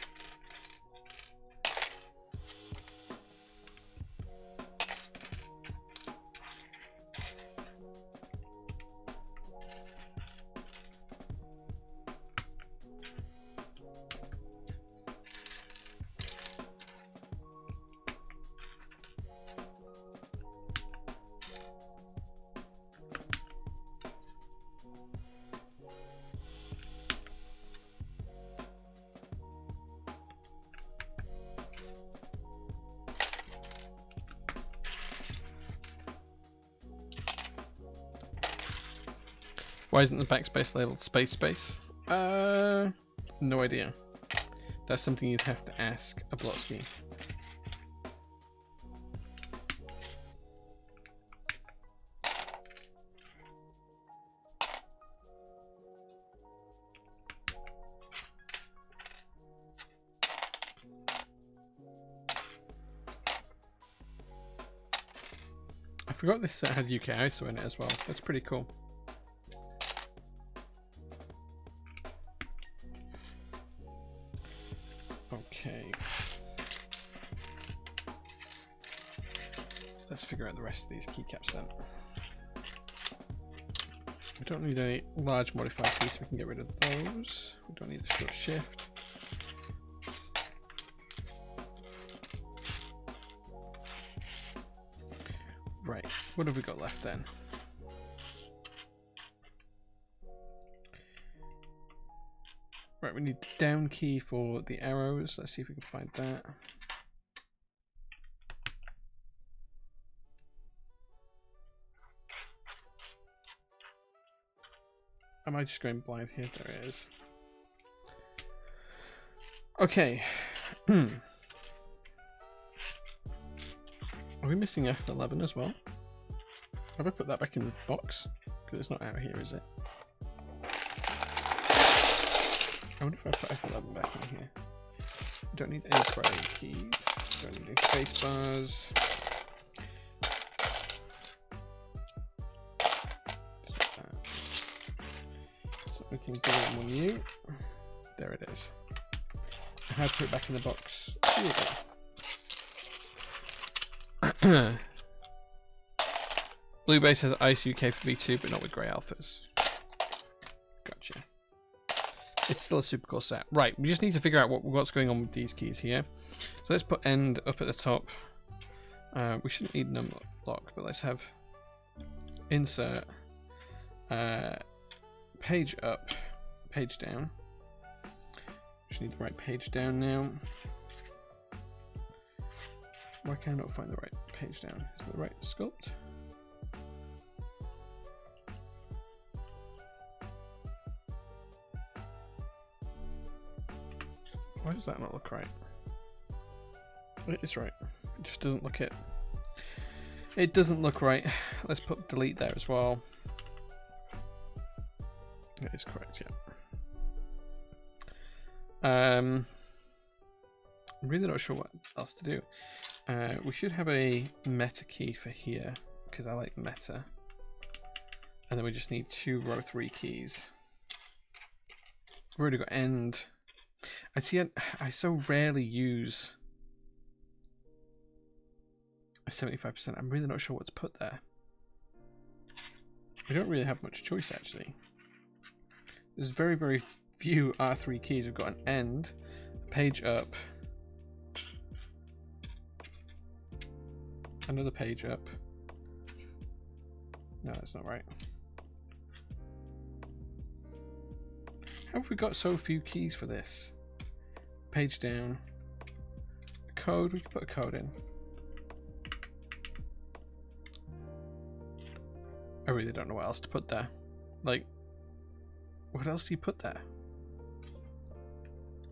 Why isn't the backspace labeled space? No idea. That's something you'd have to ask a Blotsky. I forgot this set had UK ISO in it as well. That's pretty cool. Okay. Let's figure out the rest of these keycaps then. We don't need any large modifier keys, so we can get rid of those. We don't need a short shift. Right, what have we got left then? Right, we need the down key for the arrows. Let's see if we can find that. Am I just going blind here? There it is. Okay. Are we missing F11 as well? Have I put that back in the box? Because it's not out here, is it? I wonder if I put F11 back in here. Don't need any priority keys. Don't need any space bars. It's not Anything bigger than 1U? There it is. And how to put it back in the box? Here you go. Bluebase has Ice UK for V2, but not with Grey Alphas. Gotcha. It's still a super cool set. Right, we just need to figure out what's going on with these keys here. So let's put end up at the top. We shouldn't need num lock, but let's have insert, page up, page down. Just need the right page down now. Why can I not find the right page down? Is it the right sculpt? Why does that not look right? It is right. It just doesn't look it. It doesn't look right. Let's put delete there as well. It is correct, yeah. I'm really not sure what else to do. We should have a meta key for here because I like meta. And then we just need 2 row 3 keys. We've already got end. I so rarely use a 75%. I'm really not sure what to put there. We don't really have much choice actually. There's very, very few R3 keys. We've got an end, a page up, another page up. No, that's not right. How have we got so few keys for this? Page down. A code, we can put a code in. I really don't know what else to put there. Like, what else do you put there?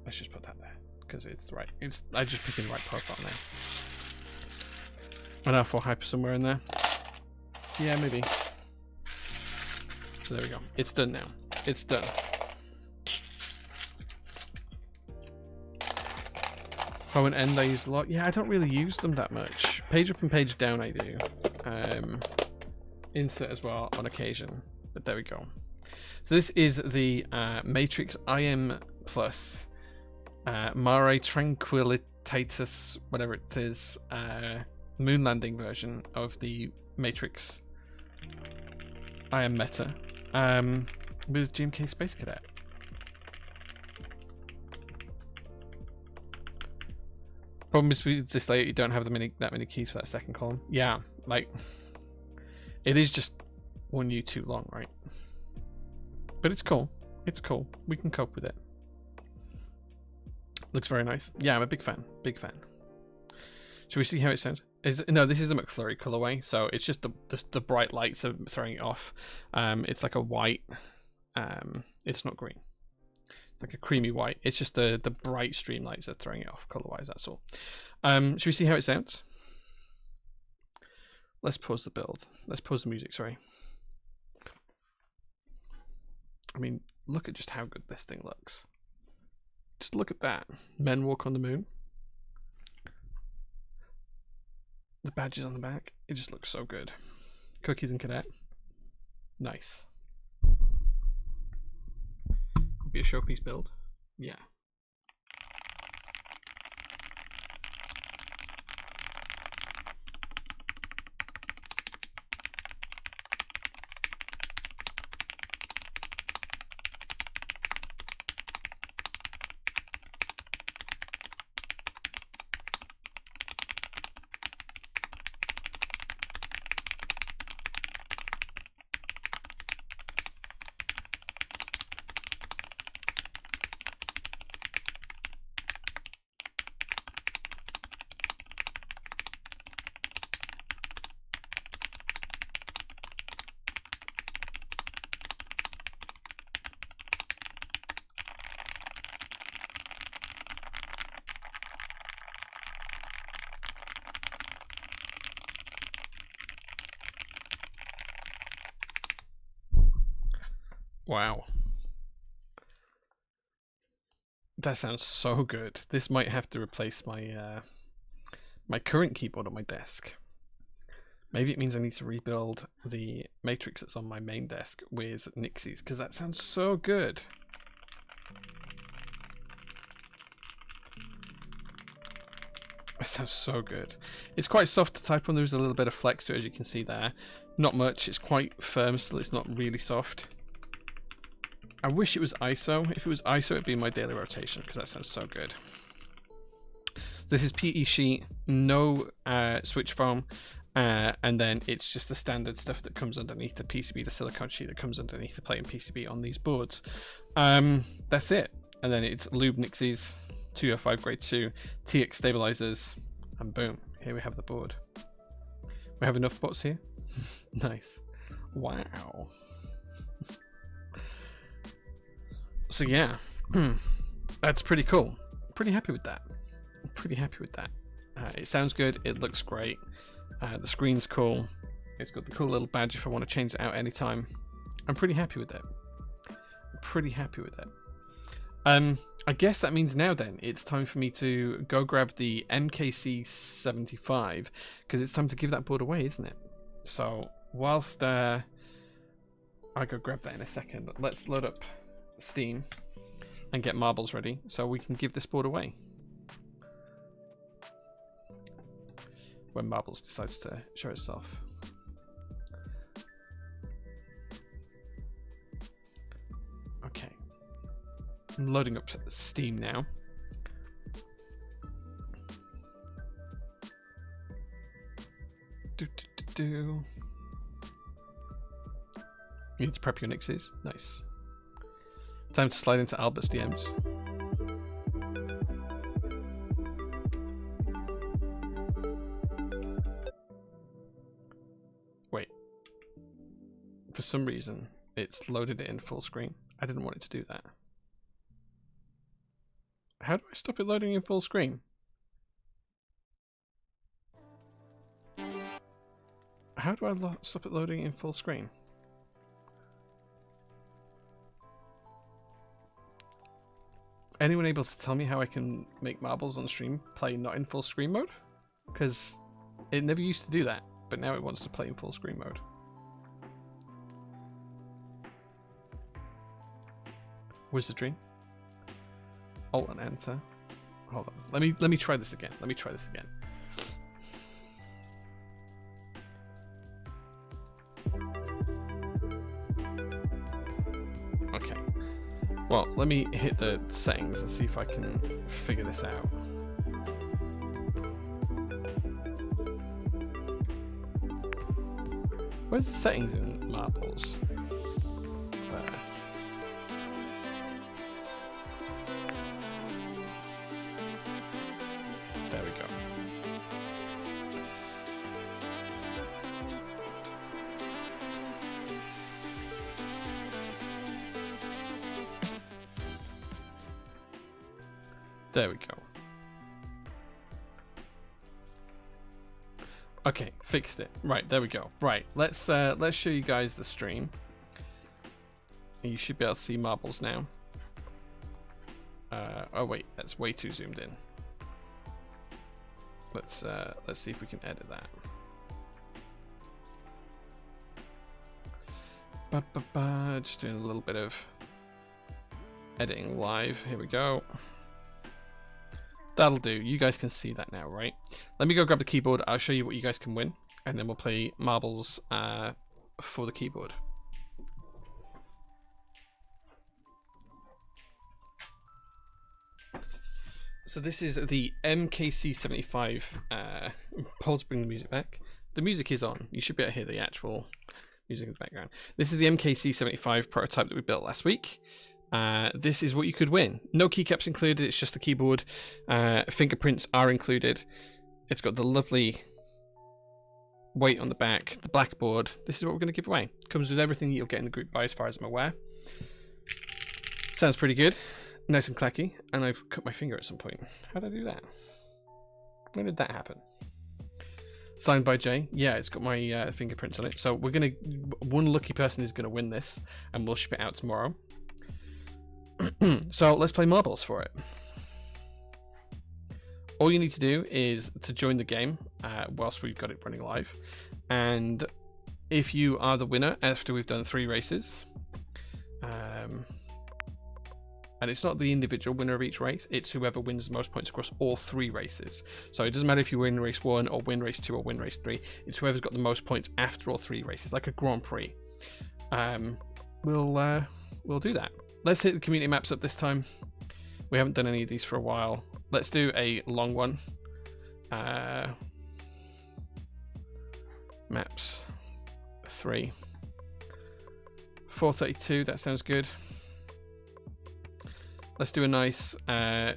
Let's just put that there, because it's the right, I just picked the right profile now. An R4 hyper somewhere in there. Yeah, maybe. So there we go. It's done now. It's done. Oh, and end I use a lot. Yeah, I don't really use them that much. Page up and page down I do. Insert as well on occasion. But there we go. So this is the Matrix IM Plus Mare Tranquillitatis, whatever it is, moon landing version of the Matrix IM Meta with GMK Space Cadet. Problem is with this layout, you don't have that many keys for that second column. Yeah, like it is just 1U too long, right? But it's cool. It's cool. We can cope with it. Looks very nice. Yeah, I'm a big fan. Big fan. Should we see how it sounds? No, this is the McFlurry colorway, so it's just the bright lights are throwing it off. It's like a white. It's not green. Like a creamy white. It's just the bright stream lights are throwing it off color-wise, that's all. Should we see how it sounds? Let's pause the build. Let's pause the music, sorry. I mean, look at just how good this thing looks. Just look at that. Men walk on the moon. The badges on the back. It just looks so good. Cookies and Cadet. Nice. Be a showpiece build. Yeah. Wow. That sounds so good. This might have to replace my my current keyboard on my desk. Maybe it means I need to rebuild the matrix that's on my main desk with Nixies, because that sounds so good. It sounds so good. It's quite soft to type on. There's a little bit of flex to it, as you can see there. Not much. It's quite firm still. It's not really soft. I wish it was ISO. If it was ISO, it'd be my daily rotation, because that sounds so good. This is PE sheet, no switch foam, and then it's just the standard stuff that comes underneath the PCB, the silicone sheet that comes underneath the plate and PCB on these boards. That's it. And then it's lube Nixies, 205 grade 2, TX stabilizers, and boom, here we have the board. We have enough bots here. Nice. Wow. So yeah, that's pretty cool. Pretty happy with that. Pretty happy with that. It sounds good. It looks great. The screen's cool. It's got the cool little badge if I want to change it out anytime. I'm pretty happy with it. Pretty happy with it. I guess that means now then it's time for me to go grab the MKC75, because it's time to give that board away, isn't it? So whilst I go grab that in a second, let's load up Steam and get marbles ready so we can give this board away when marbles decides to show itself. Okay, I'm loading up Steam now. You need to prep your Nixies. Nice. Time to slide into Albert's DMs. Wait. For some reason, it's loaded it in full screen. I didn't want it to do that. How do I stop it loading in full screen? How do I stop it loading in full screen? Anyone able to tell me how I can make marbles on stream play not in full screen mode? Because it never used to do that, but now it wants to play in full screen mode. Wizardry. Alt and enter. Hold on. Let me try this again. Let me try this again. Okay. Well, let me hit the settings and see if I can figure this out. Where's the settings in marbles? There. There we go. There we go. Okay, fixed it. Right, there we go. Right, let's show you guys the stream. You should be able to see marbles now. Oh wait, that's way too zoomed in. Let's see if we can edit that. Just doing a little bit of editing live. Here we go. That'll do. You guys can see that now, right? Let me go grab the keyboard. I'll show you what you guys can win, and then we'll play marbles for the keyboard. So this is the MKC75. Hold to bring the music back. The music is on. You should be able to hear the actual music in the background. This is the MKC75 prototype that we built last week. This is what you could win. No keycaps included, it's just the keyboard. Fingerprints are included. It's got the lovely weight on the back, the blackboard. This is what we're going to give away. Comes with everything you'll get in the group buy as far as I'm aware. Sounds pretty good. Nice and clacky. And I've cut my finger at some point. How did I do that? When did that happen? Signed by Jay. Yeah, it's got my fingerprints on it. So we're going to... One lucky person is going to win this, and we'll ship it out tomorrow. So let's play marbles for it. All you need to do is to join the game whilst we've got it running live. And if you are the winner after we've done 3 races, and it's not the individual winner of each race, it's whoever wins the most points across all 3 races. So it doesn't matter if you win race 1 or win race 2 or win race 3, it's whoever's got the most points after all 3 races, like a Grand Prix. We'll do that. Let's hit the community maps up this time. We haven't done any of these for a while. Let's do a long one. Maps 3. 432, that sounds good. Let's do a nice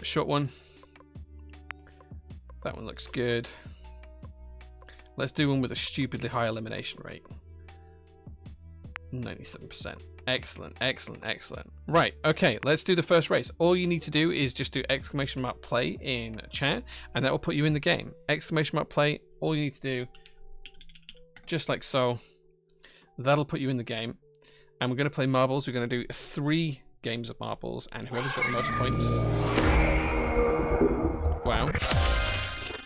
short one. That one looks good. Let's do one with a stupidly high elimination rate. 97%. Excellent, excellent, excellent. Right, okay, let's do the first race. All you need to do is just do exclamation mark play in chat, and that will put you in the game. Exclamation mark play, all you need to do, just like so. That'll put you in the game. And we're going to play marbles. We're going to do 3 games of marbles, and whoever's got the most points... Wow.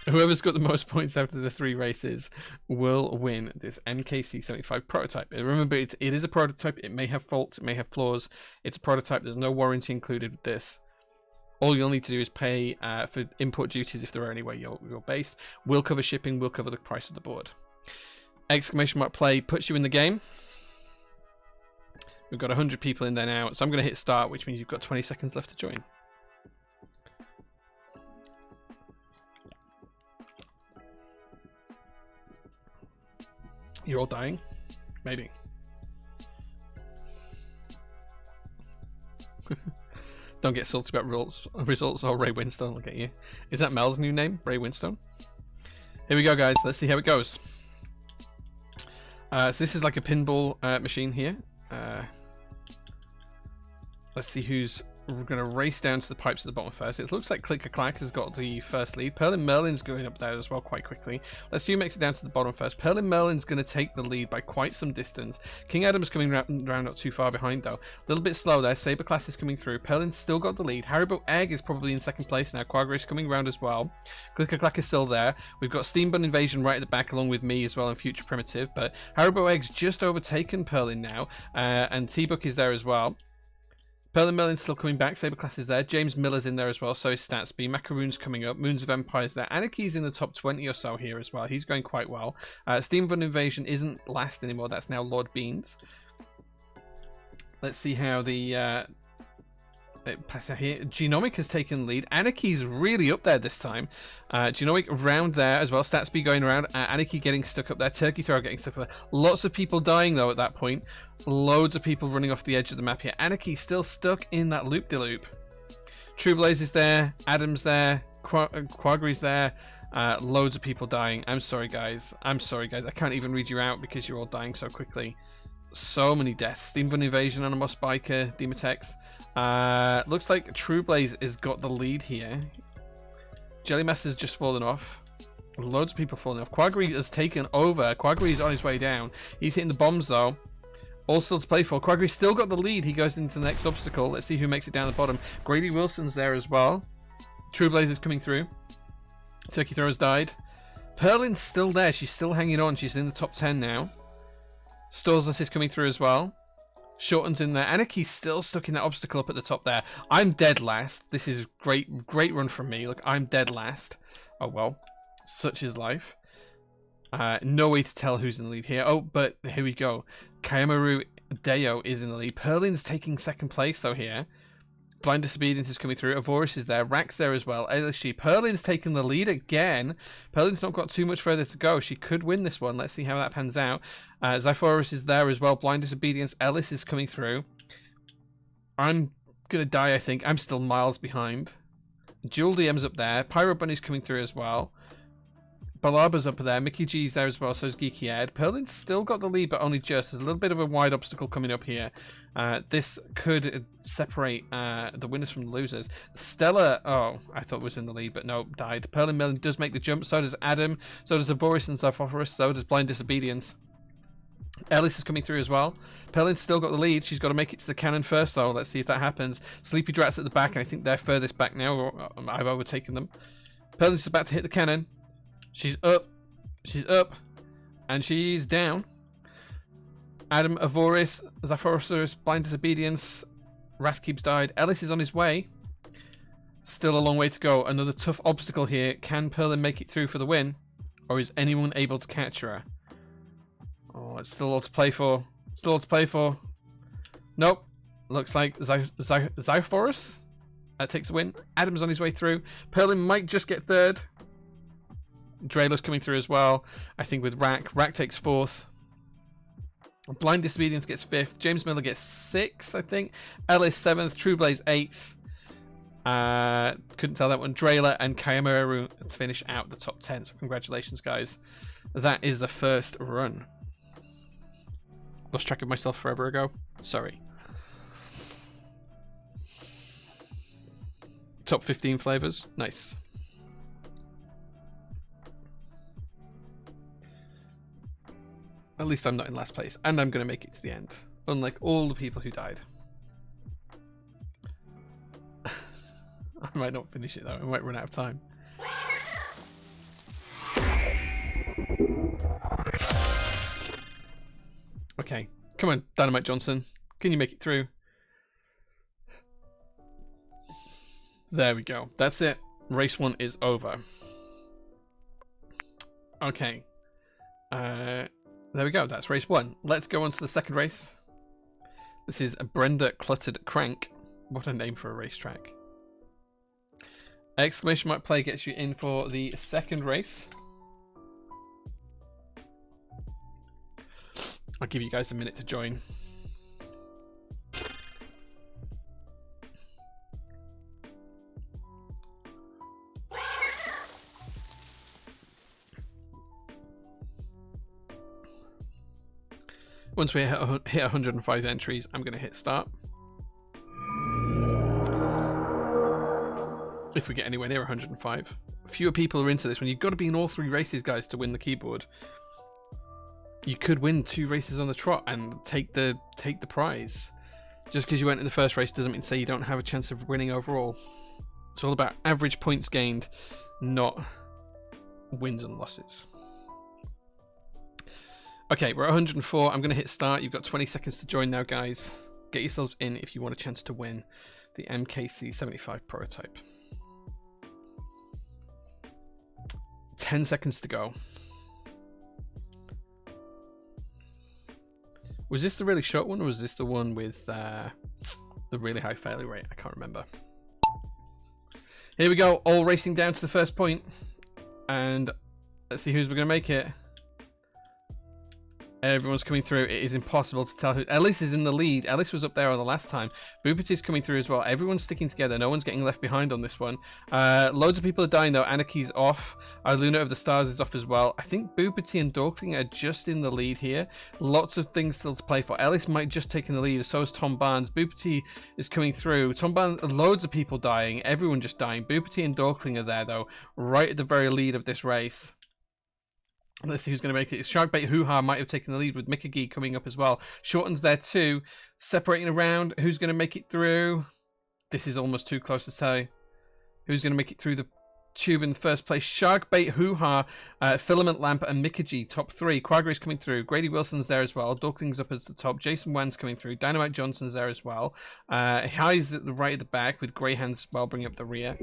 Whoever's got the most points after the 3 races will win this MKC75 prototype. And remember, it is a prototype. It may have faults. It may have flaws. It's a prototype. There's no warranty included with this. All you'll need to do is pay for import duties if there are anywhere you're based. We'll cover shipping. We'll cover the price of the board. Exclamation mark play puts you in the game. We've got 100 people in there now, so I'm going to hit start, which means you've got 20 seconds left to join. You're all dying? Maybe. Don't get salty about results or Ray Winstone will get you. Is that Mel's new name? Ray Winstone? Here we go, guys. Let's see how it goes. So this is like a pinball machine here. Let's see who's... We're going to race down to the pipes at the bottom first. It looks like Clicker Clack has got the first lead. Perlin Merlin's going up there as well quite quickly. Let's see who makes it down to the bottom first. Perlin Merlin's going to take the lead by quite some distance. King Adam's coming round not too far behind though. A little bit slow there. Saber Class is coming through. Perlin's still got the lead. Haribo Egg is probably in second place now. Quagrace coming round as well. Clicker Clack is still there. We've got Steam Bun Invasion right at the back along with me as well and Future Primitive. But Haribo Egg's just overtaken Perlin now. And T-Book is there as well. Perlin Merlin's still coming back. Saber Class is there. James Miller's in there as well. So is Statsby. Macaroon's coming up. Moons of Empire's there. Anarchy's in the top 20 or so here as well. He's going quite well. Steam Bun Invasion isn't last anymore. That's now Lord Beans. Let's see how the... here. Genomic has taken lead. Anarchy's really up there this time. Genomic round there as well. Statsby going around. Anarchy getting stuck up there. Turkey Throw getting stuck up there. Lots of people dying though at that point. Loads of people running off the edge of the map here. Anarchy still stuck in that loop-de-loop. True Blaze is there. Adam's there. Quagri's there. Loads of people dying. I'm sorry guys. I'm sorry guys. I can't even read you out because you're all dying so quickly. So many deaths. Steam Bun Invasion, Animal Spiker, Demotex. Looks like True Blaze has got the lead here. Jelly Master's just fallen off. Loads of people falling off. Quagri has taken over. Quagri is on his way down. He's hitting the bombs though. All still to play for. Quagri's still got the lead. He goes into the next obstacle. Let's see who makes it down the bottom. Grady Wilson's there as well. True Blaze is coming through. Turkey Throw's died. Perlin's still there. She's still hanging on. She's in the top 10 now. Storsless is coming through as well. Shorten's in there. Anarchy's still stuck in that obstacle up at the top there. I'm dead last. This is great run from me. Look, I'm dead last. Oh well, such is life. No way to tell who's in the lead here. Oh, but here we go. Kayamaru Deo is in the lead. Perlin's taking second place though here. Blind Disobedience is coming through. Avoris is there. Rack's there as well. LSG. Perlin's taking the lead again. Perlin's not got too much further to go. She could win this one. Let's see how that pans out. Zyphoris is there as well. Blind Disobedience. Ellis is coming through. I'm going to die, I think. I'm still miles behind. Jewel DM's up there. Pyro Bunny's coming through as well. Balaba's up there. Mickey G's there as well. So is Geeky Ed. Perlin's still got the lead, but only just. There's a little bit of a wide obstacle coming up here. This could separate the winners from the losers. Stella, oh, I thought was in the lead, but no, died. Perlin Merlin does make the jump. So does Adam. So does Avoris and Zyphoris. So does Blind Disobedience. Ellis is coming through as well. Perlin's still got the lead. She's got to make it to the cannon first, though. Let's see if that happens. Sleepy Drat's at the back, and I think they're furthest back now. I've overtaken them. Perlin's about to hit the cannon. She's up. She's up. And she's down. Adam Avoris, Zaphorosaurus, Blind Disobedience, Wrathkeep's died. Ellis is on his way. Still a long way to go. Another tough obstacle here. Can Perlin make it through for the win? Or is anyone able to catch her? Oh, it's still all to play for. Still all to play for. Nope. Looks like Zyphorus takes the win. Adam's on his way through. Perlin might just get third. Drayla's coming through as well. I think with Rack. Rack takes fourth. Blind Disobedience gets fifth. James Miller gets sixth, I think. Ellis seventh. Trueblaze eighth. Couldn't tell that one. Drayla and Kayamaru to finish out the top 10. So congratulations, guys. That is the first run. Lost track of myself forever ago. Sorry. Top 15 flavors. Nice. At least I'm not in last place. And I'm going to make it to the end. Unlike all the people who died. I might not finish it though. I might run out of time. Okay. Come on, Dynamite Johnson. Can you make it through? There we go. That's it. Race 1 is over. Okay. There we go. That's race 1. Let's go on to the second race. This is a Brenda Cluttered Crank. What a name for a racetrack. Exclamation mark play gets you in for the second race. I'll give you guys a minute to join. Once we hit 105 entries, I'm going to hit start. If we get anywhere near 105. Fewer people are into this. When you've got to be in all 3 races, guys, to win the keyboard. You could win 2 races on the trot and take the prize. Just because you went in the first race doesn't mean to say you don't have a chance of winning overall. It's all about average points gained, not wins and losses. Okay, we're at 104. I'm going to hit start. You've got 20 seconds to join now, guys. Get yourselves in if you want a chance to win the MKC 75 prototype. 10 seconds to go. Was this the really short one, or was this the one with the really high failure rate? I can't remember. Here we go. All racing down to the first point. And let's see who's going to make it. Everyone's coming through. It is impossible to tell who. Ellis is in the lead. Ellis was up there on the last time. Boopity is coming through as well. Everyone's sticking together. No one's getting left behind on this one. Loads of people are dying though. Anarchy's off. Luna of the Stars is off as well. I think Boopity and Dorkling are just in the lead here. Lots of things still to play for. Ellis might just take in the lead. So is Tom Barnes. Boopity is coming through. Tom Barnes, loads of people dying. Everyone just dying. Boopity and Dorkling are there though. Right at the very lead of this race. Let's see who's going to make it. Sharkbait Hoo-Ha might have taken the lead with Mikagi coming up as well. Shorten's there too. Separating around. Who's going to make it through? This is almost too close to say. Who's going to make it through the tube in the first place? Sharkbait Hoo-Ha, Filament Lamp and Mikagi, top 3. Quagri's coming through. Grady Wilson's there as well. Dorkling's up at the top. Jason Wan's coming through. Dynamite Johnson's there as well. High's at the right at the back with Greyhands as well bringing up the rear.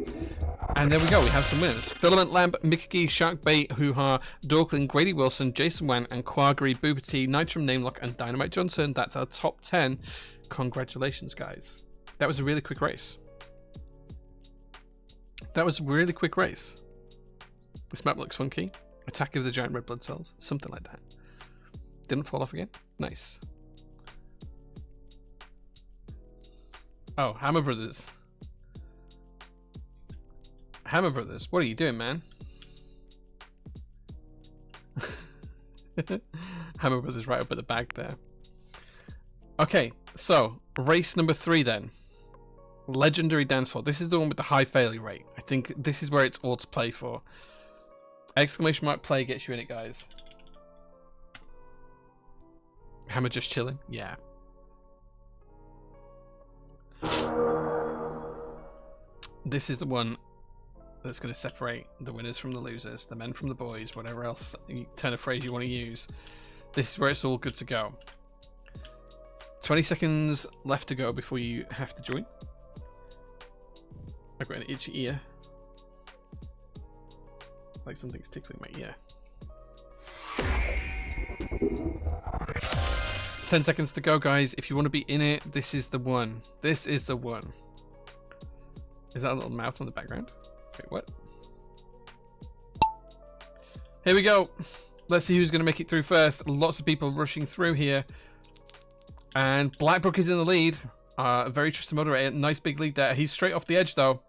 And there we go. We have some winners. Filament Lamp, Mikagi, Sharkbait Hoo-Ha, Dorkling, Grady Wilson, Jason Wan, and Quagri, Boopity, Nitram Namelock, and Dynamite Johnson. That's our top 10. Congratulations, guys. That was a really quick race. That was a really quick race. This map looks funky. Attack of the Giant Red Blood Cells. Something like that. Didn't fall off again. Nice. Oh, Hammer Brothers. Hammer Brothers, what are you doing, man? Hammer Brothers right up at the back there. Okay, so race number 3 then. Legendary Dance Floor. This is the one with the high failure rate. I think this is where it's all to play for. Exclamation mark play gets you in it, guys. Hammer just chilling? Yeah. This is the one that's going to separate the winners from the losers, the men from the boys, whatever else turn of phrase you want to use. This is where it's all good to go. 20 seconds left to go before you have to join. I've got an itchy ear. Like something's tickling my ear. 10 seconds to go, guys. If you want to be in it, this is the one. This is the one. Is that a little mouth on the background? Wait, what? Here we go. Let's see who's going to make it through first. Lots of people rushing through here. And Blackbrook is in the lead. Very trusted moderator. Nice big lead there. He's straight off the edge, though.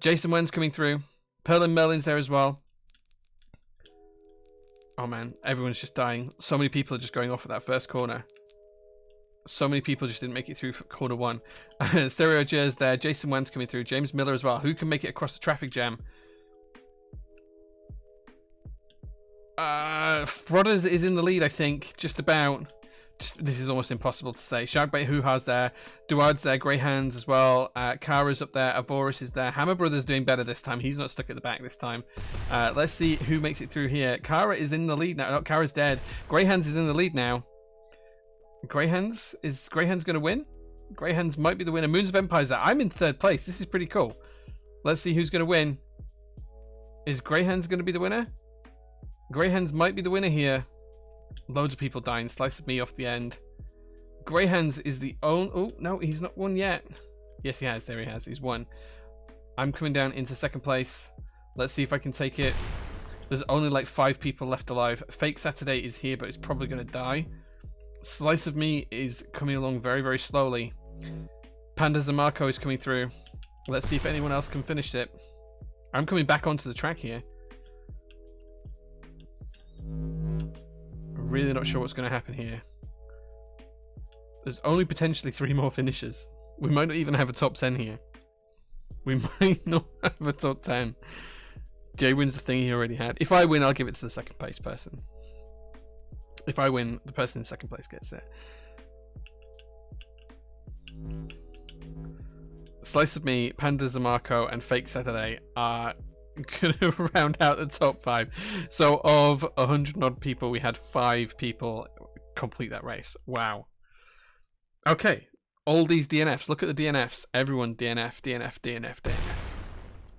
Jason Wen's coming through. Perlin Merlin's there as well. Oh, man. Everyone's just dying. So many people are just going off at that first corner. So many people just didn't make it through for corner one. Stereo Jers there. Jason Wen's coming through. James Miller as well. Who can make it across the traffic jam? Frodders is in the lead, I think. Just about. This is almost impossible to say. Sharkbait Hoo-Ha's there. Duard's there. Greyhands as well. Kara's up there. Avoris is there. Hammer Brothers doing better this time. He's not stuck at the back this time. Let's see who makes it through here. Kara is in the lead now. Oh, Kara's dead. Greyhands is in the lead now. Greyhands? Is Greyhands going to win? Greyhands might be the winner. Moons of Empires there. I'm in third place. This is pretty cool. Let's see who's going to win. Is Greyhands going to be the winner? Greyhands might be the winner here. Loads of people dying. Slice of me off the end. Greyhands is the only... Oh, no, he's not won yet. Yes, he has. There he has. He's won. I'm coming down into second place. Let's see if I can take it. There's only like 5 people left alive. Fake Saturday is here, but it's probably going to die. Slice of me is coming along very, very slowly. Panda Zamarco is coming through. Let's see if anyone else can finish it. I'm coming back onto the track here. Really not sure what's going to happen here. There's only potentially 3 more finishes. We might not even have a top 10 here. We might not have a top 10. Jay wins the thing he already had. If I win, I'll give it to the second place person. If I win, the person in second place gets it. Slice of Me, Panda Zamarco, and Fake Saturday are gonna round out the top 5. So of 100 odd people, we had 5 people complete that race. Wow. Okay, all these DNFs. Look at the DNFs. Everyone DNF, DNF, DNF, DNF.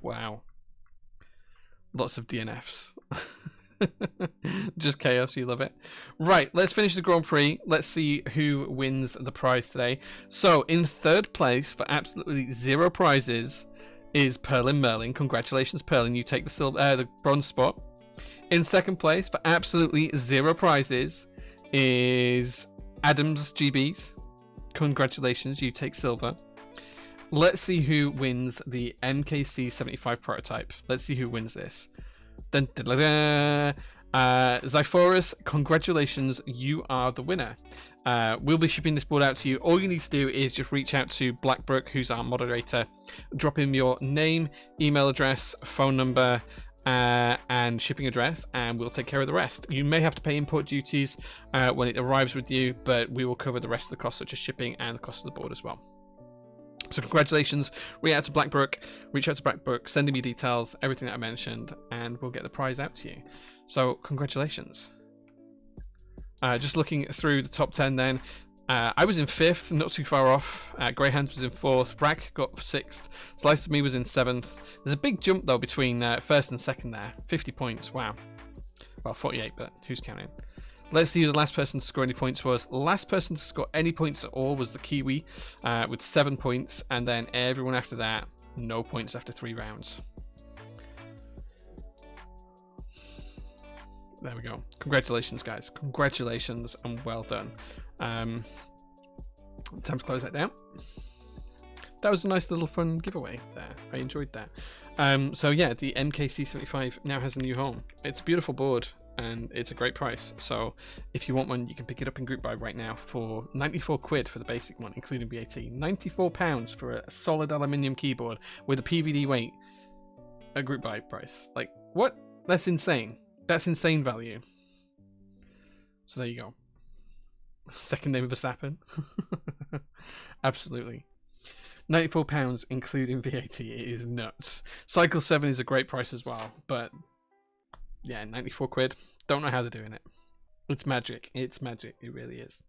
Wow. Lots of DNFs. Just chaos, you love it. Right, let's finish the Grand Prix. Let's see who wins the prize today. So in third place for absolutely 0 prizes is Perlin Merlin. Congratulations, Perlin. You take the bronze spot. In second place for absolutely 0 prizes is Adams GBs. Congratulations, you take silver. Let's see who wins the NKC 75 prototype. Let's see who wins this. Dun, dun, dun, dun. Zyphorus, congratulations, you are the winner. We'll be shipping this board out to you. All you need to do is just reach out to Blackbrook, who's our moderator, drop him your name, email address, phone number, and shipping address, and we'll take care of the rest. You may have to pay import duties when it arrives with you, but we will cover the rest of the costs, such as shipping and the cost of the board as well. So congratulations, reach out to Blackbrook, send him your details, everything that I mentioned, and we'll get the prize out to you. So congratulations. Just looking through the top 10 then, I was in 5th, not too far off. Greyhands was in 4th, Brack got 6th, Slice of Me was in 7th. There's a big jump though between 1st and 2nd there, 50 points, wow. Well, 48, but who's counting? Let's see who the last person to score any points was. The last person to score any points at all was the Kiwi with 7 points, and then everyone after that, no points after 3 rounds. There we go. Congratulations, guys. Congratulations and well done. Time to close that down. That was a nice little fun giveaway there. I enjoyed that. So yeah, the MKC75 now has a new home. It's a beautiful board and it's a great price. So if you want one, you can pick it up in group buy right now for 94 quid for the basic one, including VAT. £94 for a solid aluminium keyboard with a PVD weight. A group buy price. Like, what? That's insane. That's insane value. So there you go. Second name of a Sappin. Absolutely. £94 including VAT. It is nuts. Cycle 7 is a great price as well, but yeah, 94 quid. Don't know how they're doing it. It's magic. It's magic. It really is.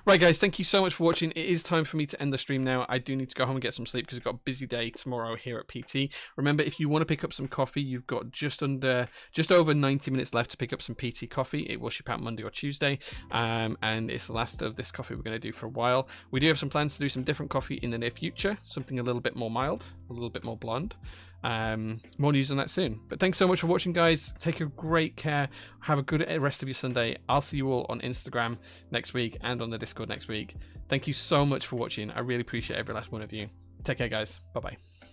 Right, guys, thank you so much for watching. It is time for me to end the stream now. I do need to go home and get some sleep because we've got a busy day tomorrow here at PT. Remember, if you want to pick up some coffee, you've got just over 90 minutes left to pick up some PT coffee. It will ship out Monday or Tuesday, and it's the last of this coffee we're going to do for a while. We do have some plans to do some different coffee in the near future, something a little bit more mild, a little bit more blonde. More news on that soon. But thanks so much for watching, guys. Take a great care. Have a good rest of your Sunday. I'll see you all on Instagram next week and on the Discord next week. Thank you so much for watching. I really appreciate every last one of you. Take care, guys. Bye bye.